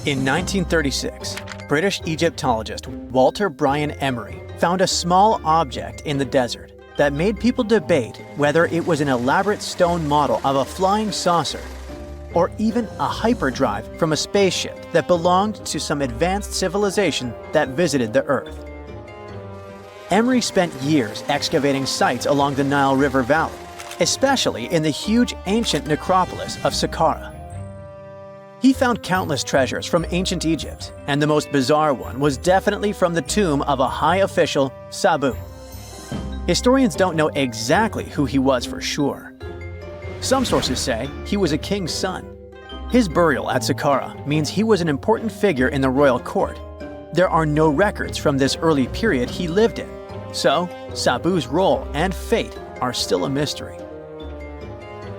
In 1936, British Egyptologist Walter Bryan Emery found a small object in the desert that made people debate whether it was an elaborate stone model of a flying saucer or even a hyperdrive from a spaceship that belonged to some advanced civilization that visited the Earth. Emery spent years excavating sites along the Nile River Valley, especially in the huge ancient necropolis of Saqqara. He found countless treasures from ancient Egypt, and the most bizarre one was definitely from the tomb of a high official, Sabu. Historians don't know exactly who he was for sure. Some sources say he was a king's son. His burial at Saqqara means he was an important figure in the royal court. There are no records from this early period he lived in, so Sabu's role and fate are still a mystery.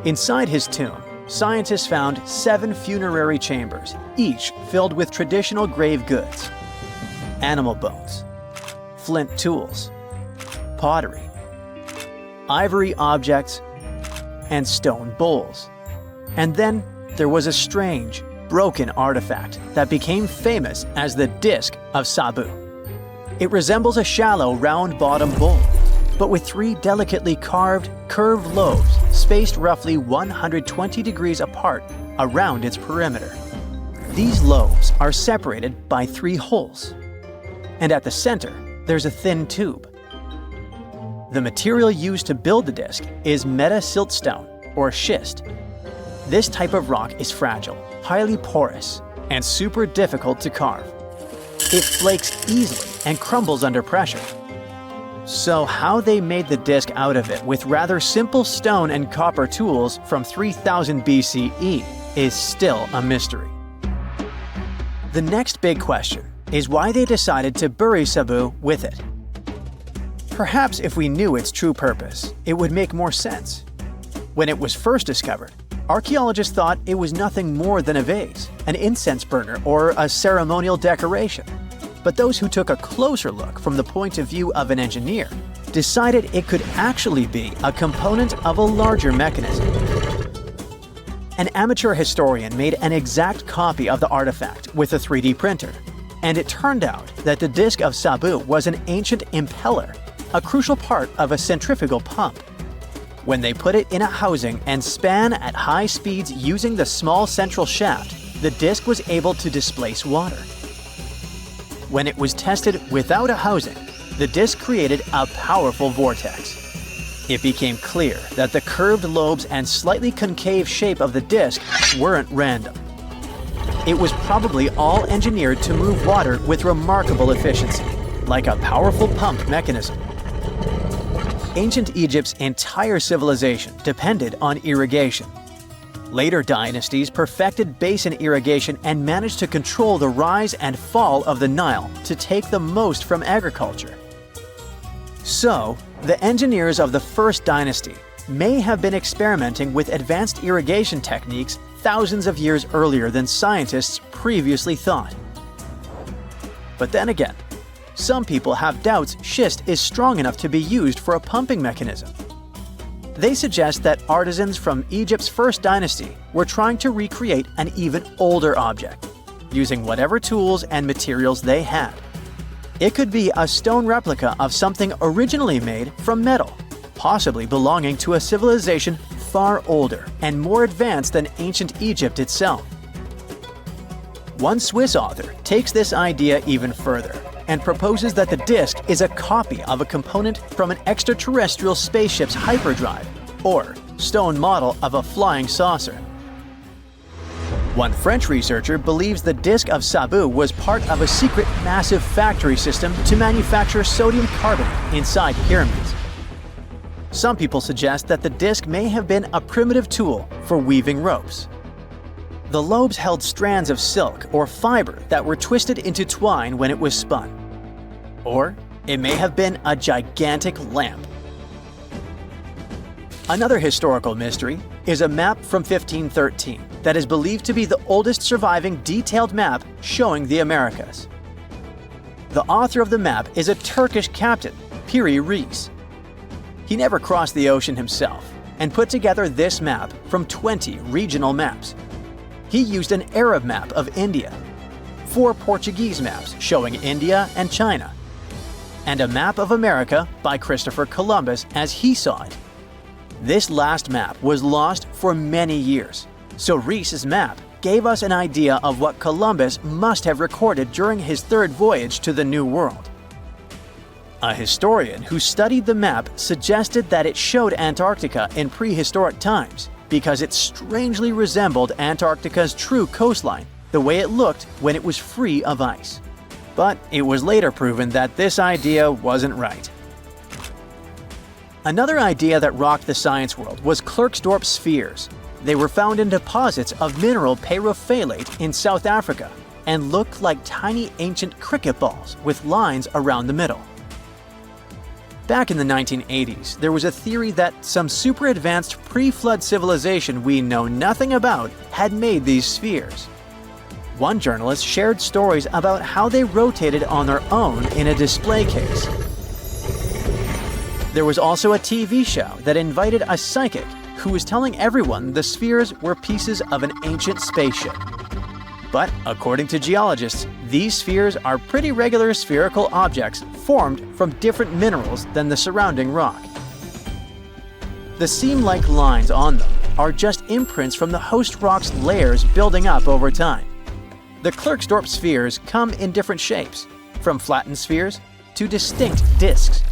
Inside his tomb, scientists found 7 funerary chambers, each filled with traditional grave goods: animal bones, flint tools, pottery, ivory objects, and stone bowls. And then there was a strange, broken artifact that became famous as the Disc of Sabu. It resembles a shallow, round-bottomed bowl, but with 3 delicately carved, curved lobes spaced roughly 120 degrees apart around its perimeter. These lobes are separated by 3 holes, and at the center, there's a thin tube. The material used to build the disc is meta-siltstone, or schist. This type of rock is fragile, highly porous, and super difficult to carve. It flakes easily and crumbles under pressure. So how they made the disc out of it with rather simple stone and copper tools from 3000 BCE is still a mystery. The next big question is why they decided to bury Sabu with it. Perhaps if we knew its true purpose, it would make more sense. When it was first discovered, archaeologists thought it was nothing more than a vase, an incense burner, or a ceremonial decoration. But those who took a closer look from the point of view of an engineer decided it could actually be a component of a larger mechanism. An amateur historian made an exact copy of the artifact with a 3D printer, and it turned out that the Disc of Sabu was an ancient impeller, a crucial part of a centrifugal pump. When they put it in a housing and span at high speeds using the small central shaft, the disc was able to displace water. When it was tested without a housing, the disc created a powerful vortex. It became clear that the curved lobes and slightly concave shape of the disc weren't random. It was probably all engineered to move water with remarkable efficiency, like a powerful pump mechanism. Ancient Egypt's entire civilization depended on irrigation. Later dynasties perfected basin irrigation and managed to control the rise and fall of the Nile to take the most from agriculture. So, the engineers of the first dynasty may have been experimenting with advanced irrigation techniques thousands of years earlier than scientists previously thought. But then again, some people have doubts schist is strong enough to be used for a pumping mechanism. They suggest that artisans from Egypt's first dynasty were trying to recreate an even older object, using whatever tools and materials they had. It could be a stone replica of something originally made from metal, possibly belonging to a civilization far older and more advanced than ancient Egypt itself. One Swiss author takes this idea even further and proposes that the disc is a copy of a component from an extraterrestrial spaceship's hyperdrive, or stone model of a flying saucer. One French researcher believes the Disc of Sabu was part of a secret massive factory system to manufacture sodium carbonate inside pyramids. Some people suggest that the disc may have been a primitive tool for weaving ropes. The lobes held strands of silk or fiber that were twisted into twine when it was spun. Or it may have been a gigantic lamp. Another historical mystery is a map from 1513 that is believed to be the oldest surviving detailed map showing the Americas. The author of the map is a Turkish captain, Piri Reis. He never crossed the ocean himself and put together this map from 20 regional maps. He used an Arab map of India, 4 Portuguese maps showing India and China, and a map of America by Christopher Columbus as he saw it. This last map was lost for many years, so Reis's map gave us an idea of what Columbus must have recorded during his 3rd voyage to the New World. A historian who studied the map suggested that it showed Antarctica in prehistoric times because it strangely resembled Antarctica's true coastline, the way it looked when it was free of ice. But it was later proven that this idea wasn't right. Another idea that rocked the science world was Clerksdorp spheres. They were found in deposits of mineral pyrophyllite in South Africa and looked like tiny ancient cricket balls with lines around the middle. Back in the 1980s, there was a theory that some super advanced pre-flood civilization we know nothing about had made these spheres. One journalist shared stories about how they rotated on their own in a display case. There was also a TV show that invited a psychic who was telling everyone the spheres were pieces of an ancient spaceship. But according to geologists, these spheres are pretty regular spherical objects formed from different minerals than the surrounding rock. The seam-like lines on them are just imprints from the host rock's layers building up over time. The Clerksdorp spheres come in different shapes, from flattened spheres to distinct discs.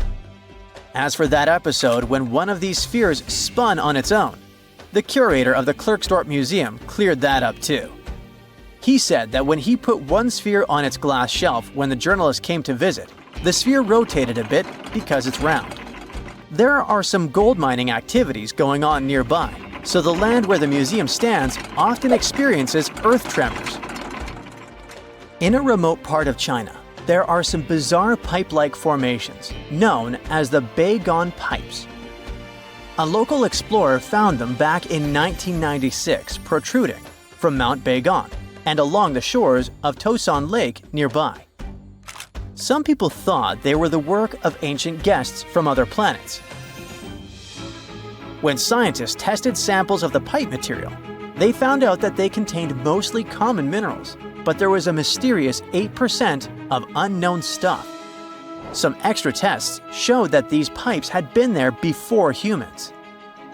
As for that episode when one of these spheres spun on its own, the curator of the Clerksdorp Museum cleared that up too. He said that when he put one sphere on its glass shelf when the journalist came to visit, the sphere rotated a bit because it's round. There are some gold mining activities going on nearby, so the land where the museum stands often experiences earth tremors. In a remote part of China, there are some bizarre pipe-like formations known as the Baigong pipes. A local explorer found them back in 1996 protruding from Mount Baigong and along the shores of Tosan Lake nearby. Some people thought they were the work of ancient guests from other planets. When scientists tested samples of the pipe material, they found out that they contained mostly common minerals, but there was a mysterious 8% of unknown stuff. Some extra tests showed that these pipes had been there before humans.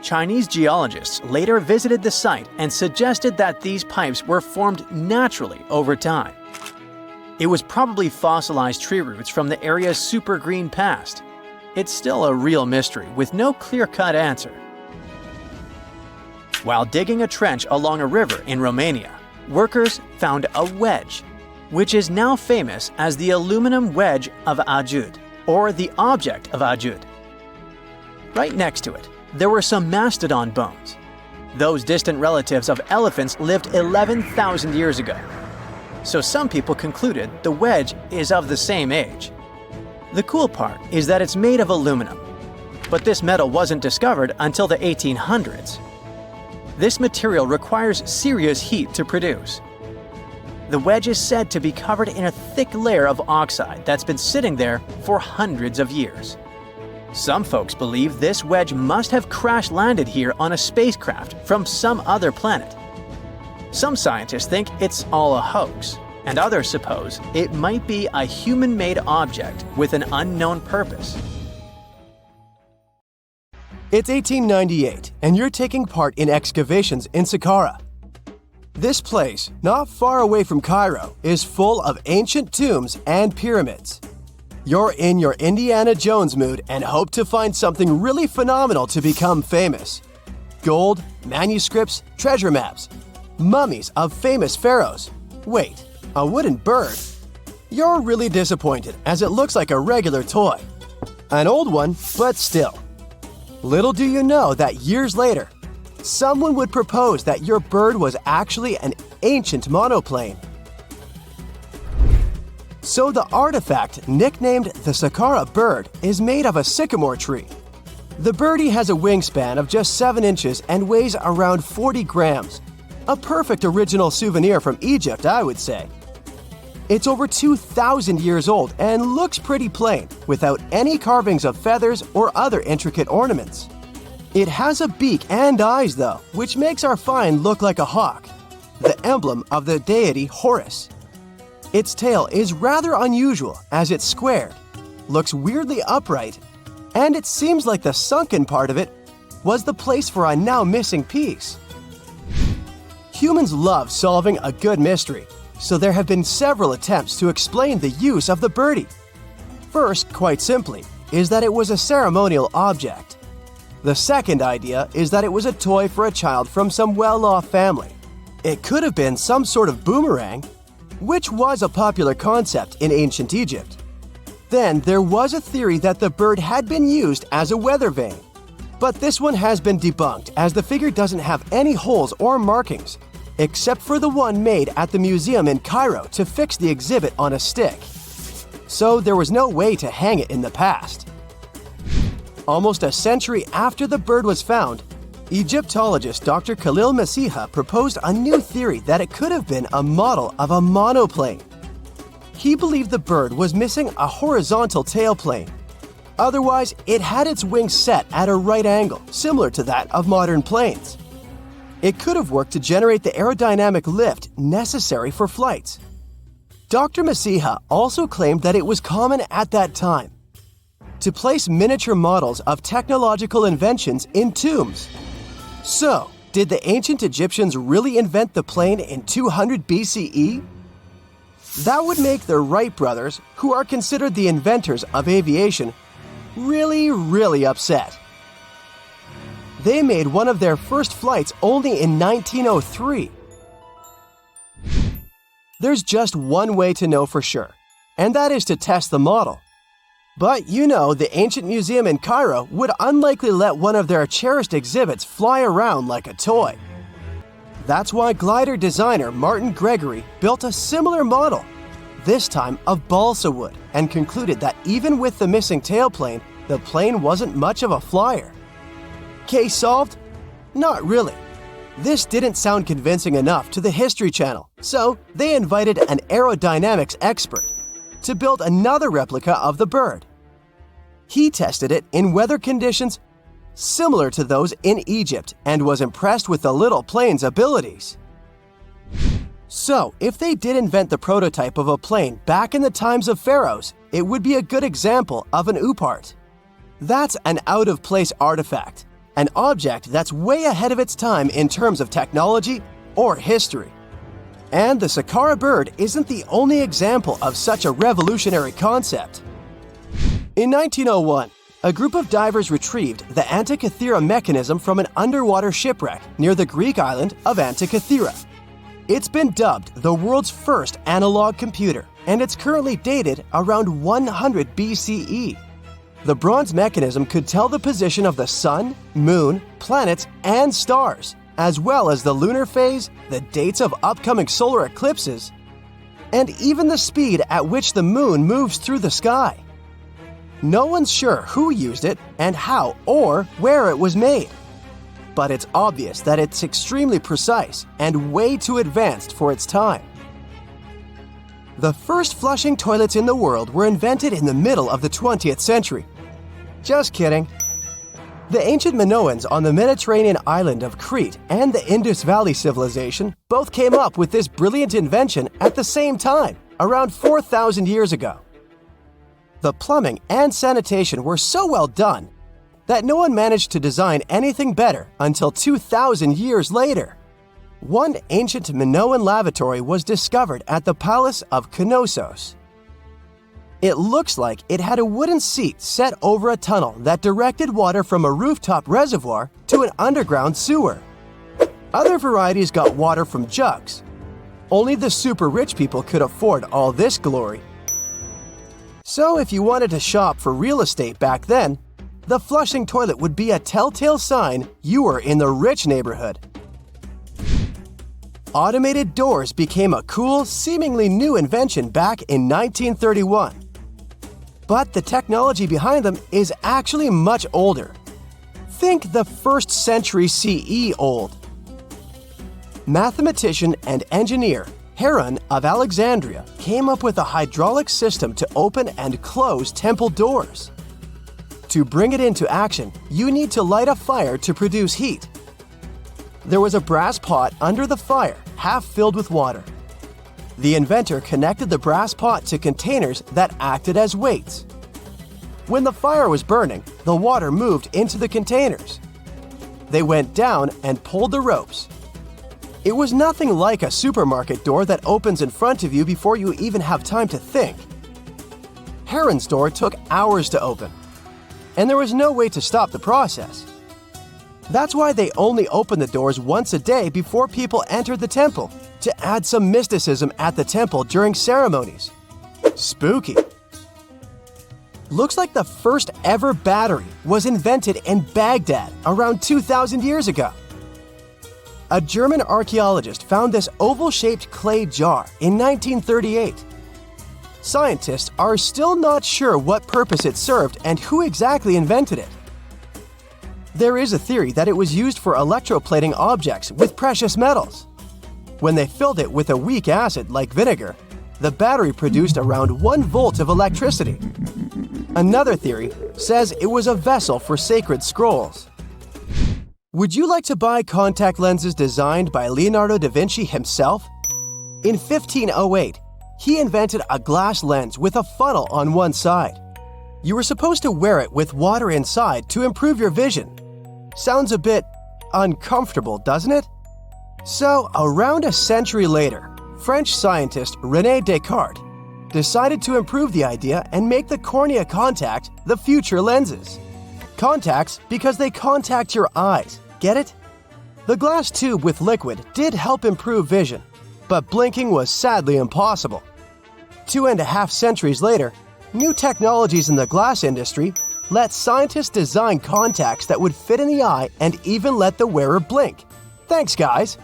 Chinese geologists later visited the site and suggested that these pipes were formed naturally over time. It was probably fossilized tree roots from the area's super green past. It's still a real mystery with no clear-cut answer. While digging a trench along a river in Romania, workers found a wedge, which is now famous as the aluminum wedge of Aiud, or the object of Aiud. Right next to it, there were some mastodon bones. Those distant relatives of elephants lived 11,000 years ago. So some people concluded the wedge is of the same age. The cool part is that it's made of aluminum, but this metal wasn't discovered until the 1800s. This material requires serious heat to produce. The wedge is said to be covered in a thick layer of oxide that's been sitting there for hundreds of years. Some folks believe this wedge must have crash-landed here on a spacecraft from some other planet. Some scientists think it's all a hoax, and others suppose it might be a human-made object with an unknown purpose. It's 1898, and you're taking part in excavations in Saqqara. This place, not far away from Cairo, is full of ancient tombs and pyramids. You're in your Indiana Jones mood and hope to find something really phenomenal to become famous. Gold, manuscripts, treasure maps, mummies of famous pharaohs. Wait, a wooden bird? You're really disappointed as it looks like a regular toy. An old one, but still. Little do you know that years later, someone would propose that your bird was actually an ancient monoplane. So the artifact, nicknamed the Saqqara bird, is made of a sycamore tree. The birdie has a wingspan of just 7 inches and weighs around 40 grams. A perfect original souvenir from Egypt, I would say. It's over 2,000 years old and looks pretty plain, without any carvings of feathers or other intricate ornaments. It has a beak and eyes though, which makes our find look like a hawk, the emblem of the deity Horus. Its tail is rather unusual as it's squared, looks weirdly upright, and it seems like the sunken part of it was the place for a now missing piece. Humans love solving a good mystery, so there have been several attempts to explain the use of the birdie. First, quite simply, is that it was a ceremonial object. The second idea is that it was a toy for a child from some well-off family. It could have been some sort of boomerang, which was a popular concept in ancient Egypt. Then there was a theory that the bird had been used as a weather vane. But this one has been debunked as the figure doesn't have any holes or markings, except for the one made at the museum in Cairo to fix the exhibit on a stick. So there was no way to hang it in the past. Almost a century after the bird was found, Egyptologist Dr. Khalil Masiha proposed a new theory that it could have been a model of a monoplane. He believed the bird was missing a horizontal tailplane. Otherwise, it had its wings set at a right angle, similar to that of modern planes. It could have worked to generate the aerodynamic lift necessary for flights. Dr. Masiha also claimed that it was common at that time to place miniature models of technological inventions in tombs. So, did the ancient Egyptians really invent the plane in 200 BCE? That would make the Wright brothers, who are considered the inventors of aviation, really upset. They made one of their first flights only in 1903. There's just one way to know for sure, and that is to test the model. But you know, the ancient museum in Cairo would unlikely let one of their cherished exhibits fly around like a toy. That's why glider designer Martin Gregory built a similar model, this time of balsa wood, and concluded that even with the missing tailplane, the plane wasn't much of a flyer. Case solved? Not really. This didn't sound convincing enough to the History Channel, so they invited an aerodynamics expert to build another replica of the bird. He tested it in weather conditions similar to those in Egypt and was impressed with the little plane's abilities. So, if they did invent the prototype of a plane back in the times of Pharaohs, it would be a good example of an oupart. That's an out-of-place artifact, an object that's way ahead of its time in terms of technology or history. And the Saqqara bird isn't the only example of such a revolutionary concept. In 1901, a group of divers retrieved the Antikythera mechanism from an underwater shipwreck near the Greek island of Antikythera. It's been dubbed the world's first analog computer, and it's currently dated around 100 BCE. The bronze mechanism could tell the position of the sun, moon, planets, and stars, as well as the lunar phase, the dates of upcoming solar eclipses, and even the speed at which the moon moves through the sky. No one's sure who used it and how or where it was made, but it's obvious that it's extremely precise and way too advanced for its time. The first flushing toilets in the world were invented in the middle of the 20th century. Just kidding. The ancient Minoans on the Mediterranean island of Crete and the Indus Valley civilization both came up with this brilliant invention at the same time, around 4,000 years ago. The plumbing and sanitation were so well done that no one managed to design anything better until 2,000 years later. One ancient Minoan lavatory was discovered at the Palace of Knossos. It looks like it had a wooden seat set over a tunnel that directed water from a rooftop reservoir to an underground sewer. Other varieties got water from jugs. Only the super rich people could afford all this glory. So if you wanted to shop for real estate back then, the flushing toilet would be a telltale sign you were in the rich neighborhood. Automated doors became a cool, seemingly new invention back in 1931. But the technology behind them is actually much older. Think the 1st century CE old. Mathematician and engineer Heron of Alexandria came up with a hydraulic system to open and close temple doors. To bring it into action, you need to light a fire to produce heat. There was a brass pot under the fire, half filled with water. The inventor connected the brass pot to containers that acted as weights. When the fire was burning, the water moved into the containers. They went down and pulled the ropes. It was nothing like a supermarket door that opens in front of you before you even have time to think. Heron's door took hours to open, and there was no way to stop the process. That's why they only opened the doors once a day before people entered the temple, to add some mysticism at the temple during ceremonies. Spooky. Looks like the first ever battery was invented in Baghdad around 2,000 years ago. A German archaeologist found this oval-shaped clay jar in 1938. Scientists are still not sure what purpose it served and who exactly invented it. There is a theory that it was used for electroplating objects with precious metals. When they filled it with a weak acid like vinegar, the battery produced around 1 volt of electricity. Another theory says it was a vessel for sacred scrolls. Would you like to buy contact lenses designed by Leonardo da Vinci himself? In 1508, he invented a glass lens with a funnel on one side. You were supposed to wear it with water inside to improve your vision. Sounds a bit uncomfortable, doesn't it? So, around a century later, French scientist René Descartes decided to improve the idea and make the cornea contact the future lenses. Contacts because they contact your eyes, get it? The glass tube with liquid did help improve vision, but blinking was sadly impossible. 2.5 centuries later, new technologies in the glass industry let scientists design contacts that would fit in the eye and even let the wearer blink. Thanks, guys!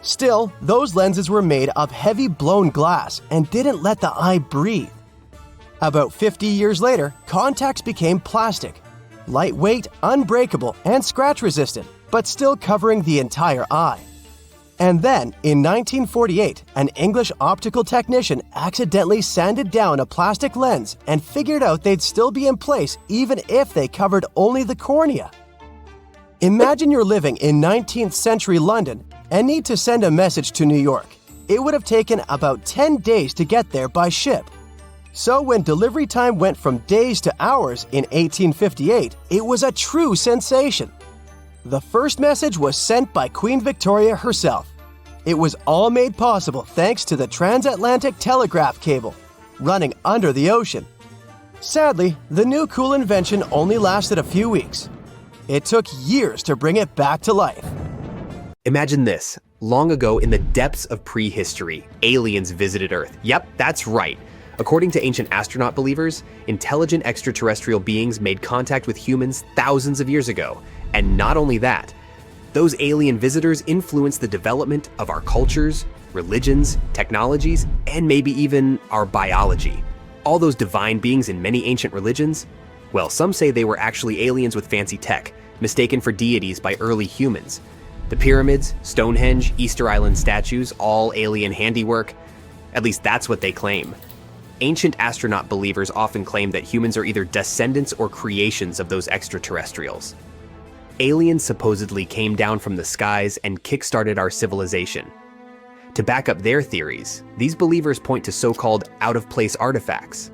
Still, those lenses were made of heavy blown glass and didn't let the eye breathe. About 50 years later, contacts became plastic, lightweight, unbreakable, and scratch-resistant, but still covering the entire eye. And then, in 1948, an English optical technician accidentally sanded down a plastic lens and figured out they'd still be in place even if they covered only the cornea. Imagine you're living in 19th century London and need to send a message to New York. It would have taken about 10 days to get there by ship. So when delivery time went from days to hours in 1858, it was a true sensation. The first message was sent by Queen Victoria herself. It was all made possible thanks to the transatlantic telegraph cable, running under the ocean. Sadly, the new cool invention only lasted a few weeks. It took years to bring it back to life. Imagine this. Long ago, in the depths of prehistory, aliens visited Earth. Yep, that's right. According to ancient astronaut believers, intelligent extraterrestrial beings made contact with humans thousands of years ago. And not only that, those alien visitors influenced the development of our cultures, religions, technologies, and maybe even our biology. All those divine beings in many ancient religions? Well, some say they were actually aliens with fancy tech, mistaken for deities by early humans. The pyramids, Stonehenge, Easter Island statues, all alien handiwork. At least that's what they claim. Ancient astronaut believers often claim that humans are either descendants or creations of those extraterrestrials. Aliens supposedly came down from the skies and kickstarted our civilization. To back up their theories, these believers point to so-called out-of-place artifacts.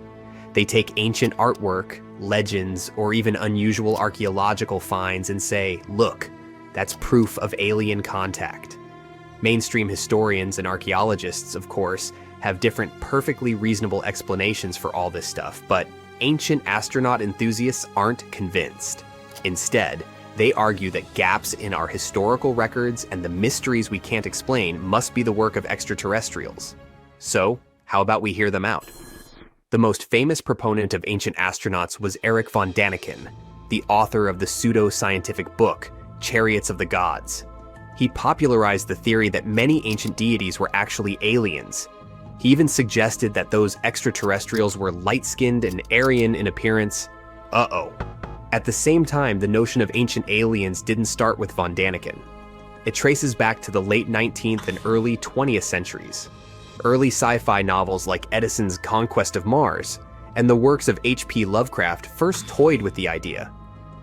They take ancient artwork, legends, or even unusual archaeological finds and say, look, that's proof of alien contact. Mainstream historians and archaeologists, of course, have different perfectly reasonable explanations for all this stuff, but ancient astronaut enthusiasts aren't convinced. Instead, they argue that gaps in our historical records and the mysteries we can't explain must be the work of extraterrestrials. So, how about we hear them out? The most famous proponent of ancient astronauts was Erich von Däniken, the author of the pseudo-scientific book, Chariots of the Gods. He popularized the theory that many ancient deities were actually aliens. He even suggested that those extraterrestrials were light-skinned and Aryan in appearance. Uh-oh. At the same time, the notion of ancient aliens didn't start with von Däniken. It traces back to the late 19th and early 20th centuries. Early sci-fi novels like Edison's Conquest of Mars and the works of H.P. Lovecraft first toyed with the idea.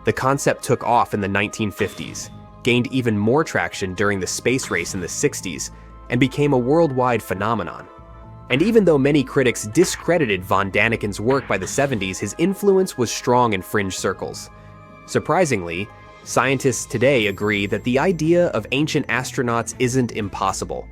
The concept took off in the 1950s, gained even more traction during the space race in the 60s, and became a worldwide phenomenon. And even though many critics discredited von Daniken's work by the 70s, his influence was strong in fringe circles. Surprisingly, scientists today agree that the idea of ancient astronauts isn't impossible,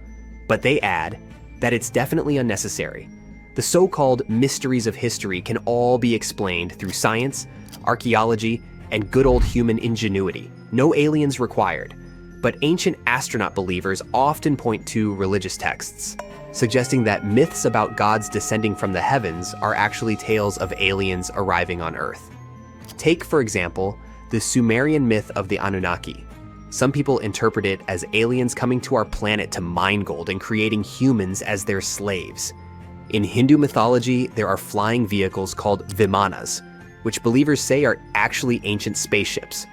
but they add that it's definitely unnecessary. The so-called mysteries of history can all be explained through science, archaeology, and good old human ingenuity. No aliens required. But ancient astronaut believers often point to religious texts, suggesting that myths about gods descending from the heavens are actually tales of aliens arriving on Earth. Take, for example, the Sumerian myth of the Anunnaki. Some people interpret it as aliens coming to our planet to mine gold and creating humans as their slaves. In Hindu mythology, there are flying vehicles called vimanas, which believers say are actually ancient spaceships.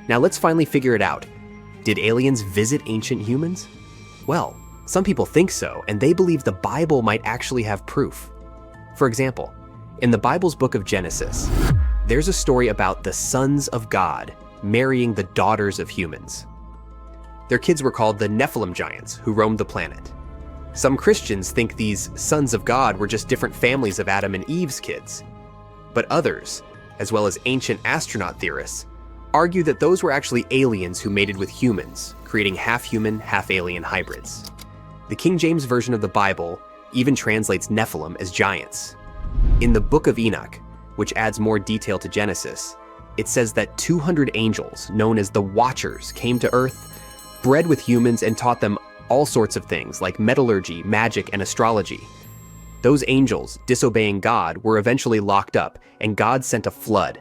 Now let's finally figure it out. Did aliens visit ancient humans? Well, some people think so, and they believe the Bible might actually have proof. For example, in the Bible's book of Genesis, there's a story about the sons of God marrying the daughters of humans. Their kids were called the Nephilim giants who roamed the planet. Some Christians think these sons of God were just different families of Adam and Eve's kids. But others, as well as ancient astronaut theorists, argue that those were actually aliens who mated with humans, creating half-human, half-alien hybrids. The King James Version of the Bible even translates Nephilim as giants. In the Book of Enoch, which adds more detail to Genesis, it says that 200 angels, known as the Watchers, came to Earth, bred with humans, and taught them all sorts of things like metallurgy, magic, and astrology. Those angels, disobeying God, were eventually locked up, and God sent a flood,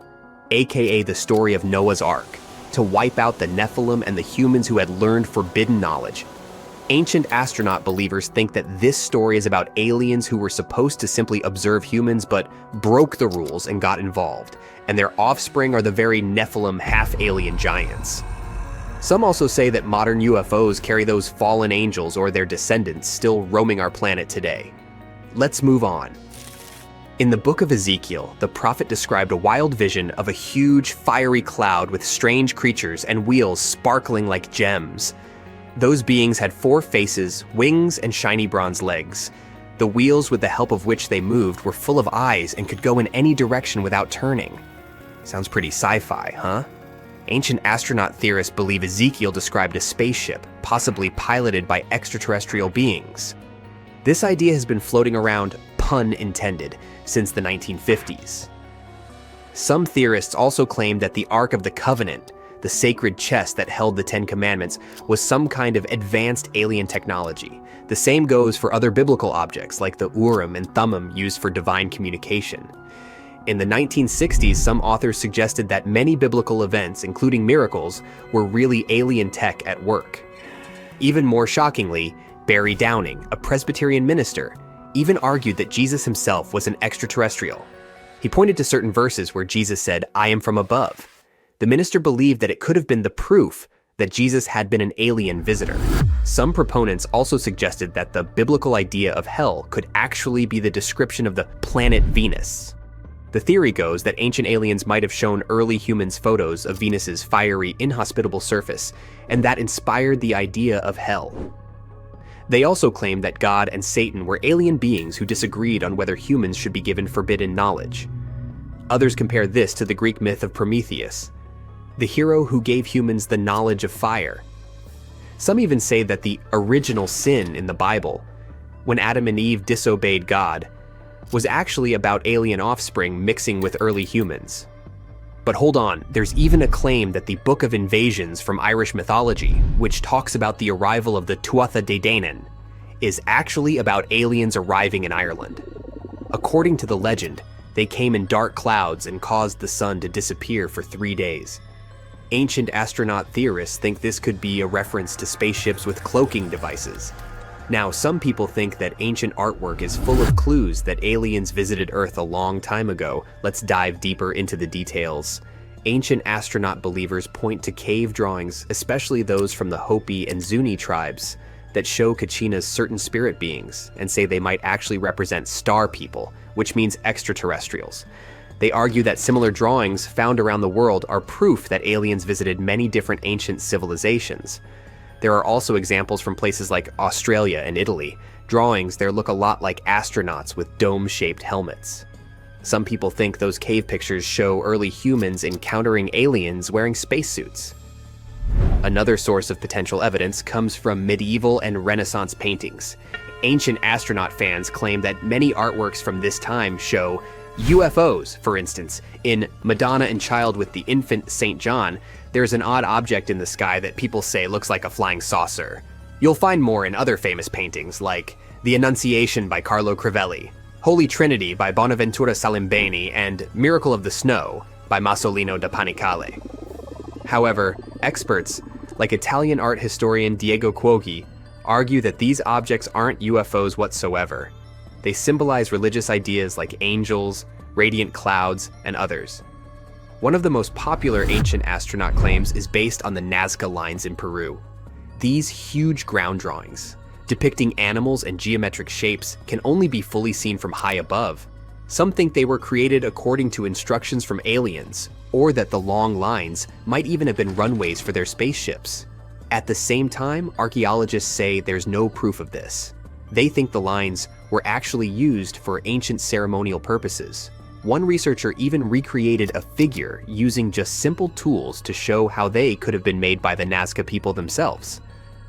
aka the story of Noah's Ark, to wipe out the Nephilim and the humans who had learned forbidden knowledge. Ancient astronaut believers think that this story is about aliens who were supposed to simply observe humans but broke the rules and got involved, and their offspring are the very Nephilim half-alien giants. Some also say that modern UFOs carry those fallen angels or their descendants still roaming our planet today. Let's move on. In the book of Ezekiel, the prophet described a wild vision of a huge, fiery cloud with strange creatures and wheels sparkling like gems. Those beings had 4 faces, wings, and shiny bronze legs. The wheels, with the help of which they moved, were full of eyes and could go in any direction without turning. Sounds pretty sci-fi, huh? Ancient astronaut theorists believe Ezekiel described a spaceship, possibly piloted by extraterrestrial beings. This idea has been floating around, pun intended, since the 1950s. Some theorists also claim that the Ark of the Covenant, the sacred chest that held the 10 Commandments, was some kind of advanced alien technology. The same goes for other biblical objects like the Urim and Thummim used for divine communication. In the 1960s, some authors suggested that many biblical events, including miracles, were really alien tech at work. Even more shockingly, Barry Downing, a Presbyterian minister, even argued that Jesus himself was an extraterrestrial. He pointed to certain verses where Jesus said, "I am from above." The minister believed that it could have been the proof that Jesus had been an alien visitor. Some proponents also suggested that the biblical idea of hell could actually be the description of the planet Venus. The theory goes that ancient aliens might have shown early humans photos of Venus's fiery, inhospitable surface, and that inspired the idea of hell. They also claim that God and Satan were alien beings who disagreed on whether humans should be given forbidden knowledge. Others compare this to the Greek myth of Prometheus, the hero who gave humans the knowledge of fire. Some even say that the original sin in the Bible, when Adam and Eve disobeyed God, was actually about alien offspring mixing with early humans. But hold on, there's even a claim that the Book of Inventions from Irish mythology, which talks about the arrival of the Tuatha De Danann, is actually about aliens arriving in Ireland. According to the legend, they came in dark clouds and caused the sun to disappear for 3 days. Ancient astronaut theorists think this could be a reference to spaceships with cloaking devices. Now, some people think that ancient artwork is full of clues that aliens visited Earth a long time ago. Let's dive deeper into the details. Ancient astronaut believers point to cave drawings, especially those from the Hopi and Zuni tribes, that show Kachina's certain spirit beings and say they might actually represent star people, which means extraterrestrials. They argue that similar drawings found around the world are proof that aliens visited many different ancient civilizations. There are also examples from places like Australia and Italy, Drawings there look a lot like astronauts with dome-shaped helmets. Some people think those cave pictures show early humans encountering aliens wearing spacesuits. Another source of potential evidence comes from medieval and Renaissance paintings. Ancient astronaut fans claim that many artworks from this time show UFOs. For instance, in Madonna and Child with the Infant St. John, there's an odd object in the sky that people say looks like a flying saucer. You'll find more in other famous paintings like The Annunciation by Carlo Crivelli, Holy Trinity by Bonaventura Salimbeni, and Miracle of the Snow by Masolino da Panicale. However, experts, like Italian art historian Diego Cuoghi, argue that these objects aren't UFOs whatsoever. They symbolize religious ideas like angels, radiant clouds, and others. One of the most popular ancient astronaut claims is based on the Nazca lines in Peru. These huge ground drawings, depicting animals and geometric shapes, can only be fully seen from high above. Some think they were created according to instructions from aliens, or that the long lines might even have been runways for their spaceships. At the same time, archaeologists say there's no proof of this. They think the lines were actually used for ancient ceremonial purposes. One researcher even recreated a figure using just simple tools to show how they could have been made by the Nazca people themselves.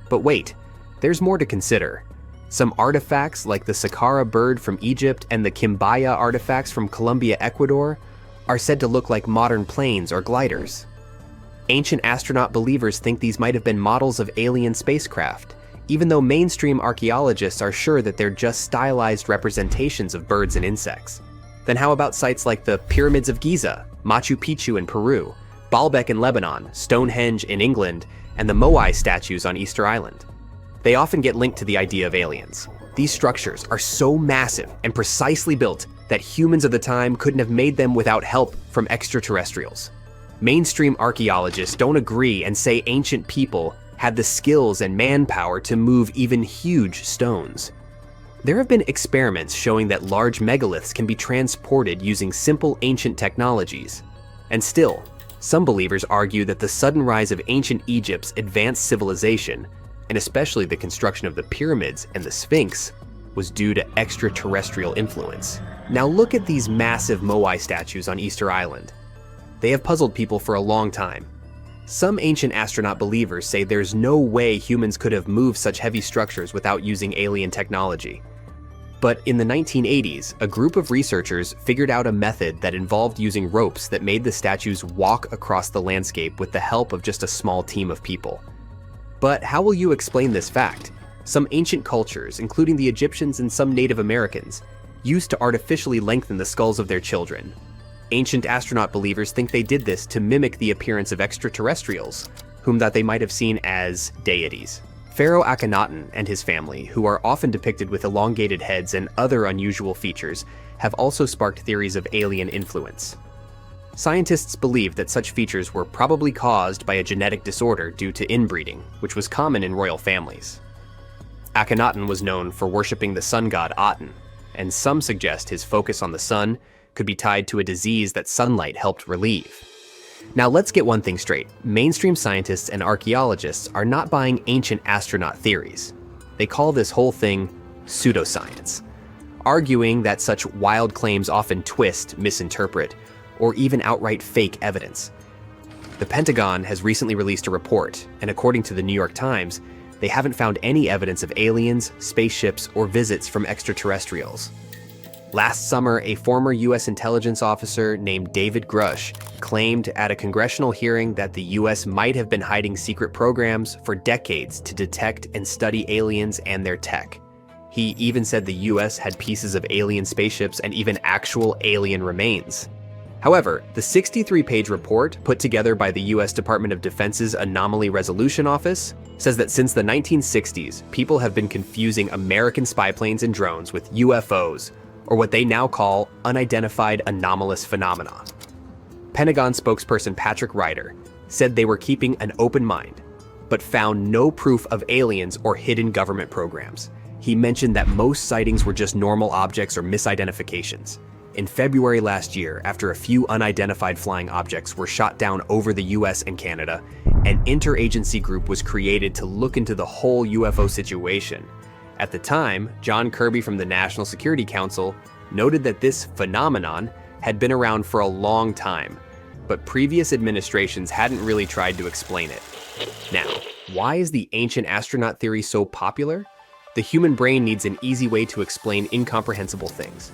But wait, there's more to consider. Some artifacts like the Saqqara bird from Egypt and the Quimbaya artifacts from Colombia, Ecuador, are said to look like modern planes or gliders. Ancient astronaut believers think these might have been models of alien spacecraft, even though mainstream archaeologists are sure that they're just stylized representations of birds and insects. Then how about sites like the Pyramids of Giza, Machu Picchu in Peru, Baalbek in Lebanon, Stonehenge in England, and the Moai statues on Easter Island? They often get linked to the idea of aliens. These structures are so massive and precisely built that humans of the time couldn't have made them without help from extraterrestrials. Mainstream archaeologists don't agree and say ancient people had the skills and manpower to move even huge stones. There have been experiments showing that large megaliths can be transported using simple ancient technologies. And still, some believers argue that the sudden rise of ancient Egypt's advanced civilization, and especially the construction of the pyramids and the Sphinx, was due to extraterrestrial influence. Now look at these massive Moai statues on Easter Island. They have puzzled people for a long time. Some ancient astronaut believers say there's no way humans could have moved such heavy structures without using alien technology. But in the 1980s, a group of researchers figured out a method that involved using ropes that made the statues walk across the landscape with the help of just a small team of people. But how will you explain this fact? Some ancient cultures, including the Egyptians and some Native Americans, used to artificially lengthen the skulls of their children. Ancient astronaut believers think they did this to mimic the appearance of extraterrestrials, whom that they might have seen as deities. Pharaoh Akhenaten and his family, who are often depicted with elongated heads and other unusual features, have also sparked theories of alien influence. Scientists believe that such features were probably caused by a genetic disorder due to inbreeding, which was common in royal families. Akhenaten was known for worshipping the sun god Aten, and some suggest his focus on the sun could be tied to a disease that sunlight helped relieve. Now let's get one thing straight. Mainstream scientists and archaeologists are not buying ancient astronaut theories. They call this whole thing pseudoscience, arguing that such wild claims often twist, misinterpret, or even outright fake evidence. The Pentagon has recently released a report, and according to the New York Times, they haven't found any evidence of aliens, spaceships, or visits from extraterrestrials. Last summer, a former U.S. intelligence officer named David Grush claimed at a congressional hearing that the U.S. might have been hiding secret programs for decades to detect and study aliens and their tech. He even said the U.S. had pieces of alien spaceships and even actual alien remains. However, the 63-page report put together by the U.S. Department of Defense's Anomaly Resolution Office says that since the 1960s, people have been confusing American spy planes and drones with UFOs, or what they now call unidentified anomalous phenomena. Pentagon spokesperson Patrick Ryder said they were keeping an open mind, but found no proof of aliens or hidden government programs. He mentioned that most sightings were just normal objects or misidentifications. In February last year, after a few unidentified flying objects were shot down over the US and Canada, an interagency group was created to look into the whole UFO situation. At the time, John Kirby from the National Security Council noted that this phenomenon had been around for a long time, but previous administrations hadn't really tried to explain it. Now, why is the ancient astronaut theory so popular? The human brain needs an easy way to explain incomprehensible things,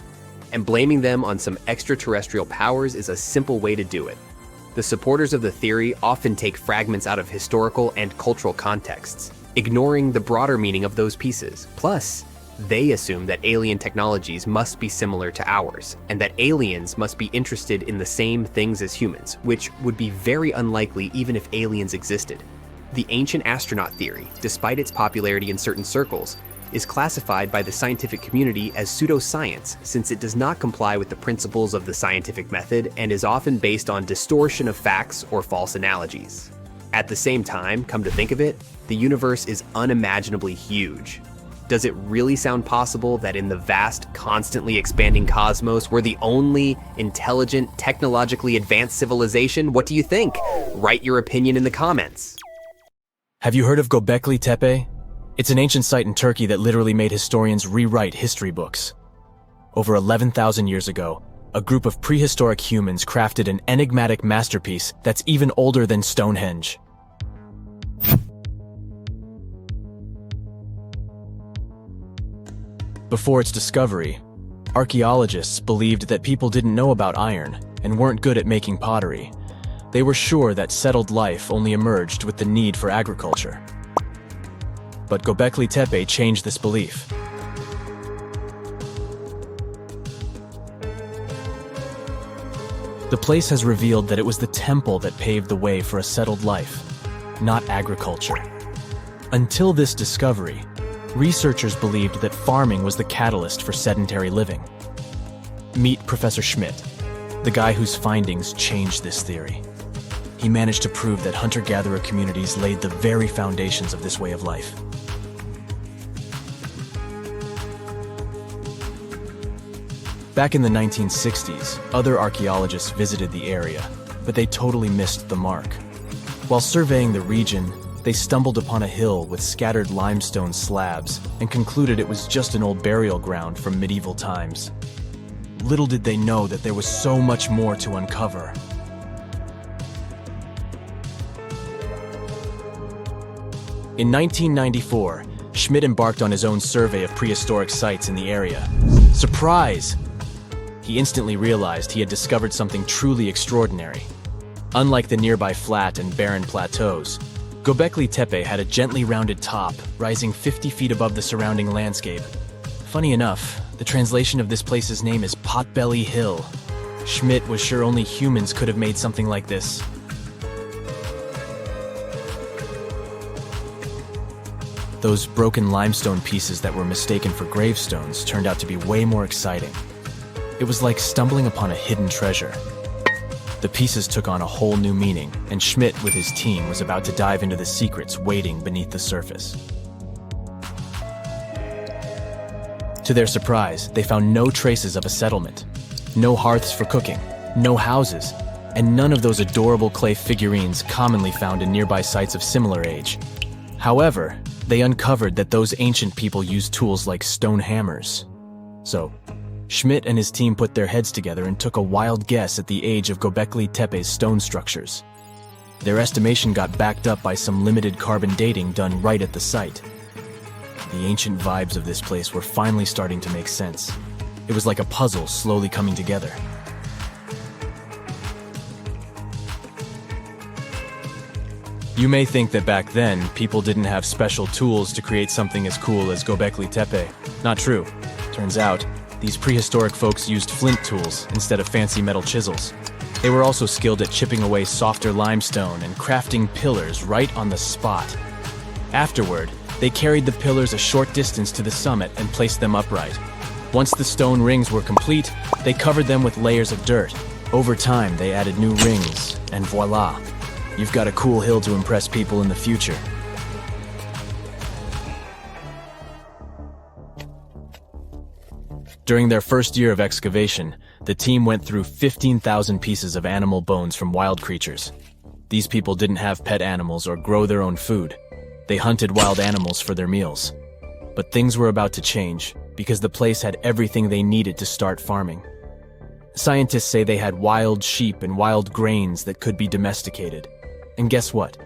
and blaming them on some extraterrestrial powers is a simple way to do it. The supporters of the theory often take fragments out of historical and cultural contexts, ignoring the broader meaning of those pieces. Plus, they assume that alien technologies must be similar to ours, and that aliens must be interested in the same things as humans, which would be very unlikely even if aliens existed. The ancient astronaut theory, despite its popularity in certain circles, is classified by the scientific community as pseudoscience since it does not comply with the principles of the scientific method and is often based on distortion of facts or false analogies. At the same time, come to think of it, the universe is unimaginably huge. Does it really sound possible that in the vast, constantly expanding cosmos, we're the only intelligent, technologically advanced civilization? What do you think? Write your opinion in the comments. Have you heard of Gobekli Tepe? It's an ancient site in Turkey that literally made historians rewrite history books. Over 11,000 years ago, a group of prehistoric humans crafted an enigmatic masterpiece that's even older than Stonehenge. Before its discovery, archaeologists believed that people didn't know about iron and weren't good at making pottery. They were sure that settled life only emerged with the need for agriculture. But Gobekli Tepe changed this belief. The place has revealed that it was the temple that paved the way for a settled life, not agriculture. Until this discovery, researchers believed that farming was the catalyst for sedentary living. Meet Professor Schmidt, the guy whose findings changed this theory. He managed to prove that hunter-gatherer communities laid the very foundations of this way of life. Back in the 1960s, other archaeologists visited the area, but they totally missed the mark. While surveying the region, they stumbled upon a hill with scattered limestone slabs and concluded it was just an old burial ground from medieval times. Little did they know that there was so much more to uncover. In 1994, Schmidt embarked on his own survey of prehistoric sites in the area. Surprise! He instantly realized he had discovered something truly extraordinary. Unlike the nearby flat and barren plateaus, Gobekli Tepe had a gently rounded top, rising 50 feet above the surrounding landscape. Funny enough, the translation of this place's name is Potbelly Hill. Schmidt was sure only humans could have made something like this. Those broken limestone pieces that were mistaken for gravestones turned out to be way more exciting. It was like stumbling upon a hidden treasure. The pieces took on a whole new meaning, and Schmidt with his team was about to dive into the secrets waiting beneath the surface. To their surprise, they found no traces of a settlement, no hearths for cooking, no houses, and none of those adorable clay figurines commonly found in nearby sites of similar age. However, they uncovered that those ancient people used tools like stone hammers. So, Schmidt and his team put their heads together and took a wild guess at the age of Gobekli Tepe's stone structures. Their estimation got backed up by some limited carbon dating done right at the site. The ancient vibes of this place were finally starting to make sense. It was like a puzzle slowly coming together. You may think that back then, people didn't have special tools to create something as cool as Gobekli Tepe. Not true. Turns out, these prehistoric folks used flint tools instead of fancy metal chisels. They were also skilled at chipping away softer limestone and crafting pillars right on the spot. Afterward, they carried the pillars a short distance to the summit and placed them upright. Once the stone rings were complete, they covered them with layers of dirt. Over time, they added new rings, and voila! You've got a cool hill to impress people in the future. During their first year of excavation, the team went through 15,000 pieces of animal bones from wild creatures. These people didn't have pet animals or grow their own food. They hunted wild animals for their meals. But things were about to change, because the place had everything they needed to start farming. Scientists say they had wild sheep and wild grains that could be domesticated. And guess what?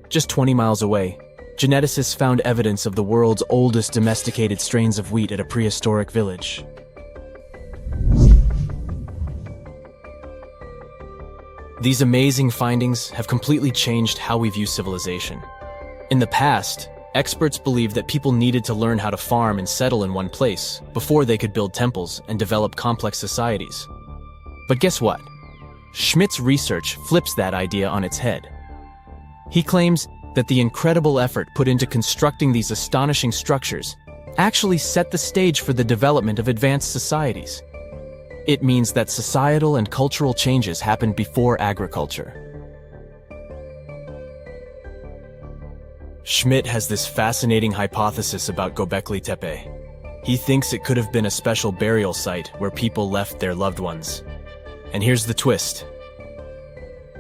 Just 20 miles away, geneticists found evidence of the world's oldest domesticated strains of wheat at a prehistoric village. These amazing findings have completely changed how we view civilization. In the past, experts believed that people needed to learn how to farm and settle in one place before they could build temples and develop complex societies. But guess what? Schmidt's research flips that idea on its head. He claims that the incredible effort put into constructing these astonishing structures actually set the stage for the development of advanced societies. It means that societal and cultural changes happened before agriculture. Schmidt has this fascinating hypothesis about Gobekli Tepe. He thinks it could have been a special burial site where people left their loved ones. And here's the twist.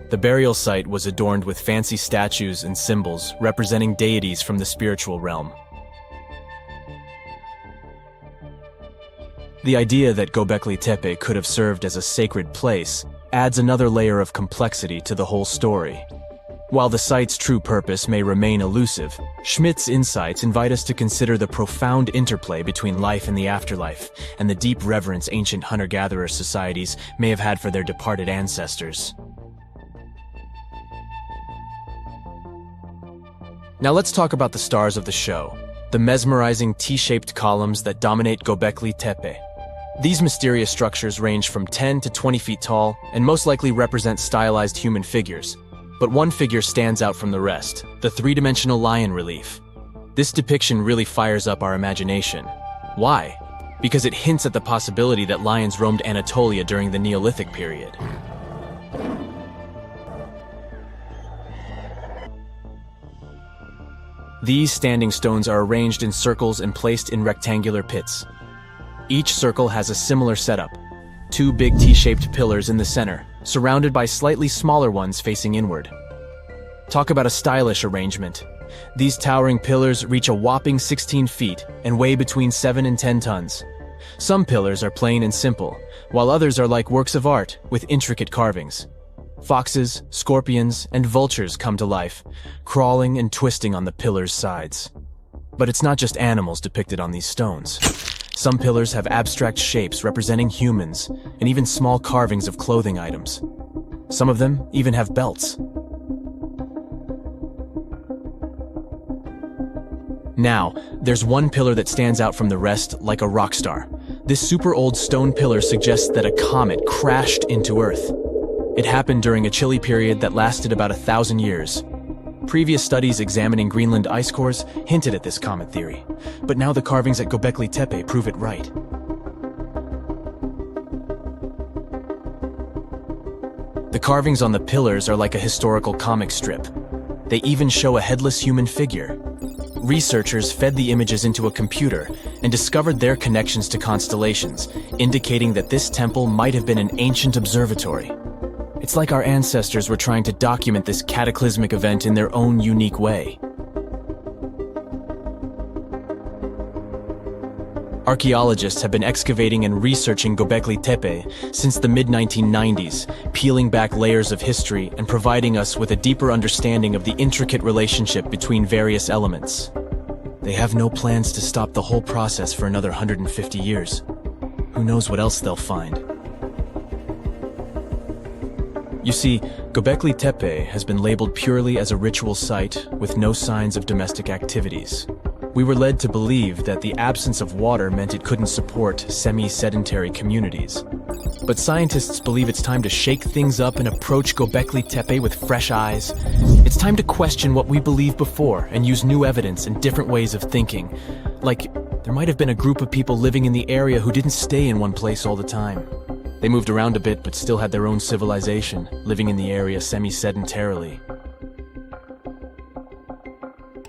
The burial site was adorned with fancy statues and symbols representing deities from the spiritual realm. The idea that Gobekli Tepe could have served as a sacred place adds another layer of complexity to the whole story. While the site's true purpose may remain elusive, Schmidt's insights invite us to consider the profound interplay between life and the afterlife, and the deep reverence ancient hunter-gatherer societies may have had for their departed ancestors. Now let's talk about the stars of the show, the mesmerizing T-shaped columns that dominate Gobekli Tepe. These mysterious structures range from 10 to 20 feet tall and most likely represent stylized human figures. But one figure stands out from the rest, the three-dimensional lion relief. This depiction really fires up our imagination. Why? Because it hints at the possibility that lions roamed Anatolia during the Neolithic period. These standing stones are arranged in circles and placed in rectangular pits. Each circle has a similar setup. Two big T-shaped pillars in the center, surrounded by slightly smaller ones facing inward. Talk about a stylish arrangement. These towering pillars reach a whopping 16 feet and weigh between 7 and 10 tons. Some pillars are plain and simple, while others are like works of art with intricate carvings. Foxes, scorpions, and vultures come to life, crawling and twisting on the pillars' sides. But it's not just animals depicted on these stones. Some pillars have abstract shapes representing humans, and even small carvings of clothing items. Some of them even have belts. Now, there's one pillar that stands out from the rest like a rock star. This super old stone pillar suggests that a comet crashed into Earth. It happened during a chilly period that lasted about 1,000 years. Previous studies examining Greenland ice cores hinted at this comet theory, but now the carvings at Gobekli Tepe prove it right. The carvings on the pillars are like a historical comic strip. They even show a headless human figure. Researchers fed the images into a computer and discovered their connections to constellations, indicating that this temple might have been an ancient observatory. It's like our ancestors were trying to document this cataclysmic event in their own unique way. Archaeologists have been excavating and researching Gobekli Tepe since the mid-1990s, peeling back layers of history and providing us with a deeper understanding of the intricate relationship between various elements. They have no plans to stop the whole process for another 150 years. Who knows what else they'll find? You see, Gobekli Tepe has been labeled purely as a ritual site with no signs of domestic activities. We were led to believe that the absence of water meant it couldn't support semi-sedentary communities. But scientists believe it's time to shake things up and approach Gobekli Tepe with fresh eyes. It's time to question what we believed before and use new evidence and different ways of thinking. Like, there might have been a group of people living in the area who didn't stay in one place all the time. They moved around a bit but still had their own civilization, living in the area semi-sedentarily.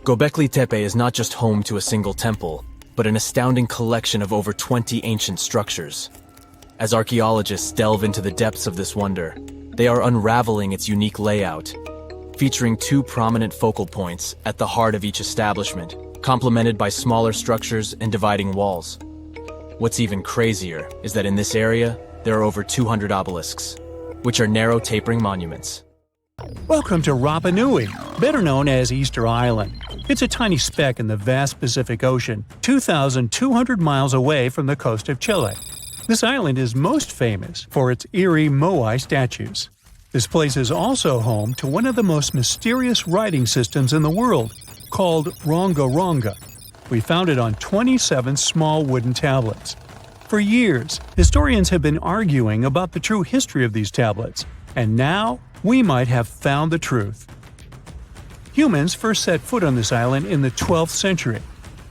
Gobekli Tepe is not just home to a single temple, but an astounding collection of over 20 ancient structures. As archaeologists delve into the depths of this wonder, they are unraveling its unique layout, featuring two prominent focal points at the heart of each establishment: complemented by smaller structures and dividing walls. What's even crazier is that in this area, there are over 200 obelisks, which are narrow tapering monuments. Welcome to Rapa Nui, better known as Easter Island. It's a tiny speck in the vast Pacific Ocean, 2,200 miles away from the coast of Chile. This island is most famous for its eerie moai statues. This place is also home to one of the most mysterious writing systems in the world, called Rongo Rongo. We found it on 27 small wooden tablets. For years, historians have been arguing about the true history of these tablets, and now we might have found the truth. Humans first set foot on this island in the 12th century.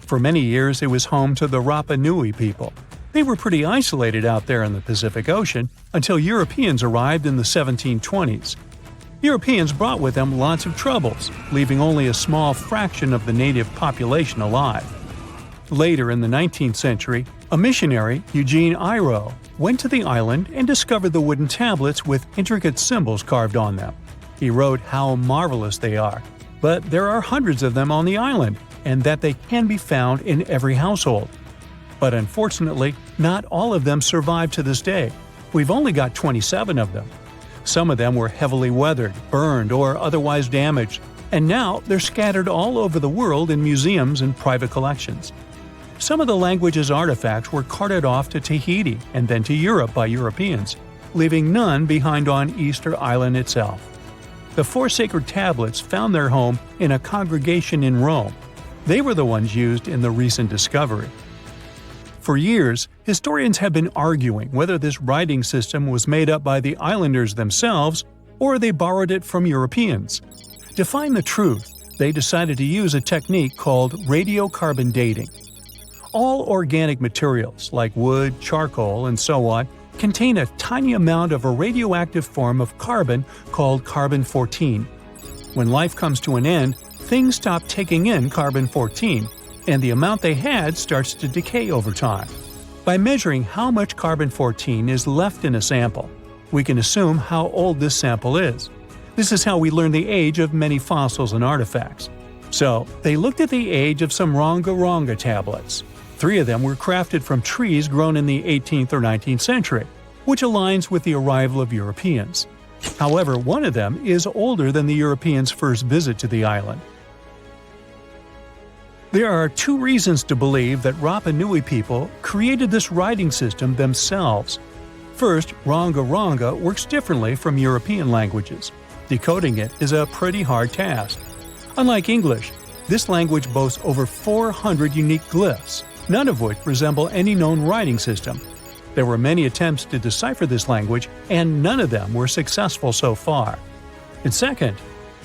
For many years, it was home to the Rapa Nui people. They were pretty isolated out there in the Pacific Ocean until Europeans arrived in the 1720s. Europeans brought with them lots of troubles, leaving only a small fraction of the native population alive. Later in the 19th century, a missionary, Eugene Aiud, went to the island and discovered the wooden tablets with intricate symbols carved on them. He wrote how marvelous they are, but there are hundreds of them on the island, and that they can be found in every household. But unfortunately, not all of them survive to this day. We've only got 27 of them. Some of them were heavily weathered, burned, or otherwise damaged, and now they're scattered all over the world in museums and private collections. Some of the language's artifacts were carted off to Tahiti and then to Europe by Europeans, leaving none behind on Easter Island itself. The 4 sacred tablets found their home in a congregation in Rome. They were the ones used in the recent discovery. For years, historians have been arguing whether this writing system was made up by the islanders themselves or they borrowed it from Europeans. To find the truth, they decided to use a technique called radiocarbon dating. All organic materials, like wood, charcoal, and so on, contain a tiny amount of a radioactive form of carbon called carbon-14. When life comes to an end, things stop taking in carbon-14, and the amount they had starts to decay over time. By measuring how much carbon-14 is left in a sample, we can assume how old this sample is. This is how we learn the age of many fossils and artifacts. So, they looked at the age of some Rongo Rongo tablets. 3 of them were crafted from trees grown in the 18th or 19th century, which aligns with the arrival of Europeans. However, one of them is older than the Europeans' first visit to the island. There are 2 reasons to believe that Rapa Nui people created this writing system themselves. First, Rongo Rongo works differently from European languages. Decoding it is a pretty hard task. Unlike English, this language boasts over 400 unique glyphs, none of which resemble any known writing system. There were many attempts to decipher this language, and none of them were successful so far. And second,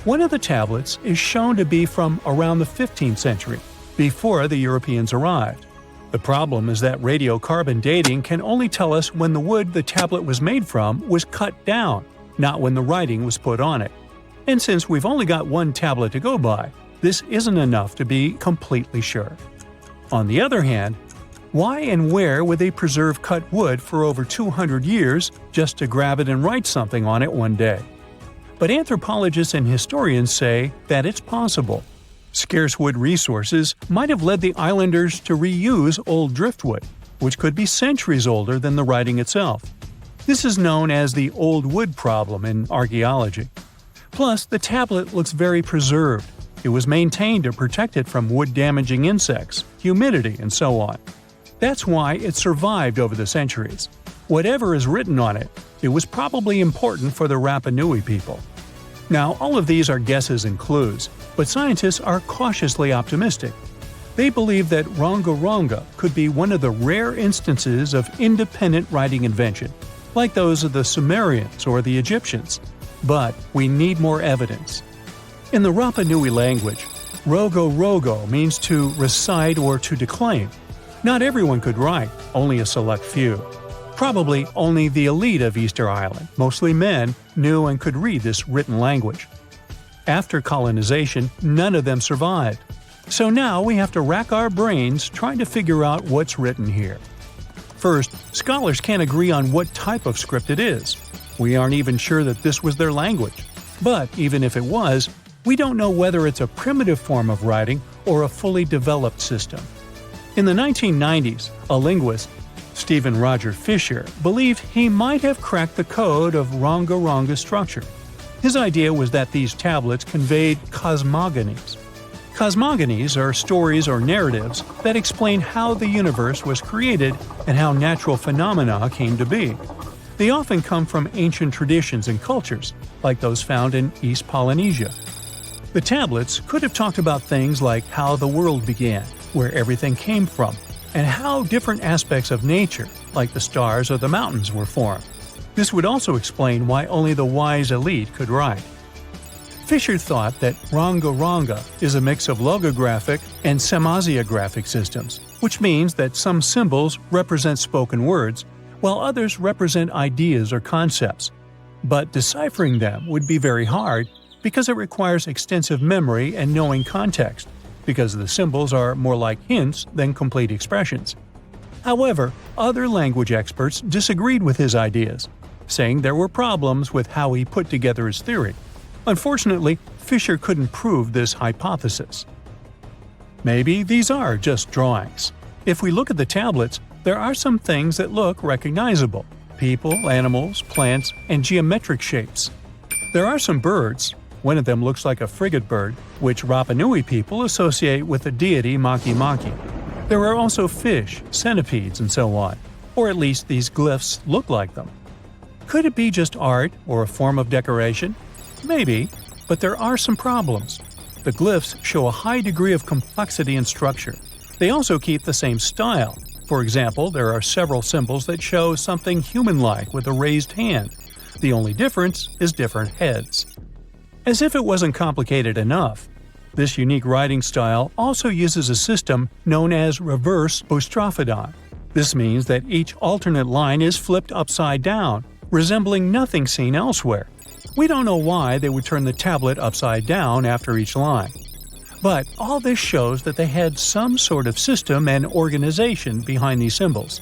one of the tablets is shown to be from around the 15th century, before the Europeans arrived. The problem is that radiocarbon dating can only tell us when the wood the tablet was made from was cut down, not when the writing was put on it. And since we've only got one tablet to go by, this isn't enough to be completely sure. On the other hand, why and where would they preserve cut wood for over 200 years just to grab it and write something on it one day? But anthropologists and historians say that it's possible. Scarce wood resources might have led the islanders to reuse old driftwood, which could be centuries older than the writing itself. This is known as the old wood problem in archaeology. Plus, the tablet looks very preserved. It was maintained to protect it from wood-damaging insects, humidity, and so on. That's why it survived over the centuries. Whatever is written on it, it was probably important for the Rapa Nui people. Now, all of these are guesses and clues, but scientists are cautiously optimistic. They believe that Rongo Rongo could be one of the rare instances of independent writing invention, like those of the Sumerians or the Egyptians. But we need more evidence. In the Rapa Nui language, Rongo Rongo means to recite or to declaim. Not everyone could write, only a select few. Probably only the elite of Easter Island, mostly men, knew and could read this written language. After colonization, none of them survived. So now we have to rack our brains trying to figure out what's written here. First, scholars can't agree on what type of script it is. We aren't even sure that this was their language. But even if it was, we don't know whether it's a primitive form of writing or a fully developed system. In the 1990s, a linguist, Stephen Roger Fisher, believed he might have cracked the code of Rongo Rongo structure. His idea was that these tablets conveyed cosmogonies. Cosmogonies are stories or narratives that explain how the universe was created and how natural phenomena came to be. They often come from ancient traditions and cultures, like those found in East Polynesia. The tablets could have talked about things like how the world began, where everything came from, and how different aspects of nature, like the stars or the mountains, were formed. This would also explain why only the wise elite could write. Fisher thought that Rongo Rongo is a mix of logographic and semasiographic systems, which means that some symbols represent spoken words, while others represent ideas or concepts. But deciphering them would be very hard because it requires extensive memory and knowing context, because the symbols are more like hints than complete expressions. However, other language experts disagreed with his ideas, saying there were problems with how he put together his theory. Unfortunately, Fisher couldn't prove this hypothesis. Maybe these are just drawings. If we look at the tablets, there are some things that look recognizable: people, animals, plants, and geometric shapes. There are some birds. One of them looks like a frigate bird, which Rapa Nui people associate with the deity Maki Maki. There are also fish, centipedes, and so on, or at least these glyphs look like them. Could it be just art or a form of decoration? Maybe, but there are some problems. The glyphs show a high degree of complexity and structure. They also keep the same style. For example, there are several symbols that show something human-like with a raised hand. The only difference is different heads. As if it wasn't complicated enough, this unique writing style also uses a system known as reverse boustrophodon. This means that each alternate line is flipped upside down, resembling nothing seen elsewhere. We don't know why they would turn the tablet upside down after each line. But all this shows that they had some sort of system and organization behind these symbols.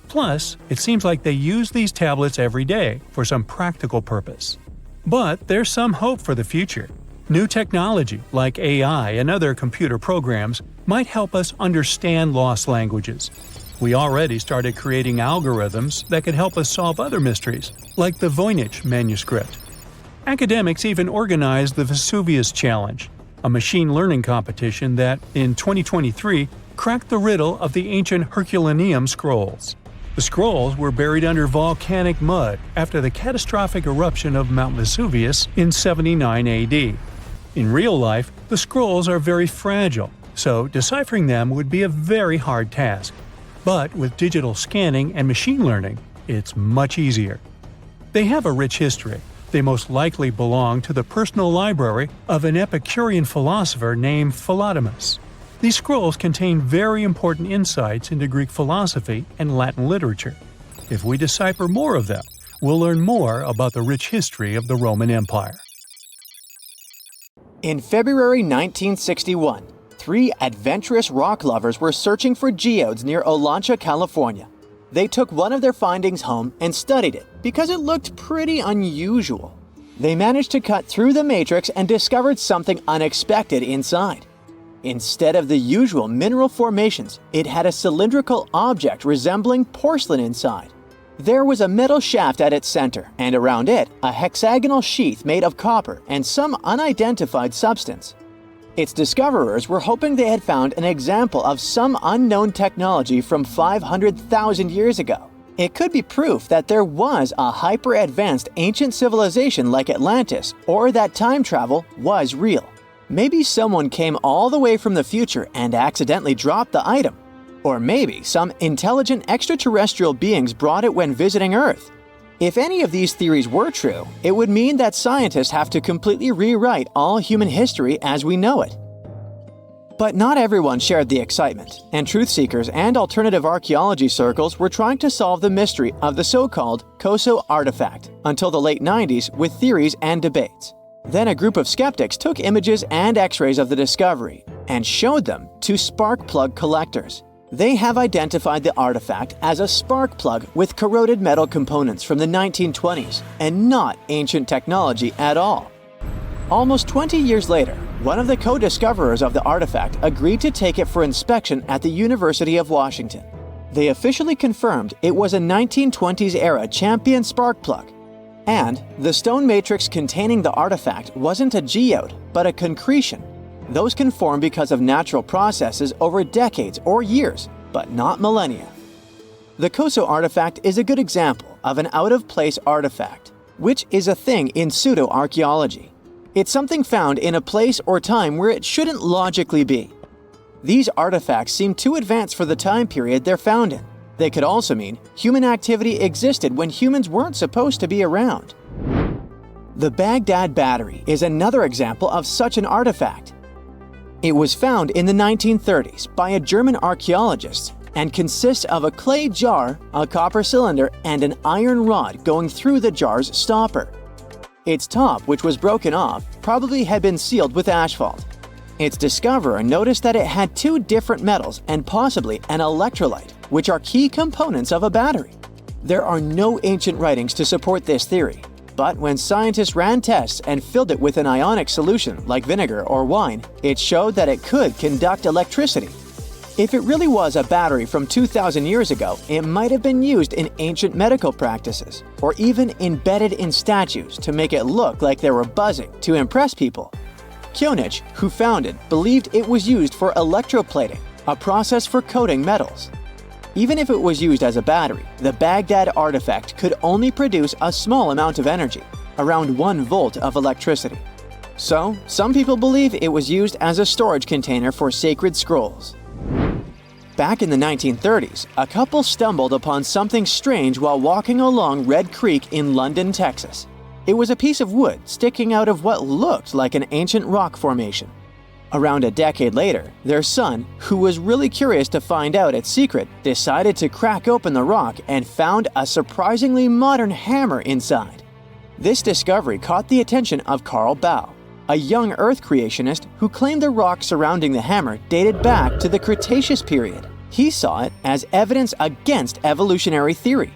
Plus, it seems like they use these tablets every day for some practical purpose. But there's some hope for the future. New technology, like AI and other computer programs, might help us understand lost languages. We already started creating algorithms that could help us solve other mysteries, like the Voynich manuscript. Academics even organized the Vesuvius Challenge, a machine learning competition that, in 2023, cracked the riddle of the ancient Herculaneum scrolls. The scrolls were buried under volcanic mud after the catastrophic eruption of Mount Vesuvius in 79 AD. In real life, the scrolls are very fragile, so deciphering them would be a very hard task. But with digital scanning and machine learning, it's much easier. They have a rich history. They most likely belong to the personal library of an Epicurean philosopher named Philodemus. These scrolls contain very important insights into Greek philosophy and Latin literature. If we decipher more of them, we'll learn more about the rich history of the Roman Empire. In February 1961, 3 adventurous rock lovers were searching for geodes near Olancha, California. They took one of their findings home and studied it because it looked pretty unusual. They managed to cut through the matrix and discovered something unexpected inside. Instead of the usual mineral formations, it had a cylindrical object resembling porcelain inside. There was a metal shaft at its center, and around it, a hexagonal sheath made of copper and some unidentified substance. Its discoverers were hoping they had found an example of some unknown technology from 500,000 years ago. It could be proof that there was a hyper-advanced ancient civilization like Atlantis, or that time travel was real. Maybe someone came all the way from the future and accidentally dropped the item. Or maybe some intelligent extraterrestrial beings brought it when visiting Earth. If any of these theories were true, it would mean that scientists have to completely rewrite all human history as we know it. But not everyone shared the excitement, and truth seekers and alternative archaeology circles were trying to solve the mystery of the so-called Koso artifact until the late 90s with theories and debates. Then a group of skeptics took images and x-rays of the discovery and showed them to spark plug collectors. They have identified the artifact as a spark plug with corroded metal components from the 1920s and not ancient technology at all. Almost 20 years later, One of the co-discoverers of the artifact agreed to take it for inspection at the University of Washington. They officially confirmed it was a 1920s-era champion spark plug. And the stone matrix containing the artifact wasn't a geode, but a concretion. Those can form because of natural processes over decades or years, but not millennia. The Koso artifact is a good example of an out-of-place artifact, which is a thing in pseudo-archaeology. It's something found in a place or time where it shouldn't logically be. These artifacts seem too advanced for the time period they're found in. They could also mean human activity existed when humans weren't supposed to be around. The Baghdad Battery is another example of such an artifact. It was found in the 1930s by a German archaeologist and consists of a clay jar, a copper cylinder, and an iron rod going through the jar's stopper. Its top, which was broken off, probably had been sealed with asphalt. Its discoverer noticed that it had two different metals and possibly an electrolyte, which are key components of a battery. There are no ancient writings to support this theory, but when scientists ran tests and filled it with an ionic solution like vinegar or wine, it showed that it could conduct electricity. If it really was a battery from 2,000 years ago, it might have been used in ancient medical practices, or even embedded in statues to make it look like they were buzzing to impress people. Kionich, who found it, believed it was used for electroplating, a process for coating metals. Even if it was used as a battery, the Baghdad artifact could only produce a small amount of energy, around 1 volt of electricity. So, some people believe it was used as a storage container for sacred scrolls. Back in the 1930s, a couple stumbled upon something strange while walking along Red Creek in London, Texas. It was a piece of wood sticking out of what looked like an ancient rock formation. Around a decade later, their son, who was really curious to find out its secret, decided to crack open the rock and found a surprisingly modern hammer inside. This discovery caught the attention of Carl Baugh, a young Earth creationist who claimed the rock surrounding the hammer dated back to the Cretaceous period. He saw it as evidence against evolutionary theory.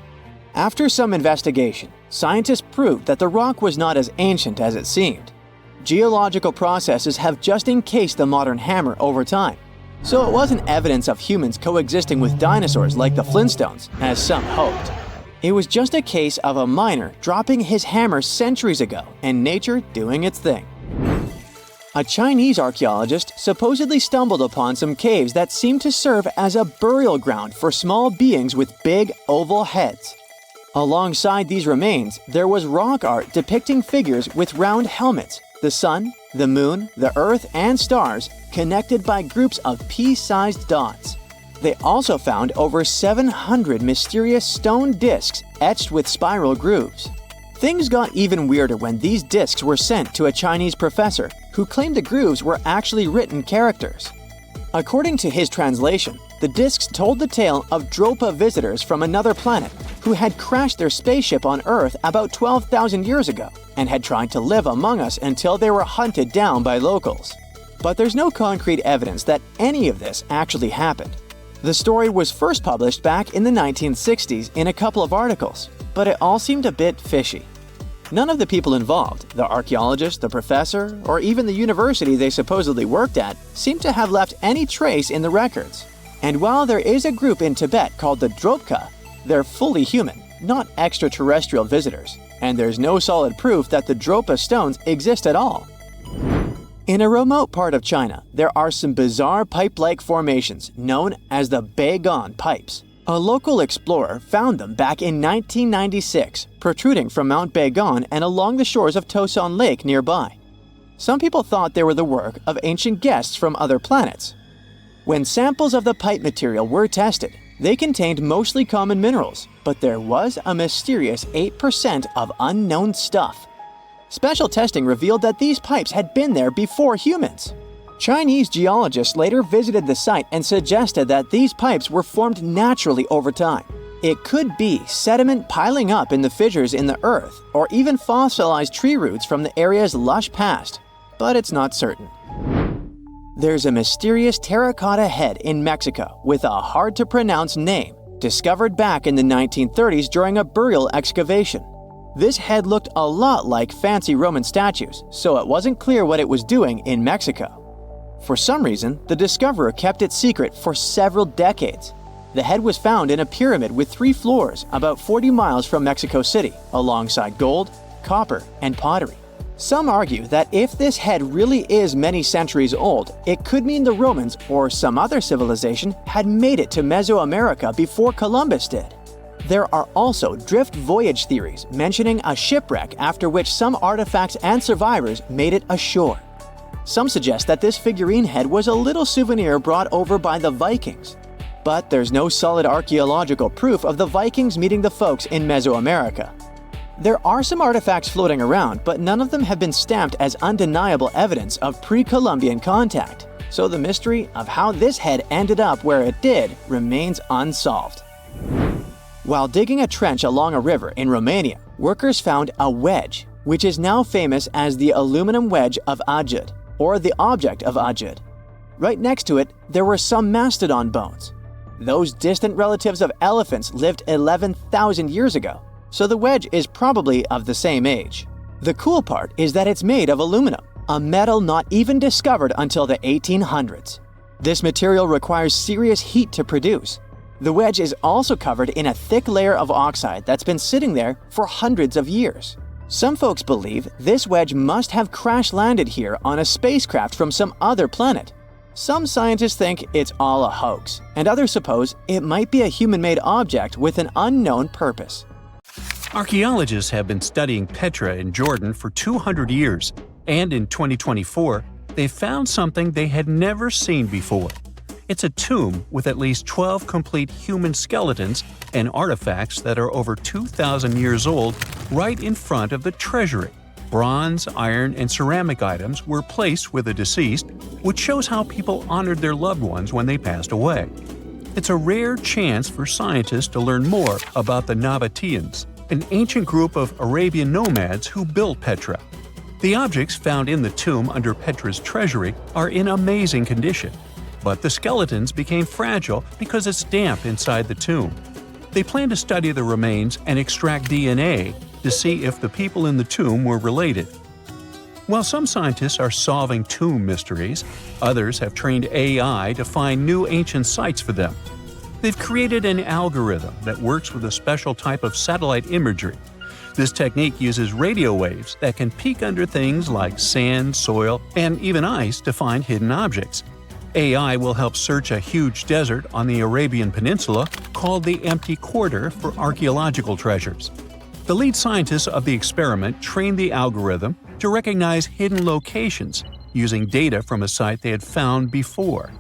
After some investigation, scientists proved that the rock was not as ancient as it seemed. Geological processes have just encased the modern hammer over time, so it wasn't evidence of humans coexisting with dinosaurs like the Flintstones, as some hoped. It was just a case of a miner dropping his hammer centuries ago and nature doing its thing. A Chinese archaeologist supposedly stumbled upon some caves that seemed to serve as a burial ground for small beings with big, oval heads. Alongside these remains, there was rock art depicting figures with round helmets, the sun, the moon, the earth, and stars connected by groups of pea-sized dots. They also found over 700 mysterious stone discs etched with spiral grooves. Things got even weirder when these discs were sent to a Chinese professor who claimed the grooves were actually written characters. According to his translation, the discs told the tale of Dropa visitors from another planet who had crashed their spaceship on Earth about 12,000 years ago and had tried to live among us until they were hunted down by locals. But there's no concrete evidence that any of this actually happened. The story was first published back in the 1960s in a couple of articles, but it all seemed a bit fishy. None of the people involved, the archaeologist, the professor, or even the university they supposedly worked at, seemed to have left any trace in the records. And while there is a group in Tibet called the Dropka, they're fully human, not extraterrestrial visitors, and there's no solid proof that the Dropa stones exist at all. In a remote part of China, there are some bizarre pipe-like formations known as the Baigong pipes. A local explorer found them back in 1996, protruding from Mount Baigong and along the shores of Tosan Lake nearby. Some people thought they were the work of ancient guests from other planets. When samples of the pipe material were tested, they contained mostly common minerals, but there was a mysterious 8% of unknown stuff. Special testing revealed that these pipes had been there before humans. Chinese geologists later visited the site and suggested that these pipes were formed naturally over time. It could be sediment piling up in the fissures in the earth, or even fossilized tree roots from the area's lush past, but it's not certain. There's a mysterious terracotta head in Mexico with a hard-to-pronounce name, discovered back in the 1930s during a burial excavation. This head looked a lot like fancy Roman statues, so it wasn't clear what it was doing in Mexico. For some reason, the discoverer kept it secret for several decades. The head was found in a pyramid with 3 floors about 40 miles from Mexico City, alongside gold, copper, and pottery. Some argue that if this head really is many centuries old, it could mean the Romans or some other civilization had made it to Mesoamerica before Columbus did. There are also drift voyage theories mentioning a shipwreck after which some artifacts and survivors made it ashore. Some suggest that this figurine head was a little souvenir brought over by the Vikings. But there's no solid archaeological proof of the Vikings meeting the folks in Mesoamerica. There are some artifacts floating around, but none of them have been stamped as undeniable evidence of pre-Columbian contact, so the mystery of how this head ended up where it did remains unsolved. While digging a trench along a river in Romania, workers found a wedge, which is now famous as the aluminum wedge of Aiud, or the object of Aiud. Right next to it, there were some mastodon bones. Those distant relatives of elephants lived 11,000 years ago, so the wedge is probably of the same age. The cool part is that it's made of aluminum, a metal not even discovered until the 1800s. This material requires serious heat to produce. The wedge is also covered in a thick layer of oxide that's been sitting there for hundreds of years. Some folks believe this wedge must have crash-landed here on a spacecraft from some other planet. Some scientists think it's all a hoax, and others suppose it might be a human-made object with an unknown purpose. Archaeologists have been studying Petra in Jordan for 200 years, and in 2024, they found something they had never seen before. It's a tomb with at least 12 complete human skeletons and artifacts that are over 2,000 years old right in front of the treasury. Bronze, iron, and ceramic items were placed with the deceased, which shows how people honored their loved ones when they passed away. It's a rare chance for scientists to learn more about the Nabateans, an ancient group of Arabian nomads who built Petra. The objects found in the tomb under Petra's treasury are in amazing condition, but the skeletons became fragile because it's damp inside the tomb. They plan to study the remains and extract DNA to see if the people in the tomb were related. While some scientists are solving tomb mysteries, others have trained AI to find new ancient sites for them. They've created an algorithm that works with a special type of satellite imagery. This technique uses radio waves that can peek under things like sand, soil, and even ice to find hidden objects. AI will help search a huge desert on the Arabian Peninsula called the Empty Quarter for archaeological treasures. The lead scientists of the experiment trained the algorithm to recognize hidden locations using data from a site they had found before.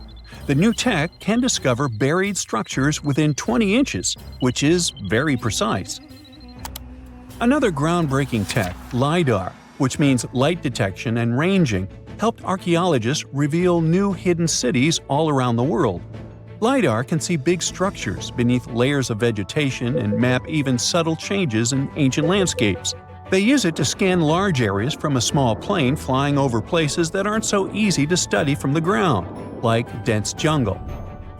The new tech can discover buried structures within 20 inches, which is very precise. Another groundbreaking tech, LiDAR, which means light detection and ranging, helped archaeologists reveal new hidden cities all around the world. LiDAR can see big structures beneath layers of vegetation and map even subtle changes in ancient landscapes. They use it to scan large areas from a small plane flying over places that aren't so easy to study from the ground, like dense jungle.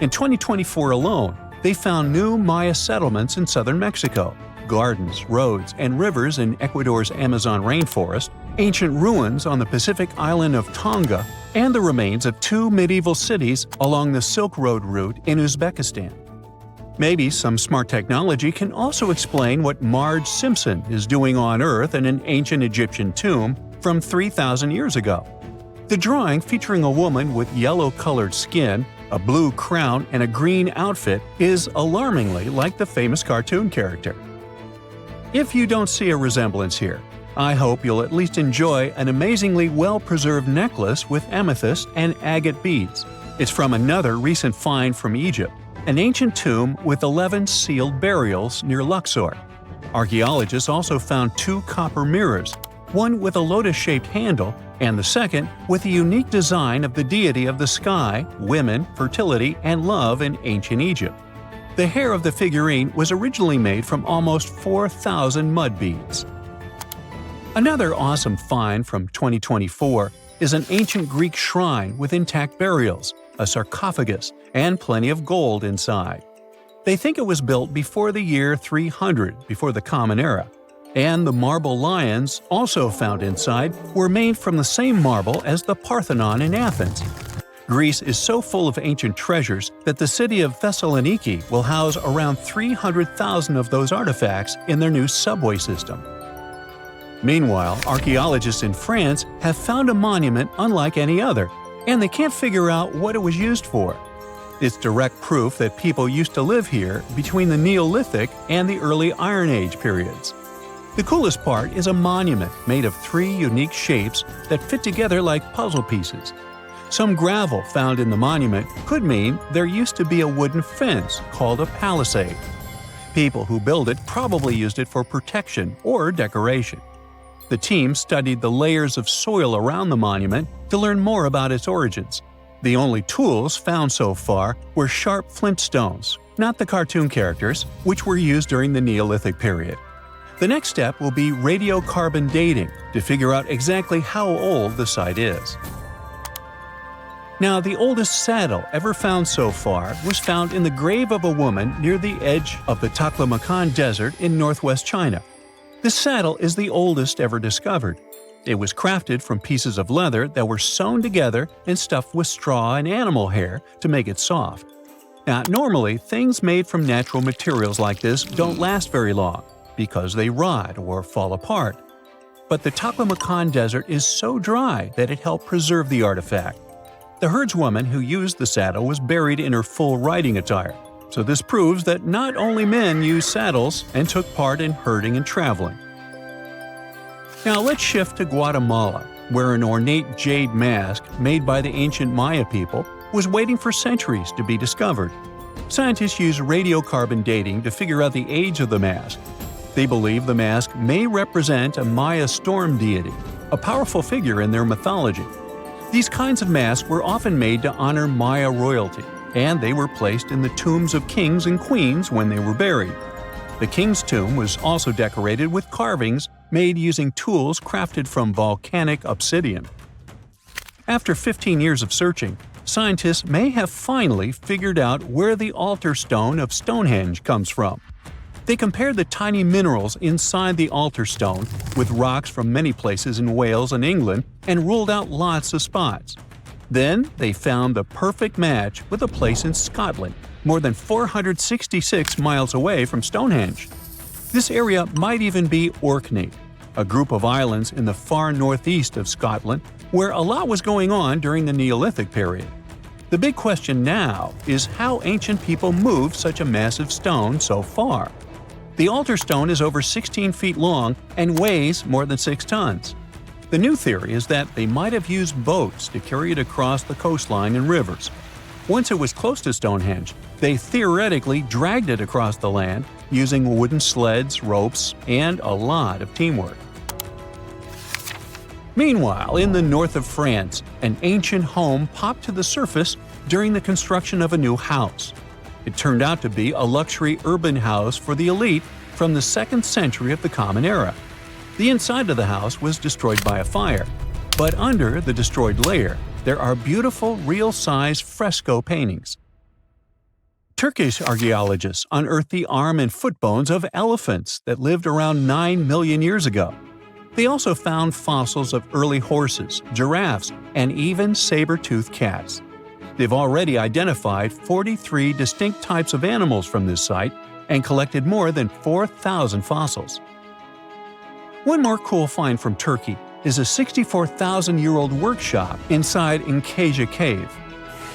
In 2024 alone, they found new Maya settlements in southern Mexico, gardens, roads, and rivers in Ecuador's Amazon rainforest, ancient ruins on the Pacific island of Tonga, and the remains of 2 medieval cities along the Silk Road route in Uzbekistan. Maybe some smart technology can also explain what Marge Simpson is doing on Earth in an ancient Egyptian tomb from 3,000 years ago. The drawing, featuring a woman with yellow-colored skin, a blue crown, and a green outfit, is alarmingly like the famous cartoon character. If you don't see a resemblance here, I hope you'll at least enjoy an amazingly well-preserved necklace with amethyst and agate beads. It's from another recent find from Egypt, an ancient tomb with 11 sealed burials near Luxor. Archaeologists also found 2 copper mirrors, one with a lotus-shaped handle and the second with a unique design of the deity of the sky, women, fertility, and love in ancient Egypt. The hair of the figurine was originally made from almost 4,000 mud beads. Another awesome find from 2024 is an ancient Greek shrine with intact burials, a sarcophagus, and plenty of gold inside. They think it was built before the year 300 before the Common Era. And the marble lions, also found inside, were made from the same marble as the Parthenon in Athens. Greece is so full of ancient treasures that the city of Thessaloniki will house around 300,000 of those artifacts in their new subway system. Meanwhile, archaeologists in France have found a monument unlike any other, and they can't figure out what it was used for. It's direct proof that people used to live here between the Neolithic and the early Iron Age periods. The coolest part is a monument made of 3 unique shapes that fit together like puzzle pieces. Some gravel found in the monument could mean there used to be a wooden fence called a palisade. People who built it probably used it for protection or decoration. The team studied the layers of soil around the monument to learn more about its origins. The only tools found so far were sharp flint stones, not the cartoon characters, which were used during the Neolithic period. The next step will be radiocarbon dating to figure out exactly how old the site is. Now, the oldest saddle ever found so far was found in the grave of a woman near the edge of the Taklamakan Desert in northwest China. This saddle is the oldest ever discovered. It was crafted from pieces of leather that were sewn together and stuffed with straw and animal hair to make it soft. Now, normally, things made from natural materials like this don't last very long because they rot or fall apart. But the Taklamakan Desert is so dry that it helped preserve the artifact. The herdswoman who used the saddle was buried in her full riding attire, so this proves that not only men used saddles and took part in herding and traveling. Now let's shift to Guatemala, where an ornate jade mask made by the ancient Maya people was waiting for centuries to be discovered. Scientists use radiocarbon dating to figure out the age of the mask. They believe the mask may represent a Maya storm deity, a powerful figure in their mythology. These kinds of masks were often made to honor Maya royalty, and they were placed in the tombs of kings and queens when they were buried. The king's tomb was also decorated with carvings made using tools crafted from volcanic obsidian. After 15 years of searching, scientists may have finally figured out where the altar stone of Stonehenge comes from. They compared the tiny minerals inside the altar stone with rocks from many places in Wales and England and ruled out lots of spots. Then they found the perfect match with a place in Scotland, more than 466 miles away from Stonehenge. This area might even be Orkney, a group of islands in the far northeast of Scotland where a lot was going on during the Neolithic period. The big question now is how ancient people moved such a massive stone so far. The altar stone is over 16 feet long and weighs more than 6 tons. The new theory is that they might have used boats to carry it across the coastline and rivers. Once it was close to Stonehenge, they theoretically dragged it across the land using wooden sleds, ropes, and a lot of teamwork. Meanwhile, in the north of France, an ancient home popped to the surface during the construction of a new house. It turned out to be a luxury urban house for the elite from the 2nd century of the Common Era. The inside of the house was destroyed by a fire, but under the destroyed layer, there are beautiful, real-size fresco paintings. Turkish archaeologists unearthed the arm and foot bones of elephants that lived around 9 million years ago. They also found fossils of early horses, giraffes, and even saber-toothed cats. They've already identified 43 distinct types of animals from this site and collected more than 4,000 fossils. One more cool find from Turkey is a 64,000-year-old workshop inside Incaja Cave.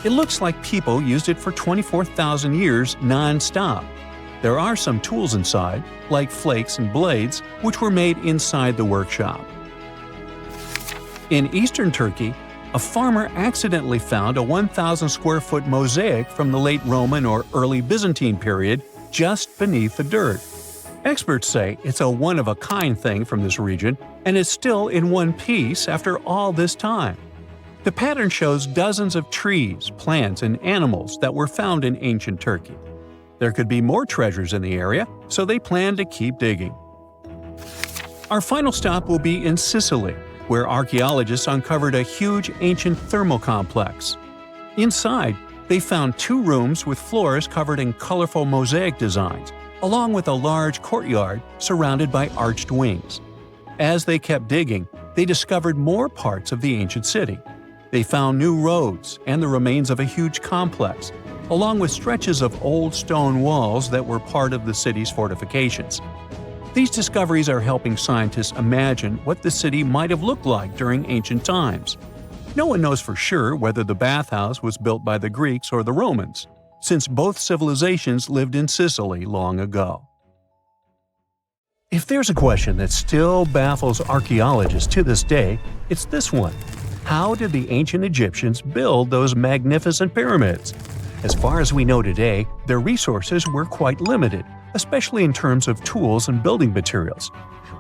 It looks like people used it for 24,000 years non-stop. There are some tools inside, like flakes and blades, which were made inside the workshop. In eastern Turkey, a farmer accidentally found a 1,000-square-foot mosaic from the late Roman or early Byzantine period just beneath the dirt. Experts say it's a one-of-a-kind thing from this region, and it's still in one piece after all this time. The pattern shows dozens of trees, plants, and animals that were found in ancient Turkey. There could be more treasures in the area, so they plan to keep digging. Our final stop will be in Sicily, where archaeologists uncovered a huge ancient thermal complex. Inside, they found 2 rooms with floors covered in colorful mosaic designs, along with a large courtyard surrounded by arched wings. As they kept digging, they discovered more parts of the ancient city. They found new roads and the remains of a huge complex, along with stretches of old stone walls that were part of the city's fortifications. These discoveries are helping scientists imagine what the city might have looked like during ancient times. No one knows for sure whether the bathhouse was built by the Greeks or the Romans, since both civilizations lived in Sicily long ago. If there's a question that still baffles archaeologists to this day, it's this one. How did the ancient Egyptians build those magnificent pyramids? As far as we know today, their resources were quite limited, especially in terms of tools and building materials.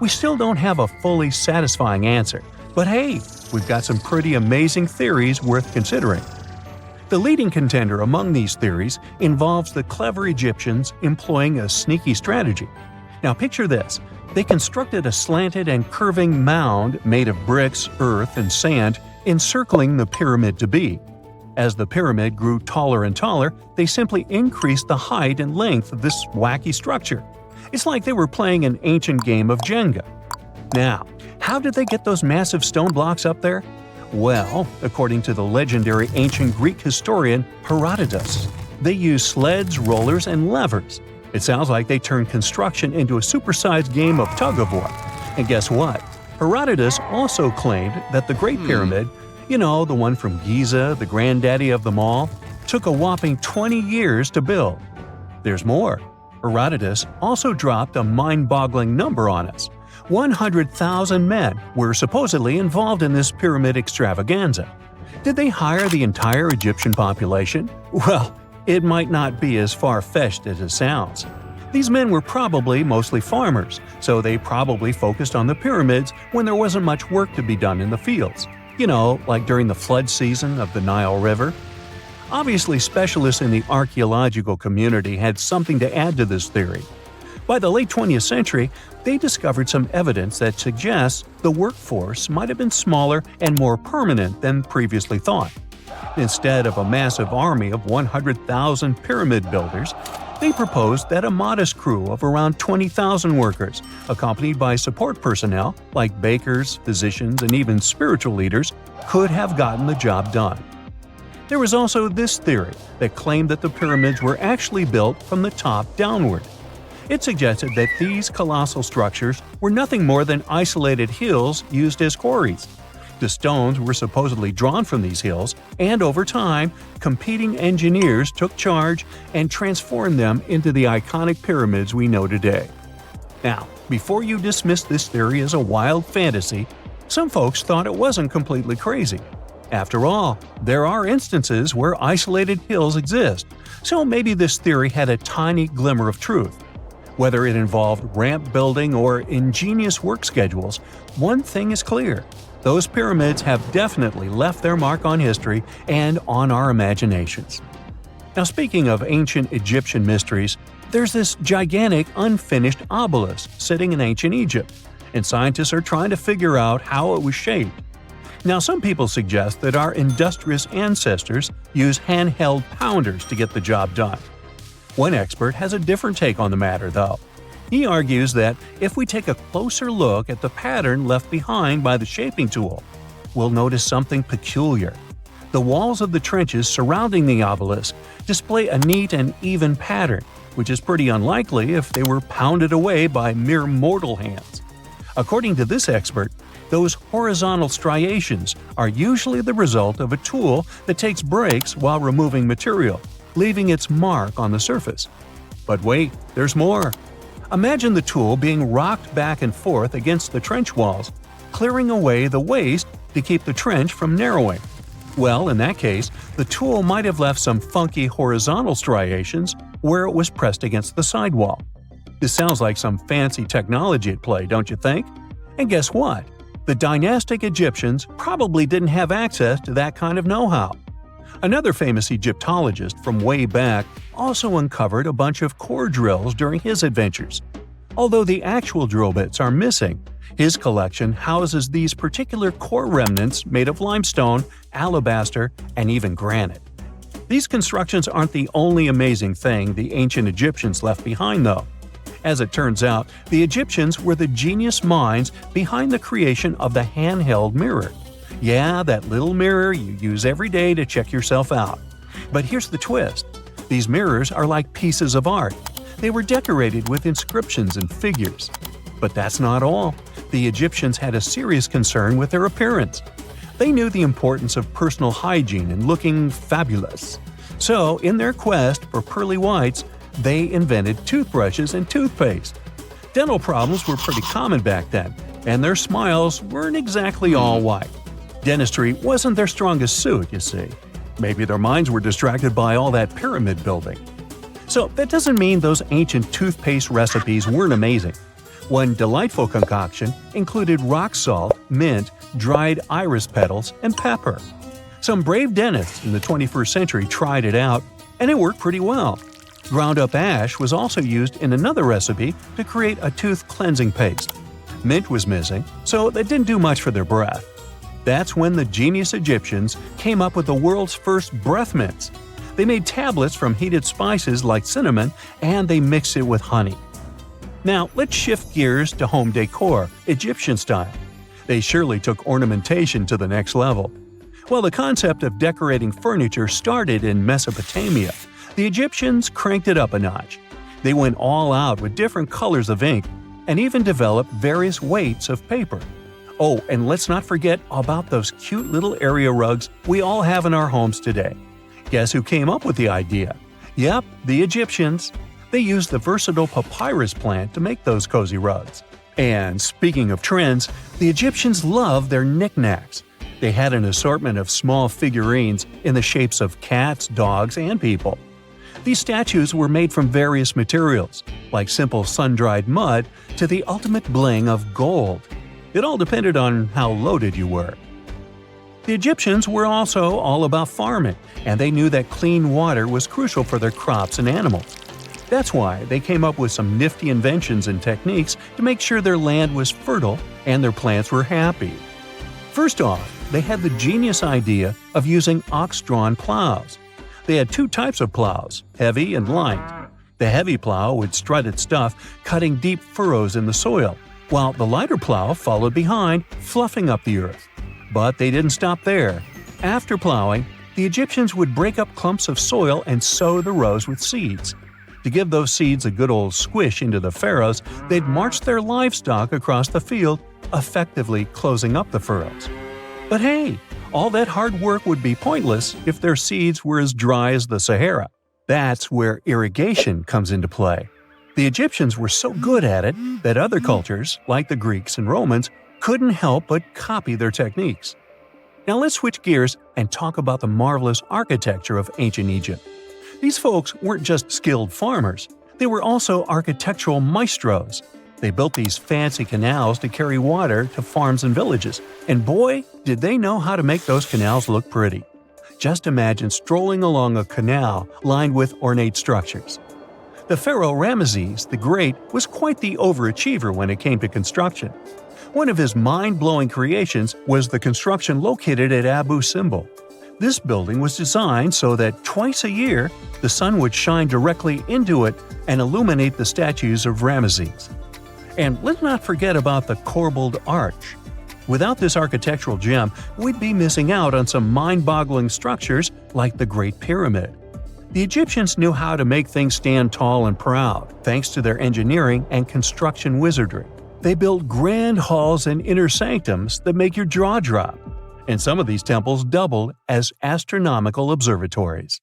We still don't have a fully satisfying answer, but hey, we've got some pretty amazing theories worth considering. The leading contender among these theories involves the clever Egyptians employing a sneaky strategy. Now picture this. They constructed a slanted and curving mound made of bricks, earth, and sand encircling the pyramid to be. As the pyramid grew taller and taller, they simply increased the height and length of this wacky structure. It's like they were playing an ancient game of Jenga. Now, how did they get those massive stone blocks up there? Well, according to the legendary ancient Greek historian Herodotus, they used sleds, rollers, and levers. It sounds like they turned construction into a supersized game of tug-of-war. And guess what? Herodotus also claimed that the Great Pyramid, the one from Giza, the granddaddy of them all, took a whopping 20 years to build. There's more. Herodotus also dropped a mind-boggling number on us. 100,000 men were supposedly involved in this pyramid extravaganza. Did they hire the entire Egyptian population? Well, it might not be as far-fetched as it sounds. These men were probably mostly farmers, so they probably focused on the pyramids when there wasn't much work to be done in the fields. Like during the flood season of the Nile River. Obviously, specialists in the archaeological community had something to add to this theory. By the late 20th century, they discovered some evidence that suggests the workforce might have been smaller and more permanent than previously thought. Instead of a massive army of 100,000 pyramid builders, they proposed that a modest crew of around 20,000 workers, accompanied by support personnel like bakers, physicians, and even spiritual leaders, could have gotten the job done. There was also this theory that claimed that the pyramids were actually built from the top downward. It suggested that these colossal structures were nothing more than isolated hills used as quarries. The stones were supposedly drawn from these hills, and over time, competing engineers took charge and transformed them into the iconic pyramids we know today. Now, before you dismiss this theory as a wild fantasy, some folks thought it wasn't completely crazy. After all, there are instances where isolated hills exist, so maybe this theory had a tiny glimmer of truth. Whether it involved ramp building or ingenious work schedules, one thing is clear. Those pyramids have definitely left their mark on history and on our imaginations. Now, speaking of ancient Egyptian mysteries, there's this gigantic unfinished obelisk sitting in ancient Egypt, and scientists are trying to figure out how it was shaped. Now, some people suggest that our industrious ancestors used handheld pounders to get the job done. One expert has a different take on the matter, though. He argues that if we take a closer look at the pattern left behind by the shaping tool, we'll notice something peculiar. The walls of the trenches surrounding the obelisk display a neat and even pattern, which is pretty unlikely if they were pounded away by mere mortal hands. According to this expert, those horizontal striations are usually the result of a tool that takes breaks while removing material, leaving its mark on the surface. But wait, there's more. Imagine the tool being rocked back and forth against the trench walls, clearing away the waste to keep the trench from narrowing. Well, in that case, the tool might have left some funky horizontal striations where it was pressed against the sidewall. This sounds like some fancy technology at play, don't you think? And guess what? The dynastic Egyptians probably didn't have access to that kind of know-how. Another famous Egyptologist from way back also uncovered a bunch of core drills during his adventures. Although the actual drill bits are missing, his collection houses these particular core remnants made of limestone, alabaster, and even granite. These constructions aren't the only amazing thing the ancient Egyptians left behind, though. As it turns out, the Egyptians were the genius minds behind the creation of the handheld mirror. Yeah, that little mirror you use every day to check yourself out. But here's the twist. These mirrors are like pieces of art. They were decorated with inscriptions and figures. But that's not all. The Egyptians had a serious concern with their appearance. They knew the importance of personal hygiene and looking fabulous. So, in their quest for pearly whites, they invented toothbrushes and toothpaste. Dental problems were pretty common back then, and their smiles weren't exactly all white. Dentistry wasn't their strongest suit, you see. Maybe their minds were distracted by all that pyramid building. So that doesn't mean those ancient toothpaste recipes weren't amazing. One delightful concoction included rock salt, mint, dried iris petals, and pepper. Some brave dentists in the 21st century tried it out, and it worked pretty well. Ground-up ash was also used in another recipe to create a tooth cleansing paste. Mint was missing, so that didn't do much for their breath. That's when the genius Egyptians came up with the world's first breath mints. They made tablets from heated spices like cinnamon, and they mixed it with honey. Now, let's shift gears to home decor, Egyptian style. They surely took ornamentation to the next level. While the concept of decorating furniture started in Mesopotamia, the Egyptians cranked it up a notch. They went all out with different colors of ink and even developed various weights of paper. Oh, and let's not forget about those cute little area rugs we all have in our homes today. Guess who came up with the idea? Yep, the Egyptians. They used the versatile papyrus plant to make those cozy rugs. And speaking of trends, the Egyptians loved their knickknacks. They had an assortment of small figurines in the shapes of cats, dogs, and people. These statues were made from various materials, like simple sun-dried mud to the ultimate bling of gold. It all depended on how loaded you were. The Egyptians were also all about farming, and they knew that clean water was crucial for their crops and animals. That's why they came up with some nifty inventions and techniques to make sure their land was fertile and their plants were happy. First off, they had the genius idea of using ox-drawn plows. They had two types of plows, heavy and light. The heavy plow would strut its stuff, cutting deep furrows in the soil, while the lighter plow followed behind, fluffing up the earth. But they didn't stop there. After plowing, the Egyptians would break up clumps of soil and sow the rows with seeds. To give those seeds a good old squish into the furrows, they'd march their livestock across the field, effectively closing up the furrows. But hey, all that hard work would be pointless if their seeds were as dry as the Sahara. That's where irrigation comes into play. The Egyptians were so good at it that other cultures, like the Greeks and Romans, couldn't help but copy their techniques. Now let's switch gears and talk about the marvelous architecture of ancient Egypt. These folks weren't just skilled farmers, they were also architectural maestros. They built these fancy canals to carry water to farms and villages, and boy, did they know how to make those canals look pretty. Just imagine strolling along a canal lined with ornate structures. The pharaoh Ramesses the Great was quite the overachiever when it came to construction. One of his mind-blowing creations was the construction located at Abu Simbel. This building was designed so that twice a year, the sun would shine directly into it and illuminate the statues of Ramesses. And let's not forget about the corbelled arch. Without this architectural gem, we'd be missing out on some mind-boggling structures like the Great Pyramid. The Egyptians knew how to make things stand tall and proud, thanks to their engineering and construction wizardry. They built grand halls and inner sanctums that make your jaw drop. And some of these temples doubled as astronomical observatories.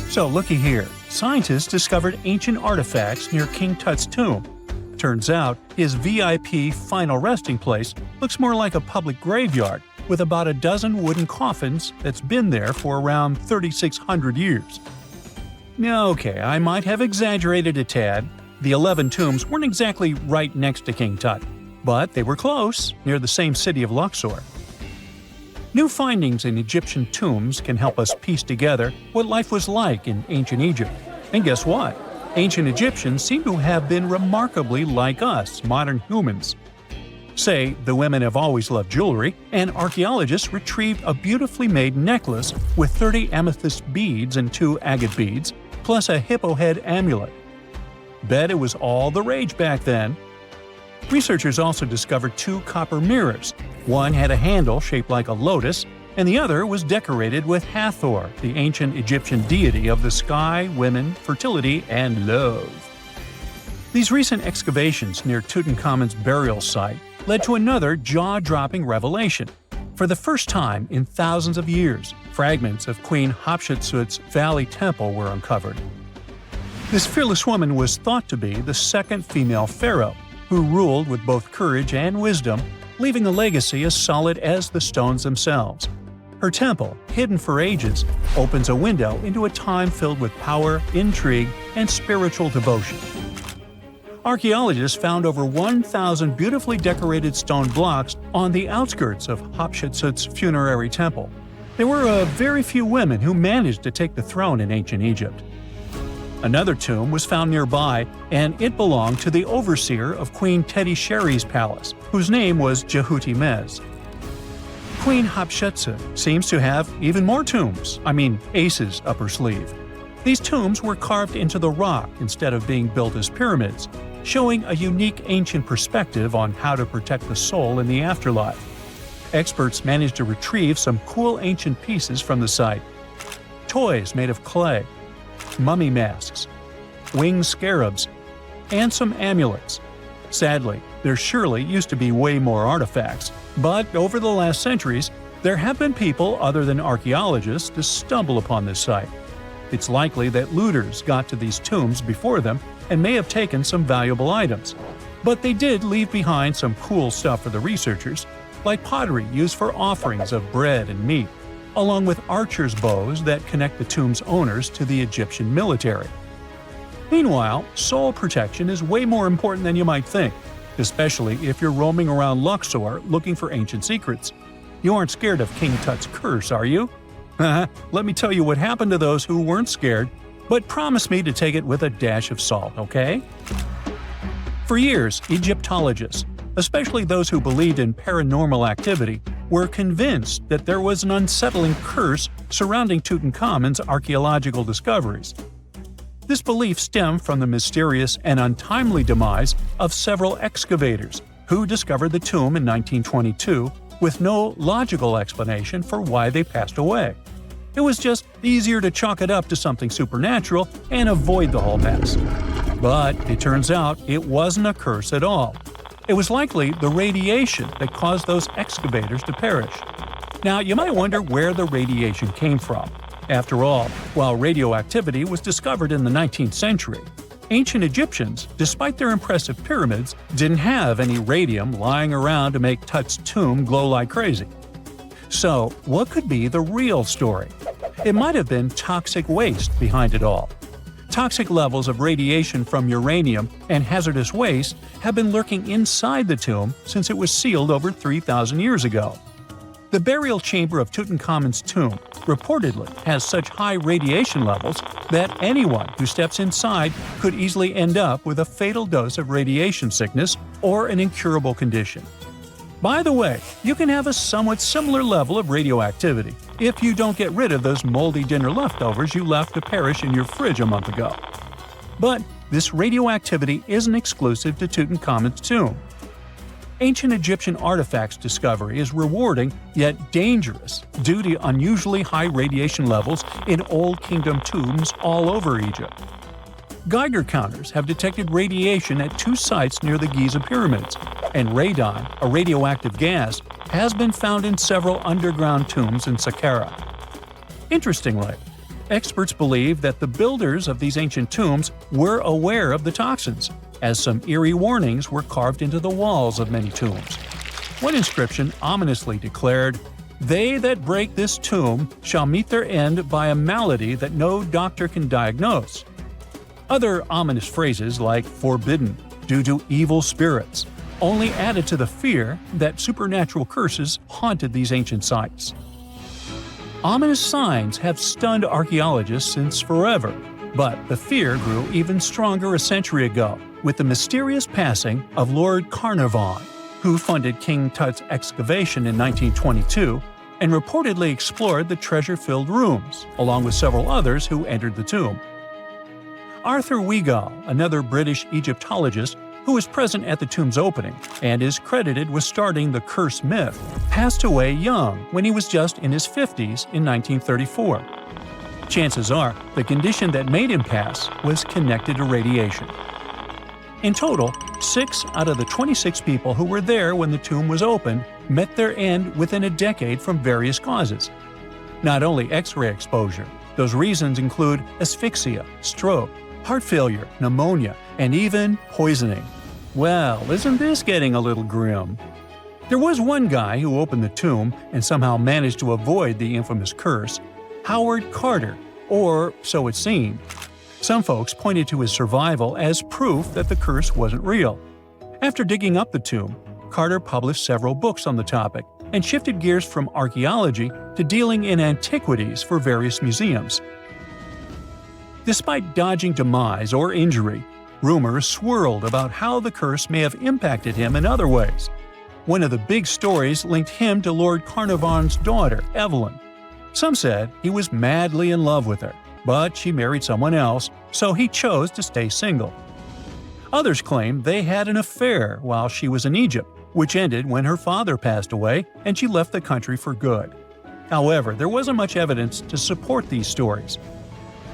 So looky here, scientists discovered ancient artifacts near King Tut's tomb. Turns out, his VIP final resting place looks more like a public graveyard with about a dozen wooden coffins that's been there for around 3,600 years. Now, okay, I might have exaggerated a tad. The 11 tombs weren't exactly right next to King Tut, but they were close, near the same city of Luxor. New findings in Egyptian tombs can help us piece together what life was like in ancient Egypt. And guess what? Ancient Egyptians seem to have been remarkably like us, modern humans. Say, the women have always loved jewelry, and archaeologists retrieved a beautifully made necklace with 30 amethyst beads and 2 agate beads, plus a hippo head amulet. Bet it was all the rage back then. Researchers also discovered 2 copper mirrors. One had a handle shaped like a lotus, and the other was decorated with Hathor, the ancient Egyptian deity of the sky, women, fertility, and love. These recent excavations near Tutankhamun's burial site led to another jaw-dropping revelation. For the first time in thousands of years, fragments of Queen Hatshepsut's Valley Temple were uncovered. This fearless woman was thought to be the second female pharaoh, who ruled with both courage and wisdom, leaving a legacy as solid as the stones themselves. Her temple, hidden for ages, opens a window into a time filled with power, intrigue, and spiritual devotion. Archaeologists found over 1,000 beautifully decorated stone blocks on the outskirts of Hatshepsut's funerary temple. There were very few women who managed to take the throne in ancient Egypt. Another tomb was found nearby, and it belonged to the overseer of Queen Teti Sheri's palace, whose name was Jehuti-Mez. Queen Hatshepsut seems to have even more tombs, aces up her sleeve. These tombs were carved into the rock instead of being built as pyramids, showing a unique ancient perspective on how to protect the soul in the afterlife. Experts managed to retrieve some cool ancient pieces from the site. Toys made of clay, mummy masks, winged scarabs, and some amulets. Sadly, there surely used to be way more artifacts, but over the last centuries, there have been people other than archaeologists to stumble upon this site. It's likely that looters got to these tombs before them and may have taken some valuable items. But they did leave behind some cool stuff for the researchers, like pottery used for offerings of bread and meat, along with archers' bows that connect the tomb's owners to the Egyptian military. Meanwhile, soul protection is way more important than you might think, especially if you're roaming around Luxor looking for ancient secrets. You aren't scared of King Tut's curse, are you? Let me tell you what happened to those who weren't scared, but promise me to take it with a dash of salt, okay? For years, Egyptologists, especially those who believed in paranormal activity, were convinced that there was an unsettling curse surrounding Tutankhamun's archaeological discoveries. This belief stemmed from the mysterious and untimely demise of several excavators who discovered the tomb in 1922 with no logical explanation for why they passed away. It was just easier to chalk it up to something supernatural and avoid the whole mess. But it turns out it wasn't a curse at all. It was likely the radiation that caused those excavators to perish. Now, you might wonder where the radiation came from. After all, while radioactivity was discovered in the 19th century, ancient Egyptians, despite their impressive pyramids, didn't have any radium lying around to make Tut's tomb glow like crazy. So, what could be the real story? It might have been toxic waste behind it all. Toxic levels of radiation from uranium and hazardous waste have been lurking inside the tomb since it was sealed over 3,000 years ago. The burial chamber of Tutankhamun's tomb reportedly has such high radiation levels that anyone who steps inside could easily end up with a fatal dose of radiation sickness or an incurable condition. By the way, you can have a somewhat similar level of radioactivity if you don't get rid of those moldy dinner leftovers you left to perish in your fridge a month ago. But this radioactivity isn't exclusive to Tutankhamun's tomb. Ancient Egyptian artifacts discovery is rewarding yet dangerous due to unusually high radiation levels in Old Kingdom tombs all over Egypt. Geiger counters have detected radiation at 2 sites near the Giza pyramids, and radon, a radioactive gas, has been found in several underground tombs in Saqqara. Interestingly, experts believe that the builders of these ancient tombs were aware of the toxins, as some eerie warnings were carved into the walls of many tombs. One inscription ominously declared, "They that break this tomb shall meet their end by a malady that no doctor can diagnose." Other ominous phrases like "forbidden," "due to evil spirits," only added to the fear that supernatural curses haunted these ancient sites. Ominous signs have stunned archaeologists since forever, but the fear grew even stronger a century ago with the mysterious passing of Lord Carnarvon, who funded King Tut's excavation in 1922 and reportedly explored the treasure-filled rooms, along with several others who entered the tomb. Arthur Weigall, another British Egyptologist who was present at the tomb's opening and is credited with starting the curse myth, passed away young when he was just in his 50s in 1934. Chances are the condition that made him pass was connected to radiation. In total, 6 out of the 26 people who were there when the tomb was opened met their end within a decade from various causes. Not only X-ray exposure, those reasons include asphyxia, stroke, heart failure, pneumonia, and even poisoning. Well, isn't this getting a little grim? There was one guy who opened the tomb and somehow managed to avoid the infamous curse, Howard Carter, or so it seemed. Some folks pointed to his survival as proof that the curse wasn't real. After digging up the tomb, Carter published several books on the topic and shifted gears from archaeology to dealing in antiquities for various museums. Despite dodging demise or injury, rumors swirled about how the curse may have impacted him in other ways. One of the big stories linked him to Lord Carnarvon's daughter, Evelyn. Some said he was madly in love with her, but she married someone else, so he chose to stay single. Others claimed they had an affair while she was in Egypt, which ended when her father passed away and she left the country for good. However, there wasn't much evidence to support these stories.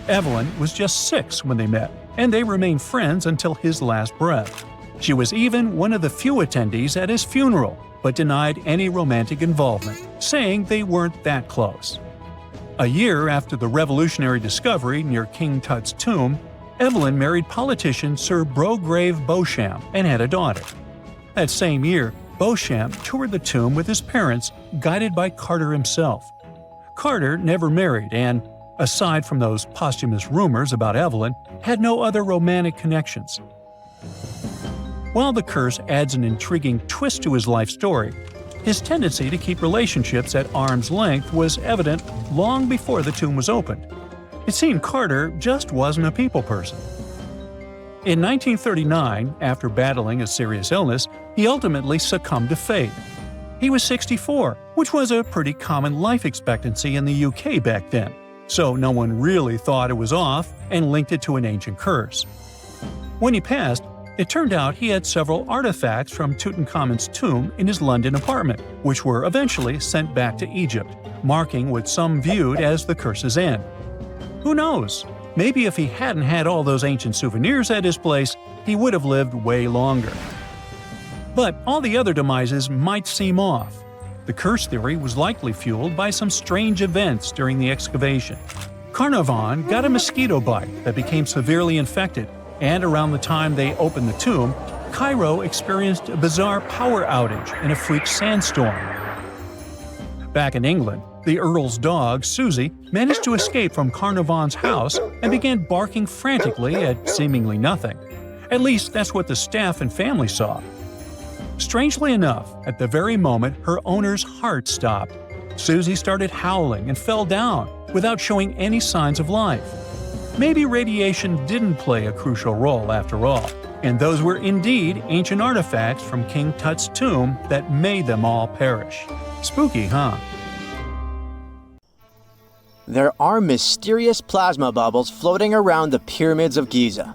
Evelyn was just 6 when they met, and they remained friends until his last breath. She was even one of the few attendees at his funeral, but denied any romantic involvement, saying they weren't that close. A year after the revolutionary discovery near King Tut's tomb, Evelyn married politician Sir Brograve Beauchamp and had a daughter. That same year, Beauchamp toured the tomb with his parents, guided by Carter himself. Carter never married and, aside from those posthumous rumors about Evelyn, had no other romantic connections. While the curse adds an intriguing twist to his life story, his tendency to keep relationships at arm's length was evident long before the tomb was opened. It seemed Carter just wasn't a people person. In 1939, after battling a serious illness, he ultimately succumbed to fate. He was 64, which was a pretty common life expectancy in the UK back then, so no one really thought it was off and linked it to an ancient curse. When he passed, it turned out he had several artifacts from Tutankhamun's tomb in his London apartment, which were eventually sent back to Egypt, marking what some viewed as the curse's end. Who knows? Maybe if he hadn't had all those ancient souvenirs at his place, he would have lived way longer. But all the other demises might seem off. The curse theory was likely fueled by some strange events during the excavation. Carnarvon got a mosquito bite that became severely infected, and around the time they opened the tomb, Cairo experienced a bizarre power outage and a freak sandstorm. Back in England, the Earl's dog, Susie, managed to escape from Carnarvon's house and began barking frantically at seemingly nothing. At least that's what the staff and family saw. Strangely enough, at the very moment her owner's heart stopped, Susie started howling and fell down without showing any signs of life. Maybe radiation didn't play a crucial role after all, and those were indeed ancient artifacts from King Tut's tomb that made them all perish. Spooky, huh? There are mysterious plasma bubbles floating around the pyramids of Giza.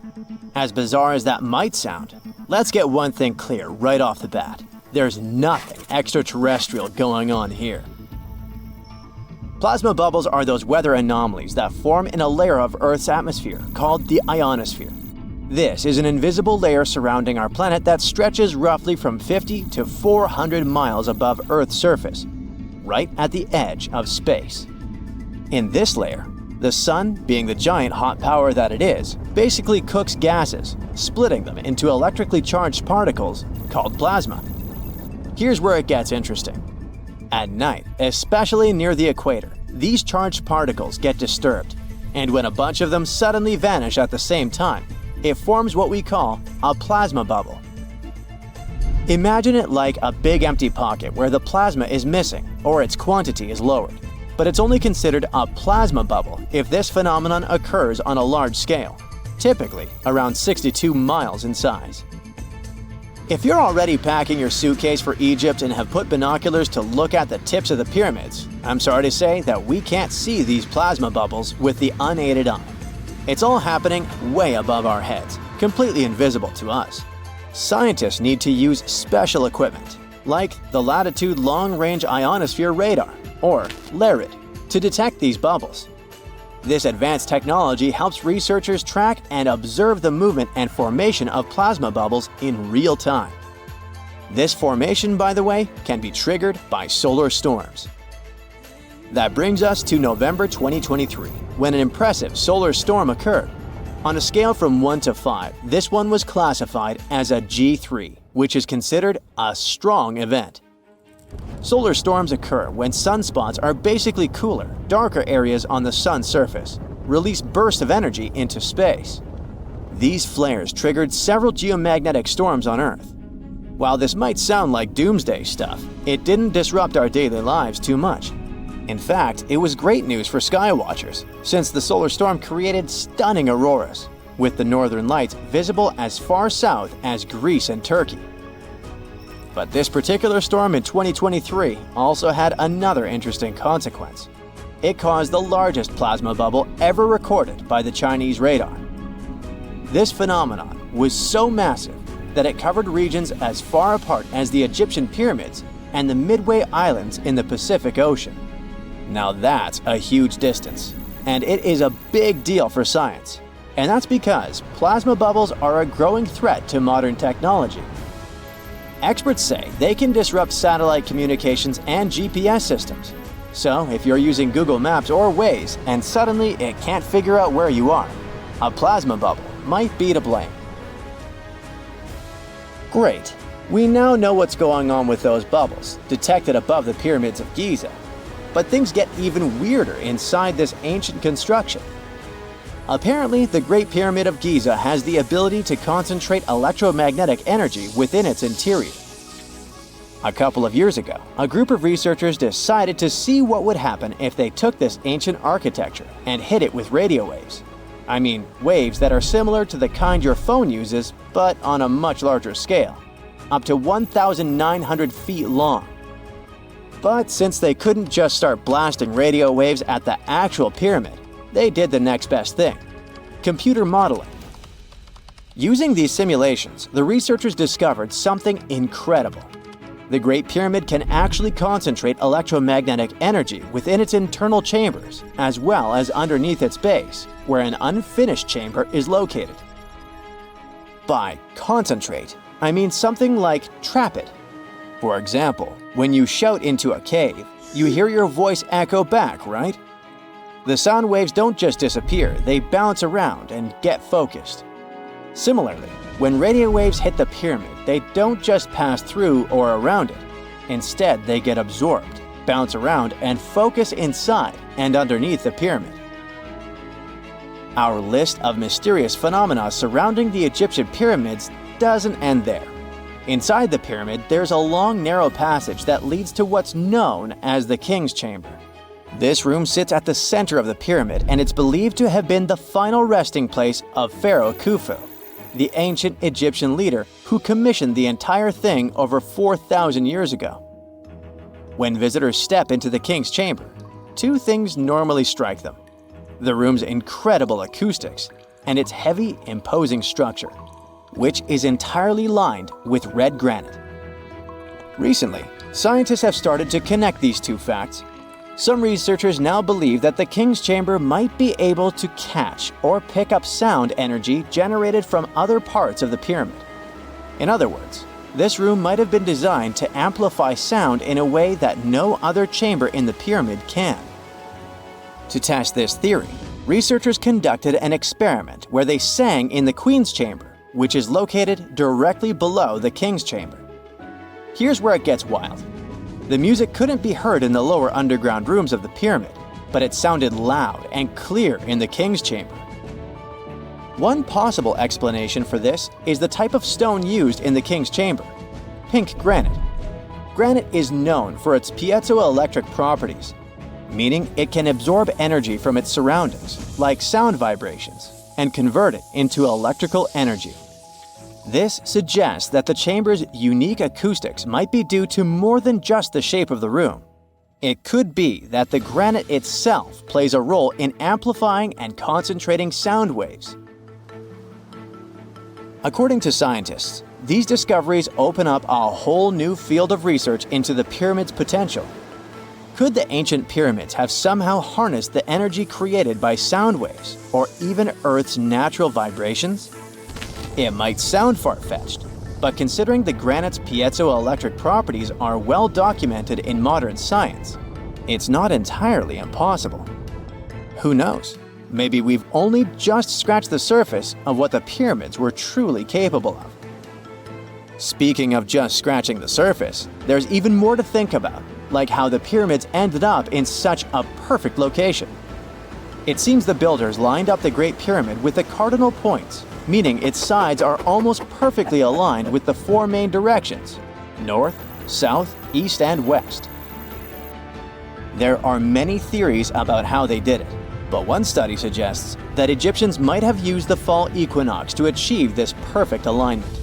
As bizarre as that might sound, let's get one thing clear right off the bat. There's nothing extraterrestrial going on here. Plasma bubbles are those weather anomalies that form in a layer of Earth's atmosphere called the ionosphere. This is an invisible layer surrounding our planet that stretches roughly from 50 to 400 miles above Earth's surface, right at the edge of space. In this layer, the sun, being the giant hot power that it is, basically cooks gases, splitting them into electrically charged particles called plasma. Here's where it gets interesting. At night, especially near the equator, these charged particles get disturbed, and when a bunch of them suddenly vanish at the same time, it forms what we call a plasma bubble. Imagine it like a big empty pocket where the plasma is missing or its quantity is lowered, but it's only considered a plasma bubble if this phenomenon occurs on a large scale, typically around 62 miles in size. If you're already packing your suitcase for Egypt and have put binoculars to look at the tips of the pyramids, I'm sorry to say that we can't see these plasma bubbles with the unaided eye. It's all happening way above our heads, completely invisible to us. Scientists need to use special equipment, like the Latitude Long Range Ionosphere Radar, or LARID, to detect these bubbles. This advanced technology helps researchers track and observe the movement and formation of plasma bubbles in real time. This formation, by the way, can be triggered by solar storms. That brings us to November 2023, when an impressive solar storm occurred. On a scale from 1 to 5, this one was classified as a G3, which is considered a strong event. Solar storms occur when sunspots are basically cooler, darker areas on the sun's surface, release bursts of energy into space. These flares triggered several geomagnetic storms on Earth. While this might sound like doomsday stuff, it didn't disrupt our daily lives too much. In fact, it was great news for skywatchers, since the solar storm created stunning auroras, with the northern lights visible as far south as Greece and Turkey. But this particular storm in 2023 also had another interesting consequence. It caused the largest plasma bubble ever recorded by the Chinese radar. This phenomenon was so massive that it covered regions as far apart as the Egyptian pyramids and the Midway Islands in the Pacific Ocean. Now that's a huge distance, and it is a big deal for science. And that's because plasma bubbles are a growing threat to modern technology. Experts say they can disrupt satellite communications and GPS systems. So if you're using Google Maps or Waze and suddenly it can't figure out where you are, a plasma bubble might be to blame. Great. We now know what's going on with those bubbles, detected above the pyramids of Giza. But things get even weirder inside this ancient construction. Apparently, the Great Pyramid of Giza has the ability to concentrate electromagnetic energy within its interior. A couple of years ago, a group of researchers decided to see what would happen if they took this ancient architecture and hit it with radio waves. I mean, waves that are similar to the kind your phone uses, but on a much larger scale, up to 1,900 feet long. But since they couldn't just start blasting radio waves at the actual pyramid, they did the next best thing: computer modeling. Using these simulations, the researchers discovered something incredible. The Great Pyramid can actually concentrate electromagnetic energy within its internal chambers, as well as underneath its base, where an unfinished chamber is located. By concentrate, I mean something like trap it. For example, when you shout into a cave, you hear your voice echo back, right? The sound waves don't just disappear, they bounce around and get focused. Similarly, when radio waves hit the pyramid, they don't just pass through or around it. Instead, they get absorbed, bounce around, and focus inside and underneath the pyramid. Our list of mysterious phenomena surrounding the Egyptian pyramids doesn't end there. Inside the pyramid, there's a long, narrow passage that leads to what's known as the King's Chamber. This room sits at the center of the pyramid, and it's believed to have been the final resting place of Pharaoh Khufu, the ancient Egyptian leader who commissioned the entire thing over 4,000 years ago. When visitors step into the King's Chamber, two things normally strike them: the room's incredible acoustics and its heavy, imposing structure, which is entirely lined with red granite. Recently, scientists have started to connect these two facts. Some researchers now believe that the King's Chamber might be able to catch or pick up sound energy generated from other parts of the pyramid. In other words, this room might have been designed to amplify sound in a way that no other chamber in the pyramid can. To test this theory, researchers conducted an experiment where they sang in the Queen's Chamber, which is located directly below the King's Chamber. Here's where it gets wild. The music couldn't be heard in the lower underground rooms of the pyramid, but it sounded loud and clear in the King's Chamber. One possible explanation for this is the type of stone used in the King's Chamber: pink granite. Granite is known for its piezoelectric properties, meaning it can absorb energy from its surroundings, like sound vibrations, and convert it into electrical energy. This suggests that the chamber's unique acoustics might be due to more than just the shape of the room. It could be that the granite itself plays a role in amplifying and concentrating sound waves. According to scientists, these discoveries open up a whole new field of research into the pyramid's potential. Could the ancient pyramids have somehow harnessed the energy created by sound waves, or even Earth's natural vibrations? It might sound far-fetched, but considering the granite's piezoelectric properties are well documented in modern science, it's not entirely impossible. Who knows? Maybe we've only just scratched the surface of what the pyramids were truly capable of. Speaking of just scratching the surface, there's even more to think about, like how the pyramids ended up in such a perfect location. It seems the builders lined up the Great Pyramid with the cardinal points, meaning its sides are almost perfectly aligned with the four main directions: north, south, east, and west. There are many theories about how they did it, but one study suggests that Egyptians might have used the fall equinox to achieve this perfect alignment.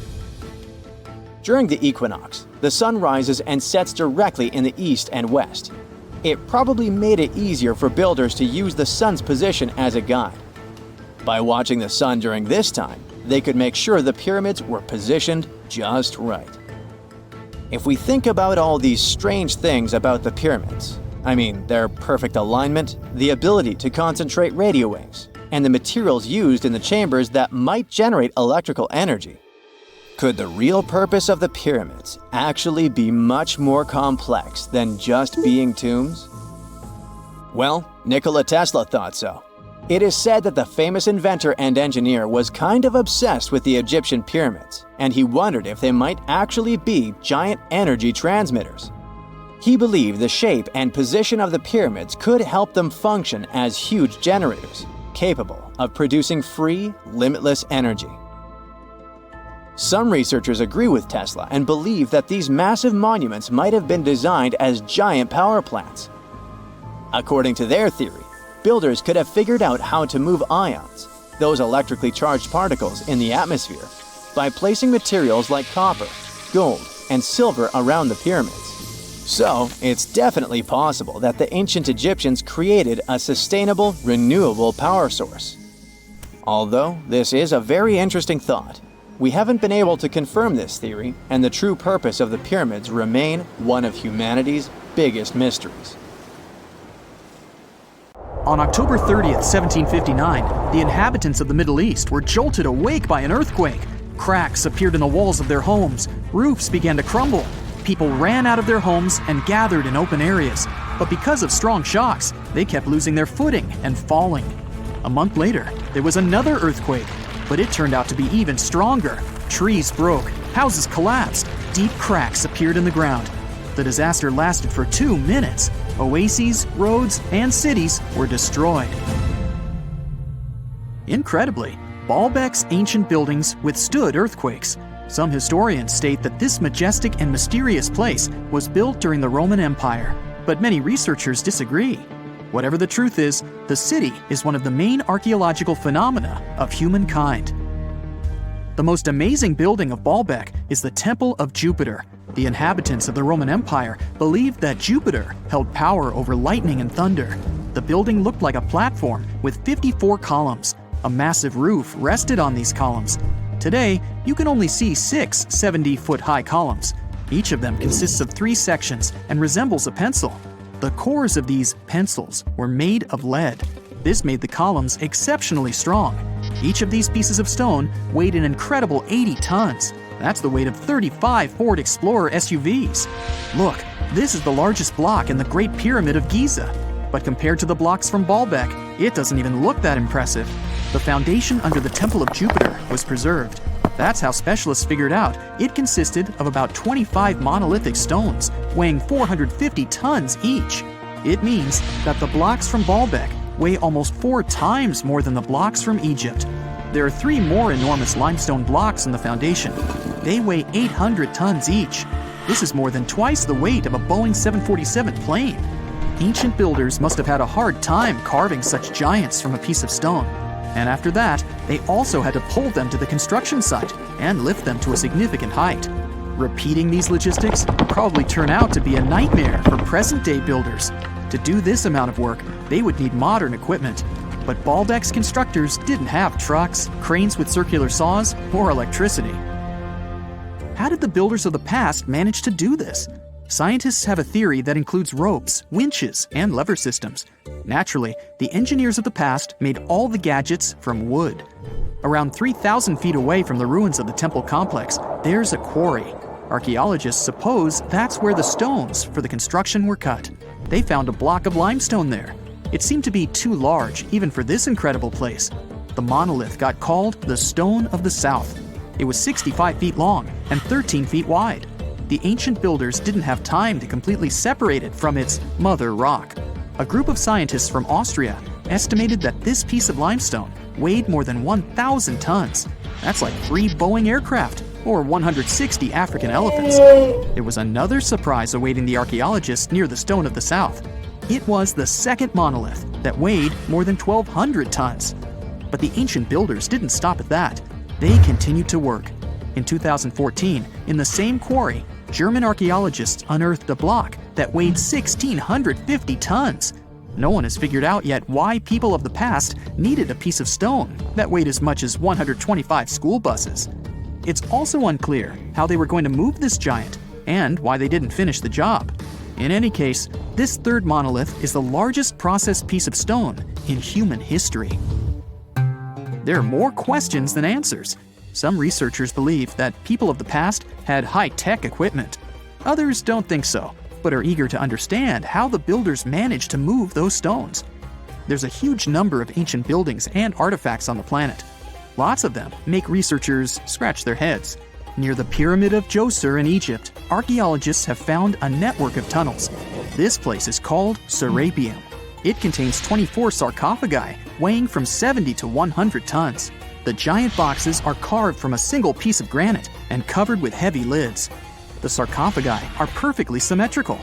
During the equinox, the sun rises and sets directly in the east and west. It probably made it easier for builders to use the sun's position as a guide. By watching the sun during this time, they could make sure the pyramids were positioned just right. If we think about all these strange things about the pyramids, I mean their perfect alignment, the ability to concentrate radio waves, and the materials used in the chambers that might generate electrical energy, could the real purpose of the pyramids actually be much more complex than just being tombs? Well, Nikola Tesla thought so. It is said that the famous inventor and engineer was kind of obsessed with the Egyptian pyramids, and he wondered if they might actually be giant energy transmitters. He believed the shape and position of the pyramids could help them function as huge generators, capable of producing free, limitless energy. Some researchers agree with Tesla and believe that these massive monuments might have been designed as giant power plants. According to their theory, builders could have figured out how to move ions, those electrically charged particles in the atmosphere, by placing materials like copper, gold, and silver around the pyramids. So, it's definitely possible that the ancient Egyptians created a sustainable, renewable power source. Although this is a very interesting thought, we haven't been able to confirm this theory, and the true purpose of the pyramids remain one of humanity's biggest mysteries. On October 30th, 1759, the inhabitants of the Middle East were jolted awake by an earthquake. Cracks appeared in the walls of their homes, roofs began to crumble. People ran out of their homes and gathered in open areas, but because of strong shocks, they kept losing their footing and falling. A month later, there was another earthquake, but it turned out to be even stronger. Trees broke, houses collapsed, deep cracks appeared in the ground. The disaster lasted for 2 minutes. Oases, roads, and cities were destroyed. Incredibly, Baalbek's ancient buildings withstood earthquakes. Some historians state that this majestic and mysterious place was built during the Roman Empire, but many researchers disagree. Whatever the truth is, the city is one of the main archaeological phenomena of humankind. The most amazing building of Baalbek is the Temple of Jupiter. The inhabitants of the Roman Empire believed that Jupiter held power over lightning and thunder. The building looked like a platform with 54 columns. A massive roof rested on these columns. Today, you can only see 6 70-foot-high columns. Each of them consists of 3 sections and resembles a pencil. The cores of these pencils were made of lead. This made the columns exceptionally strong. Each of these pieces of stone weighed an incredible 80 tons. That's the weight of 35 Ford Explorer SUVs. Look, this is the largest block in the Great Pyramid of Giza. But compared to the blocks from Baalbek, it doesn't even look that impressive. The foundation under the Temple of Jupiter was preserved. That's how specialists figured out it consisted of about 25 monolithic stones, weighing 450 tons each. It means that the blocks from Baalbek weigh almost 4 times more than the blocks from Egypt. There are 3 more enormous limestone blocks in the foundation. They weigh 800 tons each. This is more than twice the weight of a Boeing 747 plane. Ancient builders must have had a hard time carving such giants from a piece of stone. And after that, they also had to pull them to the construction site and lift them to a significant height. Repeating these logistics would probably turn out to be a nightmare for present-day builders. To do this amount of work, they would need modern equipment. But Baalbek's constructors didn't have trucks, cranes with circular saws, or electricity. How did the builders of the past manage to do this? Scientists have a theory that includes ropes, winches, and lever systems. Naturally, the engineers of the past made all the gadgets from wood. Around 3,000 feet away from the ruins of the temple complex, there's a quarry. Archaeologists suppose that's where the stones for the construction were cut. They found a block of limestone there. It seemed to be too large, even for this incredible place. The monolith got called the Stone of the South. It was 65 feet long and 13 feet wide. The ancient builders didn't have time to completely separate it from its mother rock. A group of scientists from Austria estimated that this piece of limestone weighed more than 1,000 tons. That's like 3 Boeing aircraft, or 160 African elephants. There was another surprise awaiting the archaeologists near the Stone of the South. It was the second monolith that weighed more than 1,200 tons. But the ancient builders didn't stop at that. They continued to work. In 2014, in the same quarry, German archaeologists unearthed a block that weighed 1,650 tons. No one has figured out yet why people of the past needed a piece of stone that weighed as much as 125 school buses. It's also unclear how they were going to move this giant and why they didn't finish the job. In any case, this third monolith is the largest processed piece of stone in human history. There are more questions than answers. Some researchers believe that people of the past had high-tech equipment. Others don't think so, but are eager to understand how the builders managed to move those stones. There's a huge number of ancient buildings and artifacts on the planet. Lots of them make researchers scratch their heads. Near the Pyramid of Djoser in Egypt, archaeologists have found a network of tunnels. This place is called Serapeum. It contains 24 sarcophagi weighing from 70 to 100 tons. The giant boxes are carved from a single piece of granite and covered with heavy lids. The sarcophagi are perfectly symmetrical.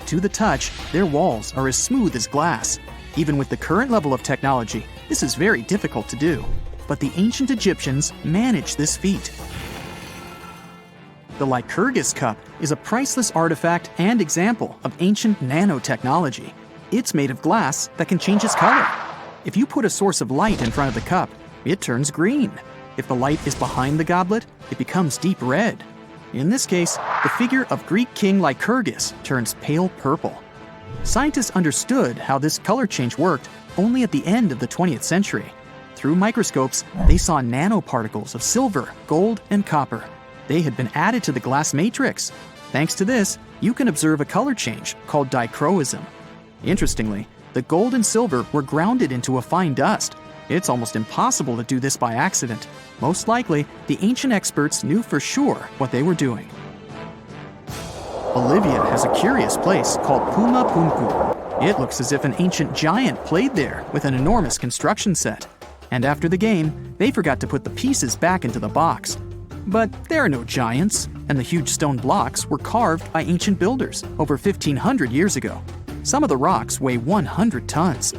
To the touch, their walls are as smooth as glass. Even with the current level of technology, this is very difficult to do. But the ancient Egyptians managed this feat. The Lycurgus cup is a priceless artifact and example of ancient nanotechnology. It's made of glass that can change its color. If you put a source of light in front of the cup, it turns green. If the light is behind the goblet, it becomes deep red. In this case, the figure of Greek king Lycurgus turns pale purple. Scientists understood how this color change worked only at the end of the 20th century. Through microscopes, they saw nanoparticles of silver, gold, and copper. They had been added to the glass matrix. Thanks to this, you can observe a color change called dichroism. Interestingly, the gold and silver were grounded into a fine dust. It's almost impossible to do this by accident. Most likely, the ancient experts knew for sure what they were doing. Bolivia has a curious place called Puma Punku. It looks as if an ancient giant played there with an enormous construction set. And after the game, they forgot to put the pieces back into the box. But there are no giants, and the huge stone blocks were carved by ancient builders over 1,500 years ago. Some of the rocks weigh 100 tons.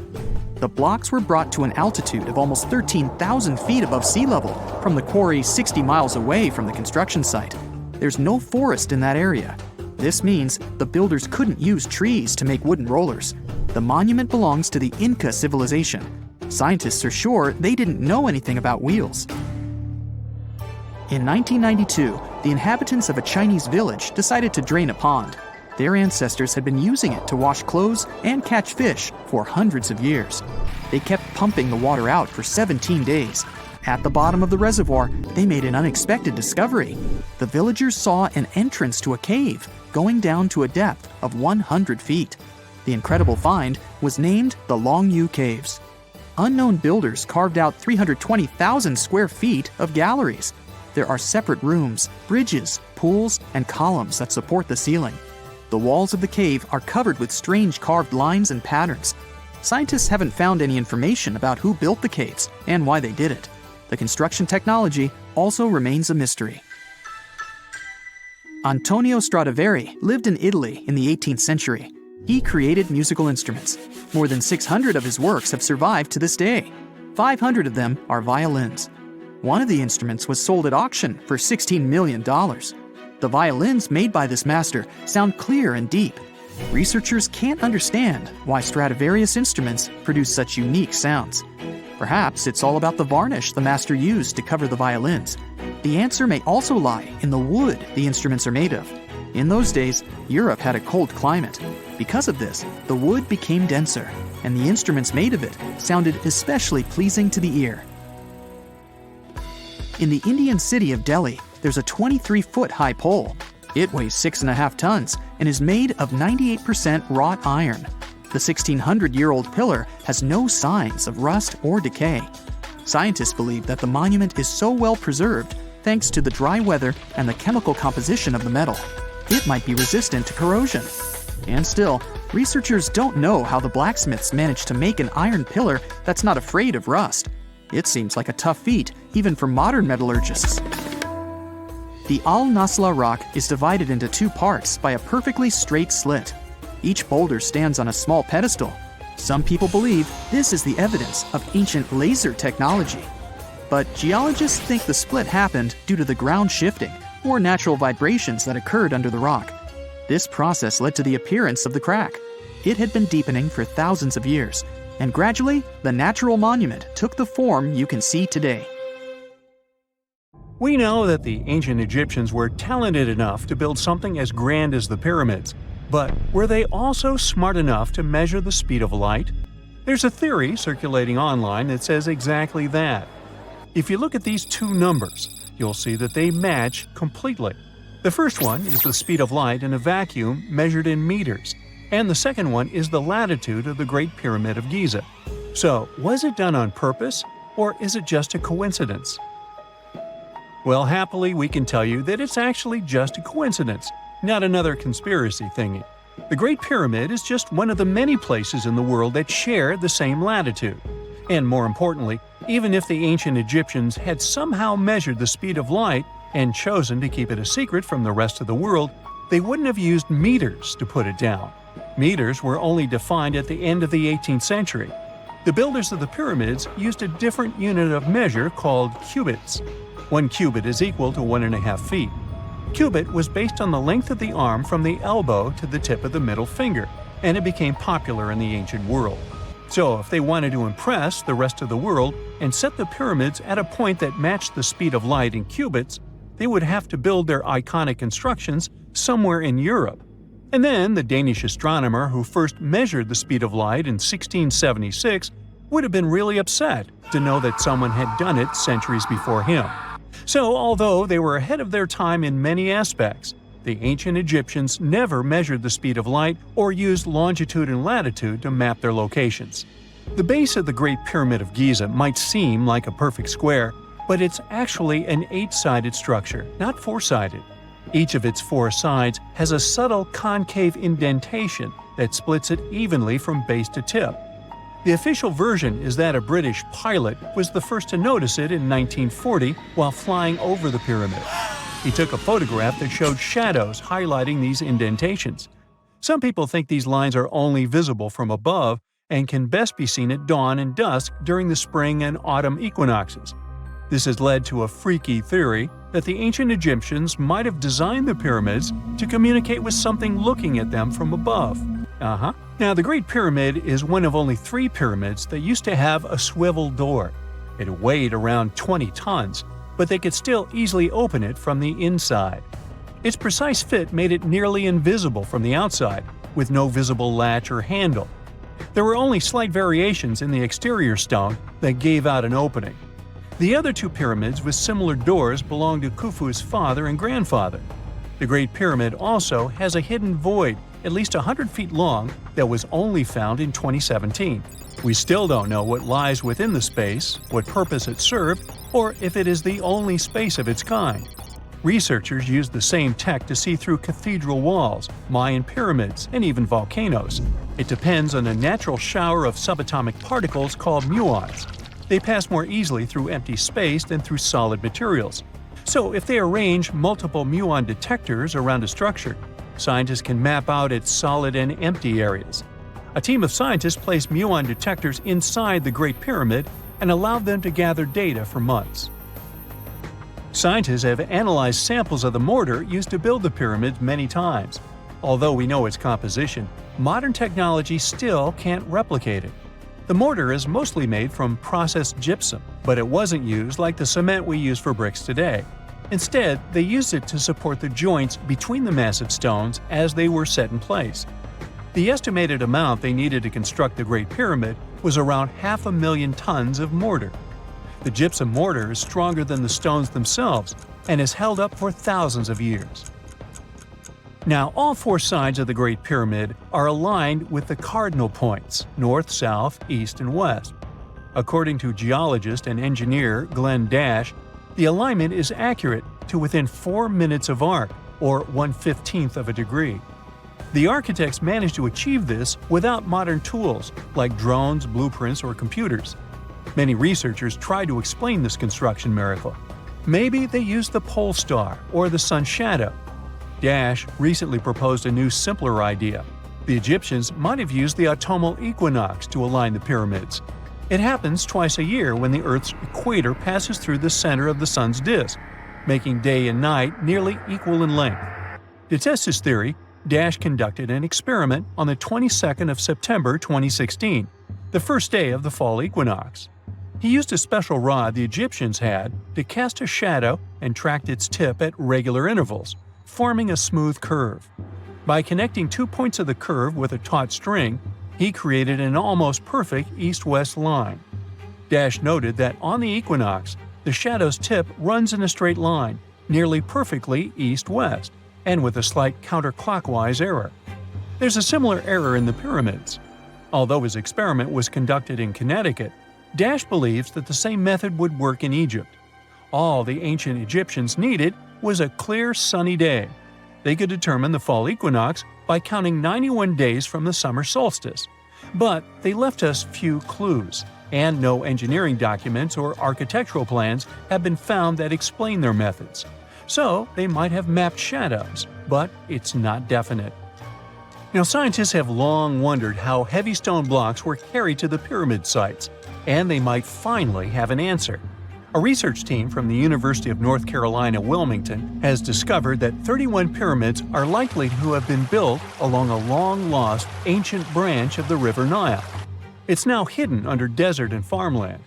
The blocks were brought to an altitude of almost 13,000 feet above sea level from the quarry 60 miles away from the construction site. There's no forest in that area. This means the builders couldn't use trees to make wooden rollers. The monument belongs to the Inca civilization. Scientists are sure they didn't know anything about wheels. In 1992, the inhabitants of a Chinese village decided to drain a pond. Their ancestors had been using it to wash clothes and catch fish for hundreds of years. They kept pumping the water out for 17 days. At the bottom of the reservoir, they made an unexpected discovery. The villagers saw an entrance to a cave going down to a depth of 100 feet. The incredible find was named the Longyu Caves. Unknown builders carved out 320,000 square feet of galleries. There are separate rooms, bridges, pools, and columns that support the ceiling. The walls of the cave are covered with strange carved lines and patterns. Scientists haven't found any information about who built the caves and why they did it. The construction technology also remains a mystery. Antonio Stradivari lived in Italy in the 18th century. He created musical instruments. More than 600 of his works have survived to this day. 500 of them are violins. One of the instruments was sold at auction for $16 million. The violins made by this master sound clear and deep. Researchers can't understand why Stradivarius instruments produce such unique sounds. Perhaps it's all about the varnish the master used to cover the violins. The answer may also lie in the wood the instruments are made of. In those days, Europe had a cold climate. Because of this, the wood became denser, and the instruments made of it sounded especially pleasing to the ear. In the Indian city of Delhi, there's a 23-foot-high pole. It weighs 6.5 tons and is made of 98% wrought iron. The 1,600-year-old pillar has no signs of rust or decay. Scientists believe that the monument is so well preserved thanks to the dry weather and the chemical composition of the metal. It might be resistant to corrosion. And still, researchers don't know how the blacksmiths managed to make an iron pillar that's not afraid of rust. It seems like a tough feat, even for modern metallurgists. The Al-Nasla rock is divided into two parts by a perfectly straight slit. Each boulder stands on a small pedestal. Some people believe this is the evidence of ancient laser technology. But geologists think the split happened due to the ground shifting or natural vibrations that occurred under the rock. This process led to the appearance of the crack. It had been deepening for thousands of years, and gradually, the natural monument took the form you can see today. We know that the ancient Egyptians were talented enough to build something as grand as the pyramids, but were they also smart enough to measure the speed of light? There's a theory circulating online that says exactly that. If you look at these two numbers, you'll see that they match completely. The first one is the speed of light in a vacuum measured in meters, and the second one is the latitude of the Great Pyramid of Giza. So, was it done on purpose, or is it just a coincidence? Well, happily, we can tell you that it's actually just a coincidence, not another conspiracy thingy. The Great Pyramid is just one of the many places in the world that share the same latitude. And more importantly, even if the ancient Egyptians had somehow measured the speed of light and chosen to keep it a secret from the rest of the world, they wouldn't have used meters to put it down. Meters were only defined at the end of the 18th century. The builders of the pyramids used a different unit of measure called cubits. 1 cubit is equal to 1.5 feet. Cubit was based on the length of the arm from the elbow to the tip of the middle finger, and it became popular in the ancient world. So if they wanted to impress the rest of the world and set the pyramids at a point that matched the speed of light in cubits, they would have to build their iconic constructions somewhere in Europe. And then the Danish astronomer who first measured the speed of light in 1676 would have been really upset to know that someone had done it centuries before him. So, although they were ahead of their time in many aspects, the ancient Egyptians never measured the speed of light or used longitude and latitude to map their locations. The base of the Great Pyramid of Giza might seem like a perfect square, but it's actually an 8-sided structure, not 4-sided. Each of its 4 sides has a subtle concave indentation that splits it evenly from base to tip. The official version is that a British pilot was the first to notice it in 1940 while flying over the pyramid. He took a photograph that showed shadows highlighting these indentations. Some people think these lines are only visible from above and can best be seen at dawn and dusk during the spring and autumn equinoxes. This has led to a freaky theory that the ancient Egyptians might have designed the pyramids to communicate with something looking at them from above. Now, the Great Pyramid is one of only 3 pyramids that used to have a swivel door. It weighed around 20 tons, but they could still easily open it from the inside. Its precise fit made it nearly invisible from the outside, with no visible latch or handle. There were only slight variations in the exterior stone that gave out an opening. The other 2 pyramids with similar doors belonged to Khufu's father and grandfather. The Great Pyramid also has a hidden void at least 100 feet long that was only found in 2017. We still don't know what lies within the space, what purpose it served, or if it is the only space of its kind. Researchers used the same tech to see through cathedral walls, Mayan pyramids, and even volcanoes. It depends on a natural shower of subatomic particles called muons. They pass more easily through empty space than through solid materials. So if they arrange multiple muon detectors around a structure, scientists can map out its solid and empty areas. A team of scientists placed muon detectors inside the Great Pyramid and allowed them to gather data for months. Scientists have analyzed samples of the mortar used to build the pyramids many times. Although we know its composition, modern technology still can't replicate it. The mortar is mostly made from processed gypsum, but it wasn't used like the cement we use for bricks today. Instead, they used it to support the joints between the massive stones as they were set in place. The estimated amount they needed to construct the Great Pyramid was around 500,000 tons of mortar. The gypsum mortar is stronger than the stones themselves and has held up for thousands of years. Now, all four sides of the Great Pyramid are aligned with the cardinal points – north, south, east, and west. According to geologist and engineer Glenn Dash, the alignment is accurate to within 4 minutes of arc, or 1/15th of a degree. The architects managed to achieve this without modern tools like drones, blueprints, or computers. Many researchers try to explain this construction miracle. Maybe they used the pole star or the sun's shadow. Dash recently proposed a new, simpler idea. The Egyptians might have used the autumnal equinox to align the pyramids. It happens twice a year when the Earth's equator passes through the center of the sun's disk, making day and night nearly equal in length. To test his theory, Dash conducted an experiment on the 22nd of September 2016, the first day of the fall equinox. He used a special rod the Egyptians had to cast a shadow and tracked its tip at regular intervals, forming a smooth curve. By connecting 2 points of the curve with a taut string, he created an almost perfect east-west line. Dash noted that on the equinox, the shadow's tip runs in a straight line, nearly perfectly east-west, and with a slight counterclockwise error. There's a similar error in the pyramids. Although his experiment was conducted in Connecticut, Dash believes that the same method would work in Egypt. All the ancient Egyptians needed was a clear, sunny day. They could determine the fall equinox by counting 91 days from the summer solstice. But they left us few clues, and no engineering documents or architectural plans have been found that explain their methods. So they might have mapped shadows, but it's not definite. Now, scientists have long wondered how heavy stone blocks were carried to the pyramid sites, and they might finally have an answer. A research team from the University of North Carolina, Wilmington, has discovered that 31 pyramids are likely to have been built along a long-lost ancient branch of the River Nile. It's now hidden under desert and farmland.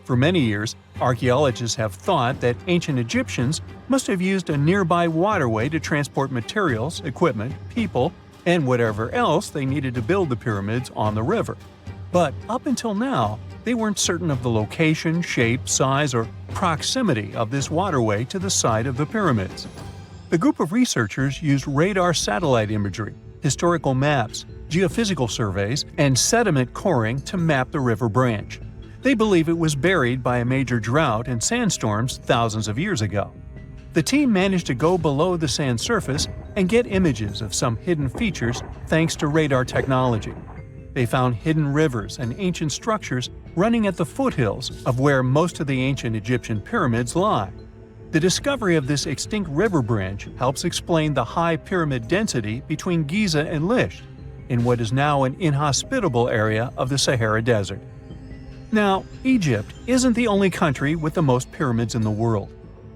For many years, archaeologists have thought that ancient Egyptians must have used a nearby waterway to transport materials, equipment, people, and whatever else they needed to build the pyramids on the river. But up until now, they weren't certain of the location, shape, size, or proximity of this waterway to the site of the pyramids. The group of researchers used radar satellite imagery, historical maps, geophysical surveys, and sediment coring to map the river branch. They believe it was buried by a major drought and sandstorms thousands of years ago. The team managed to go below the sand surface and get images of some hidden features thanks to radar technology. They found hidden rivers and ancient structures running at the foothills of where most of the ancient Egyptian pyramids lie. The discovery of this extinct river branch helps explain the high pyramid density between Giza and Lisht, in what is now an inhospitable area of the Sahara Desert. Now, Egypt isn't the only country with the most pyramids in the world.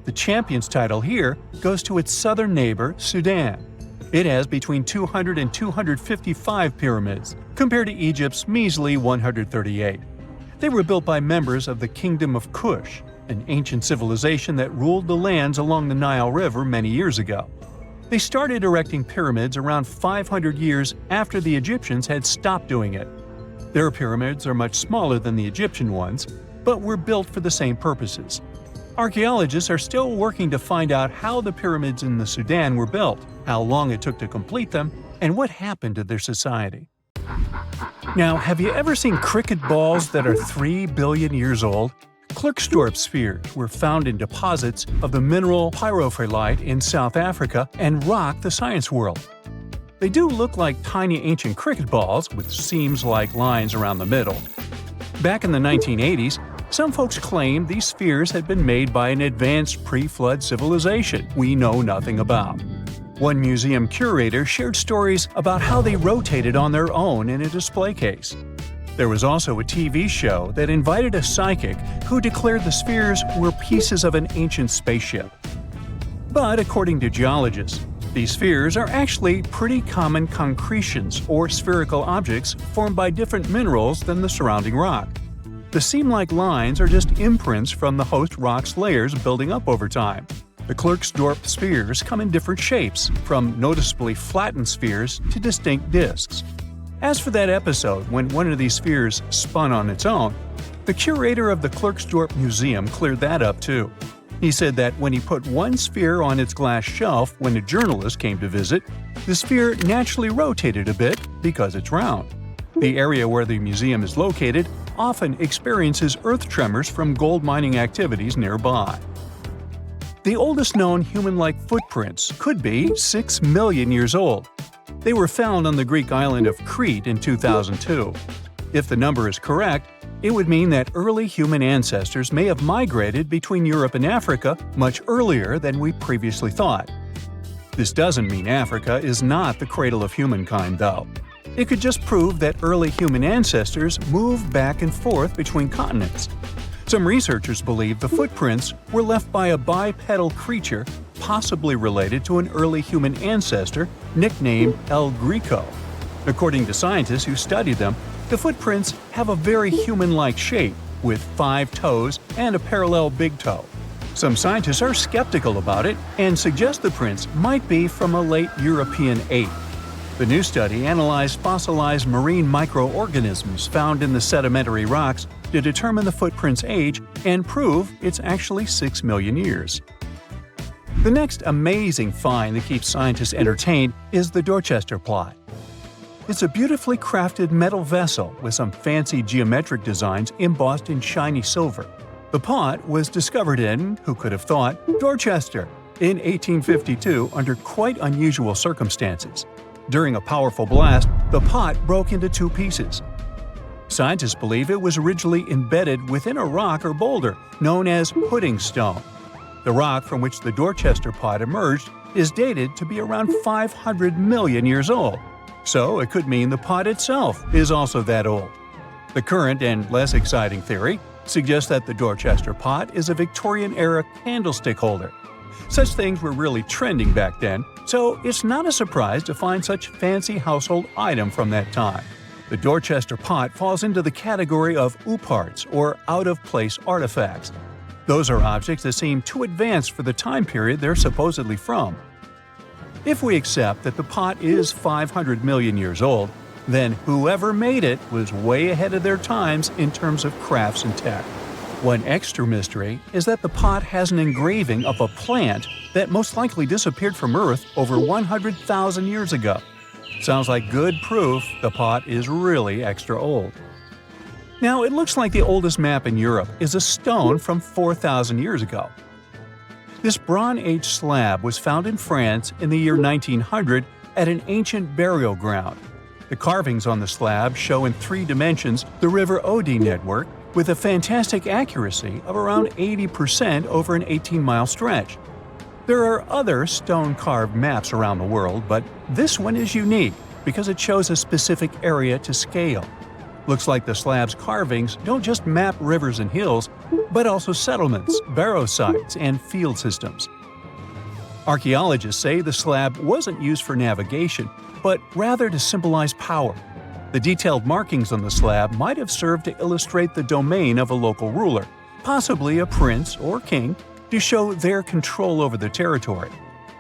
The champion's title here goes to its southern neighbor, Sudan. It has between 200 and 255 pyramids, compared to Egypt's measly 138. They were built by members of the Kingdom of Kush, an ancient civilization that ruled the lands along the Nile River many years ago. They started erecting pyramids around 500 years after the Egyptians had stopped doing it. Their pyramids are much smaller than the Egyptian ones, but were built for the same purposes. Archaeologists are still working to find out how the pyramids in the Sudan were built, how long it took to complete them, and what happened to their society. Now, have you ever seen cricket balls that are 3 billion years old? Clerksdorp spheres were found in deposits of the mineral pyrophyllite in South Africa and rock the science world. They do look like tiny ancient cricket balls with seams-like lines around the middle. Back in the 1980s, some folks claimed these spheres had been made by an advanced pre-flood civilization we know nothing about. One museum curator shared stories about how they rotated on their own in a display case. There was also a TV show that invited a psychic who declared the spheres were pieces of an ancient spaceship. But according to geologists, these spheres are actually pretty common concretions or spherical objects formed by different minerals than the surrounding rock. The seam-like lines are just imprints from the host rock's layers building up over time. The Clerksdorp spheres come in different shapes, from noticeably flattened spheres to distinct disks. As for that episode when one of these spheres spun on its own, the curator of the Clerksdorp Museum cleared that up too. He said that when he put one sphere on its glass shelf when a journalist came to visit, the sphere naturally rotated a bit because it's round. The area where the museum is located often experiences earth tremors from gold mining activities nearby. The oldest known human-like footprints could be 6 million years old. They were found on the Greek island of Crete in 2002. If the number is correct, it would mean that early human ancestors may have migrated between Europe and Africa much earlier than we previously thought. This doesn't mean Africa is not the cradle of humankind, though. It could just prove that early human ancestors moved back and forth between continents. Some researchers believe the footprints were left by a bipedal creature possibly related to an early human ancestor nicknamed El Greco. According to scientists who studied them, the footprints have a very human-like shape, with 5 toes and a parallel big toe. Some scientists are skeptical about it and suggest the prints might be from a late European ape. The new study analyzed fossilized marine microorganisms found in the sedimentary rocks to determine the footprint's age and prove it's actually 6 million years. The next amazing find that keeps scientists entertained is the Dorchester pot. It's a beautifully crafted metal vessel with some fancy geometric designs embossed in shiny silver. The pot was discovered in, who could have thought, Dorchester in 1852 under quite unusual circumstances. During a powerful blast, the pot broke into 2 pieces. Scientists believe it was originally embedded within a rock or boulder known as pudding stone. The rock from which the Dorchester pot emerged is dated to be around 500 million years old. So it could mean the pot itself is also that old. The current and less exciting theory suggests that the Dorchester pot is a Victorian-era candlestick holder. Such things were really trending back then, so it's not a surprise to find such fancy household item from that time. The Dorchester pot falls into the category of ooparts, or out-of-place artifacts. Those are objects that seem too advanced for the time period they're supposedly from. If we accept that the pot is 500 million years old, then whoever made it was way ahead of their times in terms of crafts and tech. One extra mystery is that the pot has an engraving of a plant that most likely disappeared from Earth over 100,000 years ago. Sounds like good proof the pot is really extra old. Now, it looks like the oldest map in Europe is a stone from 4,000 years ago. This Bronze Age slab was found in France in the year 1900 at an ancient burial ground. The carvings on the slab show in 3 dimensions the River Odde network with a fantastic accuracy of around 80% over an 18-mile stretch. There are other stone-carved maps around the world, but this one is unique because it shows a specific area to scale. Looks like the slab's carvings don't just map rivers and hills, but also settlements, barrow sites, and field systems. Archaeologists say the slab wasn't used for navigation, but rather to symbolize power. The detailed markings on the slab might have served to illustrate the domain of a local ruler, possibly a prince or king, to show their control over the territory.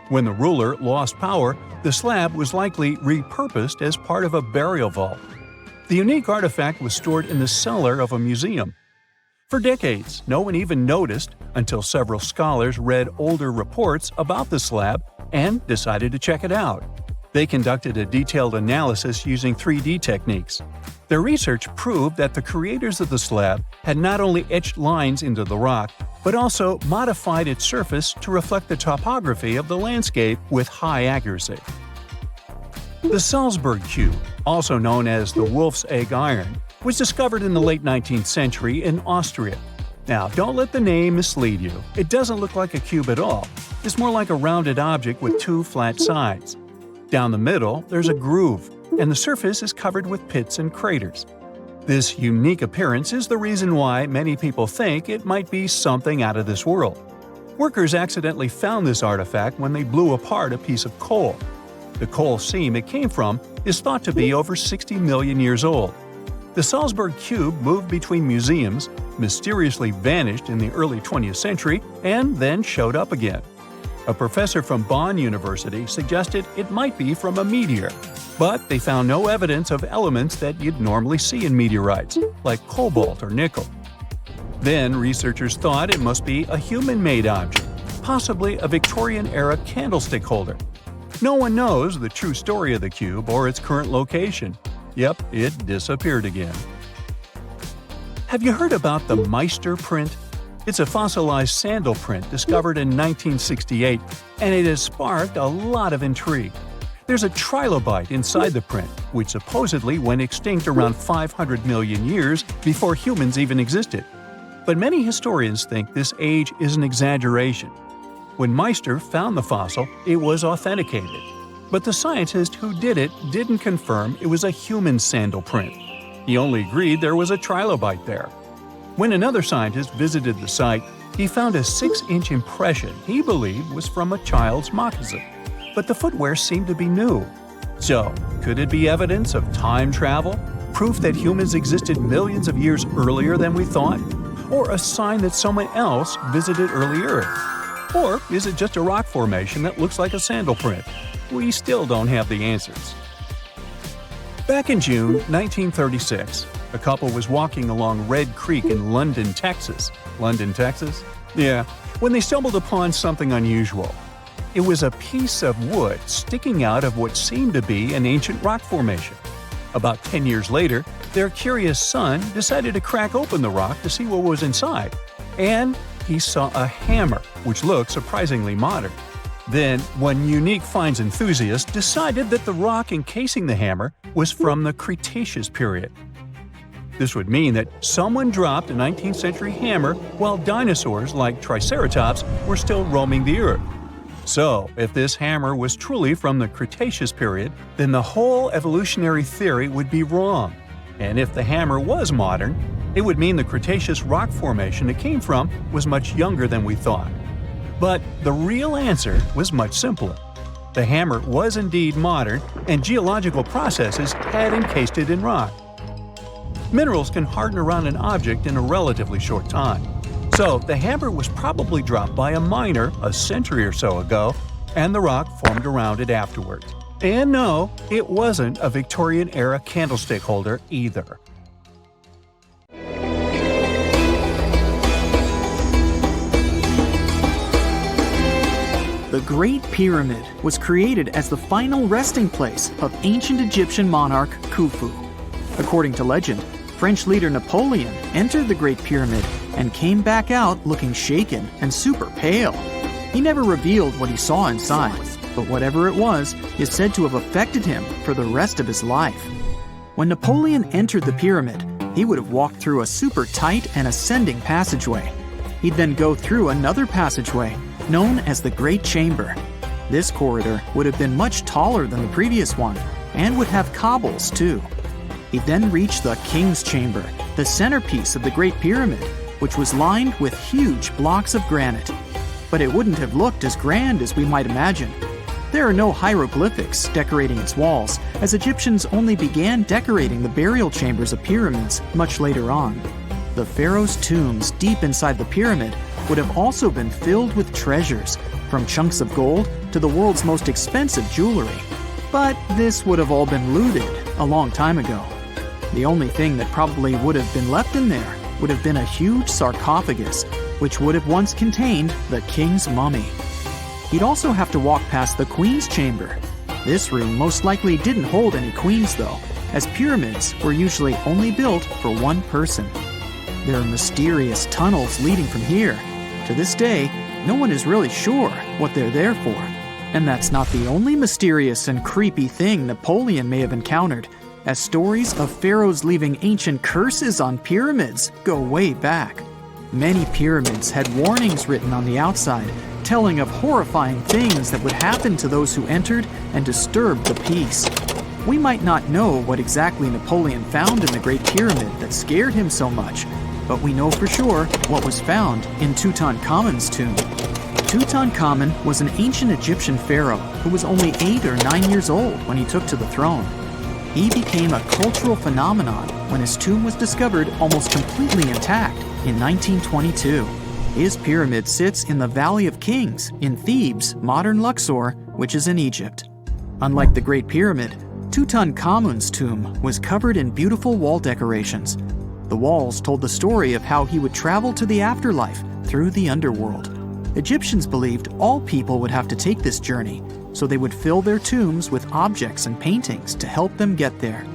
When the ruler lost power, the slab was likely repurposed as part of a burial vault. The unique artifact was stored in the cellar of a museum. For decades, no one even noticed until several scholars read older reports about the slab and decided to check it out. They conducted a detailed analysis using 3D techniques. Their research proved that the creators of the slab had not only etched lines into the rock, but also modified its surface to reflect the topography of the landscape with high accuracy. The Salzburg cube, also known as the Wolf's Egg iron, was discovered in the late 19th century in Austria. Now, don't let the name mislead you. It doesn't look like a cube at all. It's more like a rounded object with 2 flat sides. Down the middle, there's a groove, and the surface is covered with pits and craters. This unique appearance is the reason why many people think it might be something out of this world. Workers accidentally found this artifact when they blew apart a piece of coal. The coal seam it came from is thought to be over 60 million years old. The Salzburg cube moved between museums, mysteriously vanished in the early 20th century, and then showed up again. A professor from Bonn University suggested it might be from a meteor, but they found no evidence of elements that you'd normally see in meteorites, like cobalt or nickel. Then researchers thought it must be a human-made object, possibly a Victorian-era candlestick holder. No one knows the true story of the cube or its current location. Yep, it disappeared again. Have you heard about the Meister print? It's a fossilized sandal print discovered in 1968, and it has sparked a lot of intrigue. There's a trilobite inside the print, which supposedly went extinct around 500 million years before humans even existed. But many historians think this age is an exaggeration. When Meister found the fossil, it was authenticated. But the scientist who did it didn't confirm it was a human sandal print. He only agreed there was a trilobite there. When another scientist visited the site, he found a 6-inch impression he believed was from a child's moccasin. But the footwear seemed to be new. So, could it be evidence of time travel? Proof that humans existed millions of years earlier than we thought? Or a sign that someone else visited early Earth? Or is it just a rock formation that looks like a sandal print? We still don't have the answers. Back in June 1936, a couple was walking along Red Creek in London, Texas. London, Texas? Yeah, when they stumbled upon something unusual. It was a piece of wood sticking out of what seemed to be an ancient rock formation. About 10 years later, their curious son decided to crack open the rock to see what was inside. And he saw a hammer, which looked surprisingly modern. Then, one unique finds enthusiast decided that the rock encasing the hammer was from the Cretaceous period. This would mean that someone dropped a 19th century hammer while dinosaurs like Triceratops were still roaming the earth. So, if this hammer was truly from the Cretaceous period, then the whole evolutionary theory would be wrong. And if the hammer was modern, it would mean the Cretaceous rock formation it came from was much younger than we thought. But the real answer was much simpler. The hammer was indeed modern, and geological processes had encased it in rock. Minerals can harden around an object in a relatively short time. So the hammer was probably dropped by a miner a century or so ago, and the rock formed around it afterward. And no, it wasn't a Victorian-era candlestick holder either. The Great Pyramid was created as the final resting place of ancient Egyptian monarch Khufu. According to legend, French leader Napoleon entered the Great Pyramid and came back out looking shaken and super pale. He never revealed what he saw inside, but whatever it was is said to have affected him for the rest of his life. When Napoleon entered the pyramid, he would have walked through a super tight and ascending passageway. He'd then go through another passageway known as the Great Chamber. This corridor would have been much taller than the previous one and would have cobbles too. He'd then reach the King's Chamber, the centerpiece of the Great Pyramid, which was lined with huge blocks of granite. But it wouldn't have looked as grand as we might imagine. There are no hieroglyphics decorating its walls, as Egyptians only began decorating the burial chambers of pyramids much later on. The pharaohs' tombs deep inside the pyramid would have also been filled with treasures, from chunks of gold to the world's most expensive jewelry. But this would have all been looted a long time ago. The only thing that probably would have been left in there would have been a huge sarcophagus, which would have once contained the king's mummy. He'd also have to walk past the queen's chamber. This room most likely didn't hold any queens though, as pyramids were usually only built for one person. There are mysterious tunnels leading from here. To this day, no one is really sure what they're there for. And that's not the only mysterious and creepy thing Napoleon may have encountered, as stories of pharaohs leaving ancient curses on pyramids go way back. Many pyramids had warnings written on the outside, telling of horrifying things that would happen to those who entered and disturbed the peace. We might not know what exactly Napoleon found in the Great Pyramid that scared him so much, but we know for sure what was found in Tutankhamun's tomb. Tutankhamun was an ancient Egyptian pharaoh who was only 8 or 9 years old when he took to the throne. He became a cultural phenomenon when his tomb was discovered almost completely intact in 1922. His pyramid sits in the Valley of Kings in Thebes, modern Luxor, which is in Egypt. Unlike the Great Pyramid, Tutankhamun's tomb was covered in beautiful wall decorations. The walls told the story of how he would travel to the afterlife through the underworld. Egyptians believed all people would have to take this journey, so they would fill their tombs with objects and paintings to help them get there.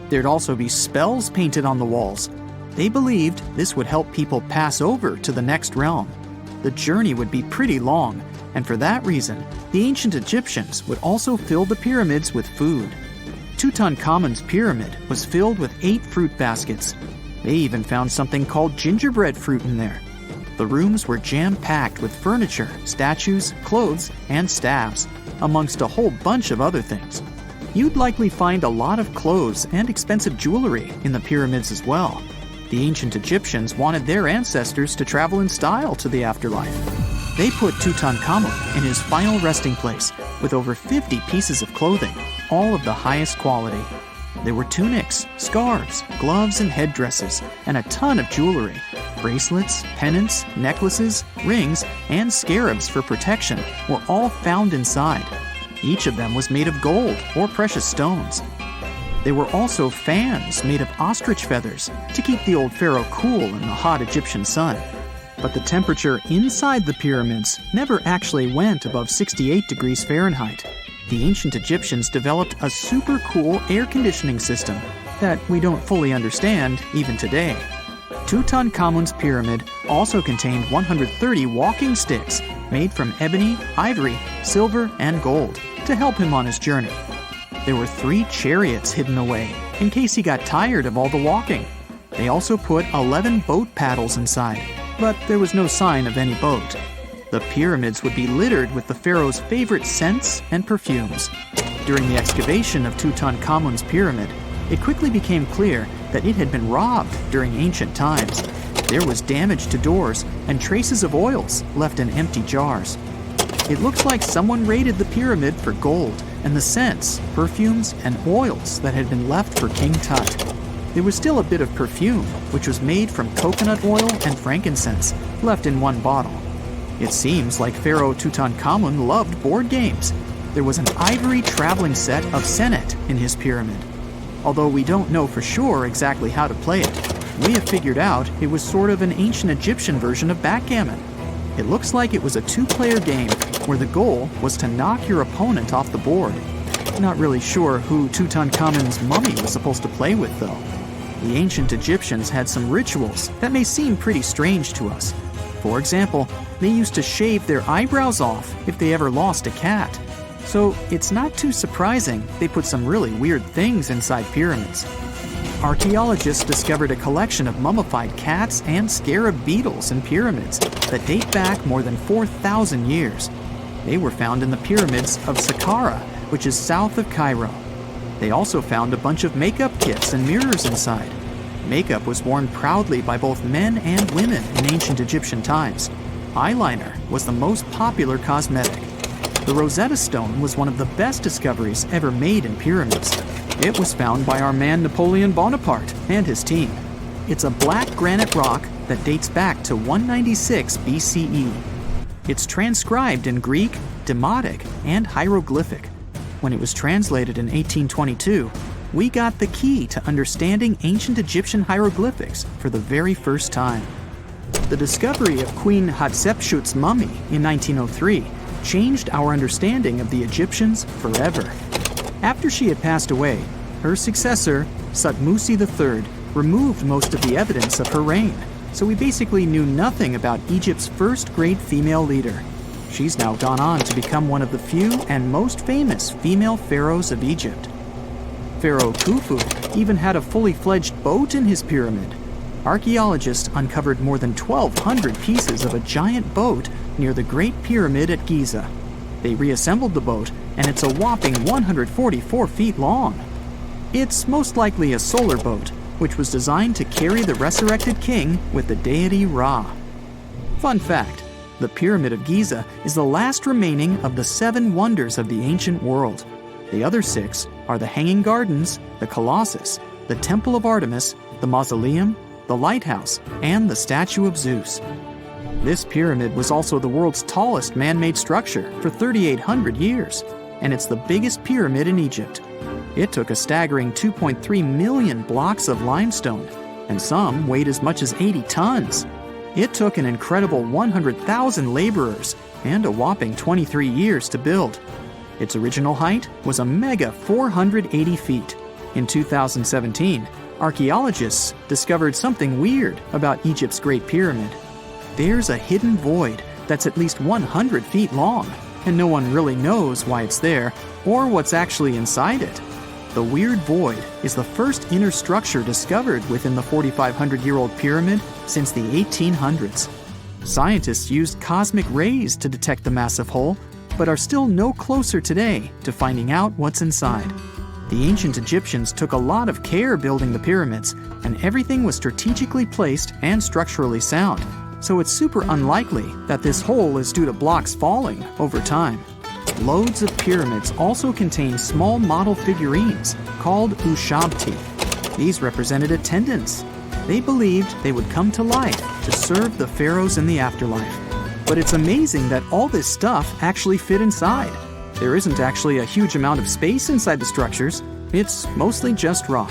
There'd also be spells painted on the walls. They believed this would help people pass over to the next realm. The journey would be pretty long, and for that reason, the ancient Egyptians would also fill the pyramids with food. Tutankhamun's pyramid was filled with 8 fruit baskets. They even found something called gingerbread fruit in there. The rooms were jam-packed with furniture, statues, clothes, and staffs, amongst a whole bunch of other things. You'd likely find a lot of clothes and expensive jewelry in the pyramids as well. The ancient Egyptians wanted their ancestors to travel in style to the afterlife. They put Tutankhamun in his final resting place with over 50 pieces of clothing, all of the highest quality. There were tunics, scarves, gloves, and headdresses, and a ton of jewelry. Bracelets, pendants, necklaces, rings, and scarabs for protection were all found inside. Each of them was made of gold or precious stones. There were also fans made of ostrich feathers to keep the old pharaoh cool in the hot Egyptian sun. But the temperature inside the pyramids never actually went above 68 degrees Fahrenheit. The ancient Egyptians developed a super cool air conditioning system that we don't fully understand even today. Tutankhamun's pyramid also contained 130 walking sticks made from ebony, ivory, silver, and gold to help him on his journey. There were 3 chariots hidden away in case he got tired of all the walking. They also put 11 boat paddles inside, but there was no sign of any boat. The pyramids would be littered with the pharaoh's favorite scents and perfumes. During the excavation of Tutankhamun's pyramid, it quickly became clear that it had been robbed during ancient times. There was damage to doors and traces of oils left in empty jars. It looks like someone raided the pyramid for gold and the scents, perfumes, and oils that had been left for King Tut. There was still a bit of perfume, which was made from coconut oil and frankincense, left in one bottle. It seems like Pharaoh Tutankhamun loved board games. There was an ivory traveling set of Senet in his pyramid. Although we don't know for sure exactly how to play it, we have figured out it was sort of an ancient Egyptian version of backgammon. It looks like it was a 2-player game where the goal was to knock your opponent off the board. Not really sure who Tutankhamun's mummy was supposed to play with, though. The ancient Egyptians had some rituals that may seem pretty strange to us. For example, they used to shave their eyebrows off if they ever lost a cat. So it's not too surprising they put some really weird things inside pyramids. Archaeologists discovered a collection of mummified cats and scarab beetles in pyramids that date back more than 4,000 years. They were found in the pyramids of Saqqara, which is south of Cairo. They also found a bunch of makeup kits and mirrors inside. Makeup was worn proudly by both men and women in ancient Egyptian times. Eyeliner was the most popular cosmetic. The Rosetta Stone was one of the best discoveries ever made in pyramids. It was found by our man Napoleon Bonaparte and his team. It's a black granite rock that dates back to 196 BCE. It's transcribed in Greek, Demotic, and hieroglyphic. When it was translated in 1822, we got the key to understanding ancient Egyptian hieroglyphics for the very first time. The discovery of Queen Hatshepsut's mummy in 1903 changed our understanding of the Egyptians forever. After she had passed away, her successor, Thutmose III, removed most of the evidence of her reign, so we basically knew nothing about Egypt's first great female leader. She's now gone on to become one of the few and most famous female pharaohs of Egypt. Pharaoh Khufu even had a fully fledged boat in his pyramid. Archaeologists uncovered more than 1,200 pieces of a giant boat near the Great Pyramid at Giza. They reassembled the boat, and it's a whopping 144 feet long. It's most likely a solar boat, which was designed to carry the resurrected king with the deity Ra. Fun fact, the Pyramid of Giza is the last remaining of the 7 wonders of the ancient world. The other 6 are the Hanging Gardens, the Colossus, the Temple of Artemis, the Mausoleum, the Lighthouse, and the Statue of Zeus. This pyramid was also the world's tallest man-made structure for 3,800 years, and it's the biggest pyramid in Egypt. It took a staggering 2.3 million blocks of limestone, and some weighed as much as 80 tons. It took an incredible 100,000 laborers and a whopping 23 years to build. Its original height was a mega 480 feet. In 2017, archaeologists discovered something weird about Egypt's Great Pyramid. There's a hidden void that's at least 100 feet long, and no one really knows why it's there or what's actually inside it. The weird void is the first inner structure discovered within the 4,500-year-old pyramid since the 1800s. Scientists used cosmic rays to detect the massive hole, but are still no closer today to finding out what's inside. The ancient Egyptians took a lot of care building the pyramids, and everything was strategically placed and structurally sound, so it's super unlikely that this hole is due to blocks falling over time. Loads of pyramids also contain small model figurines called ushabti. These represented attendants. They believed they would come to life to serve the pharaohs in the afterlife. But it's amazing that all this stuff actually fit inside. There isn't actually a huge amount of space inside the structures. It's mostly just rock.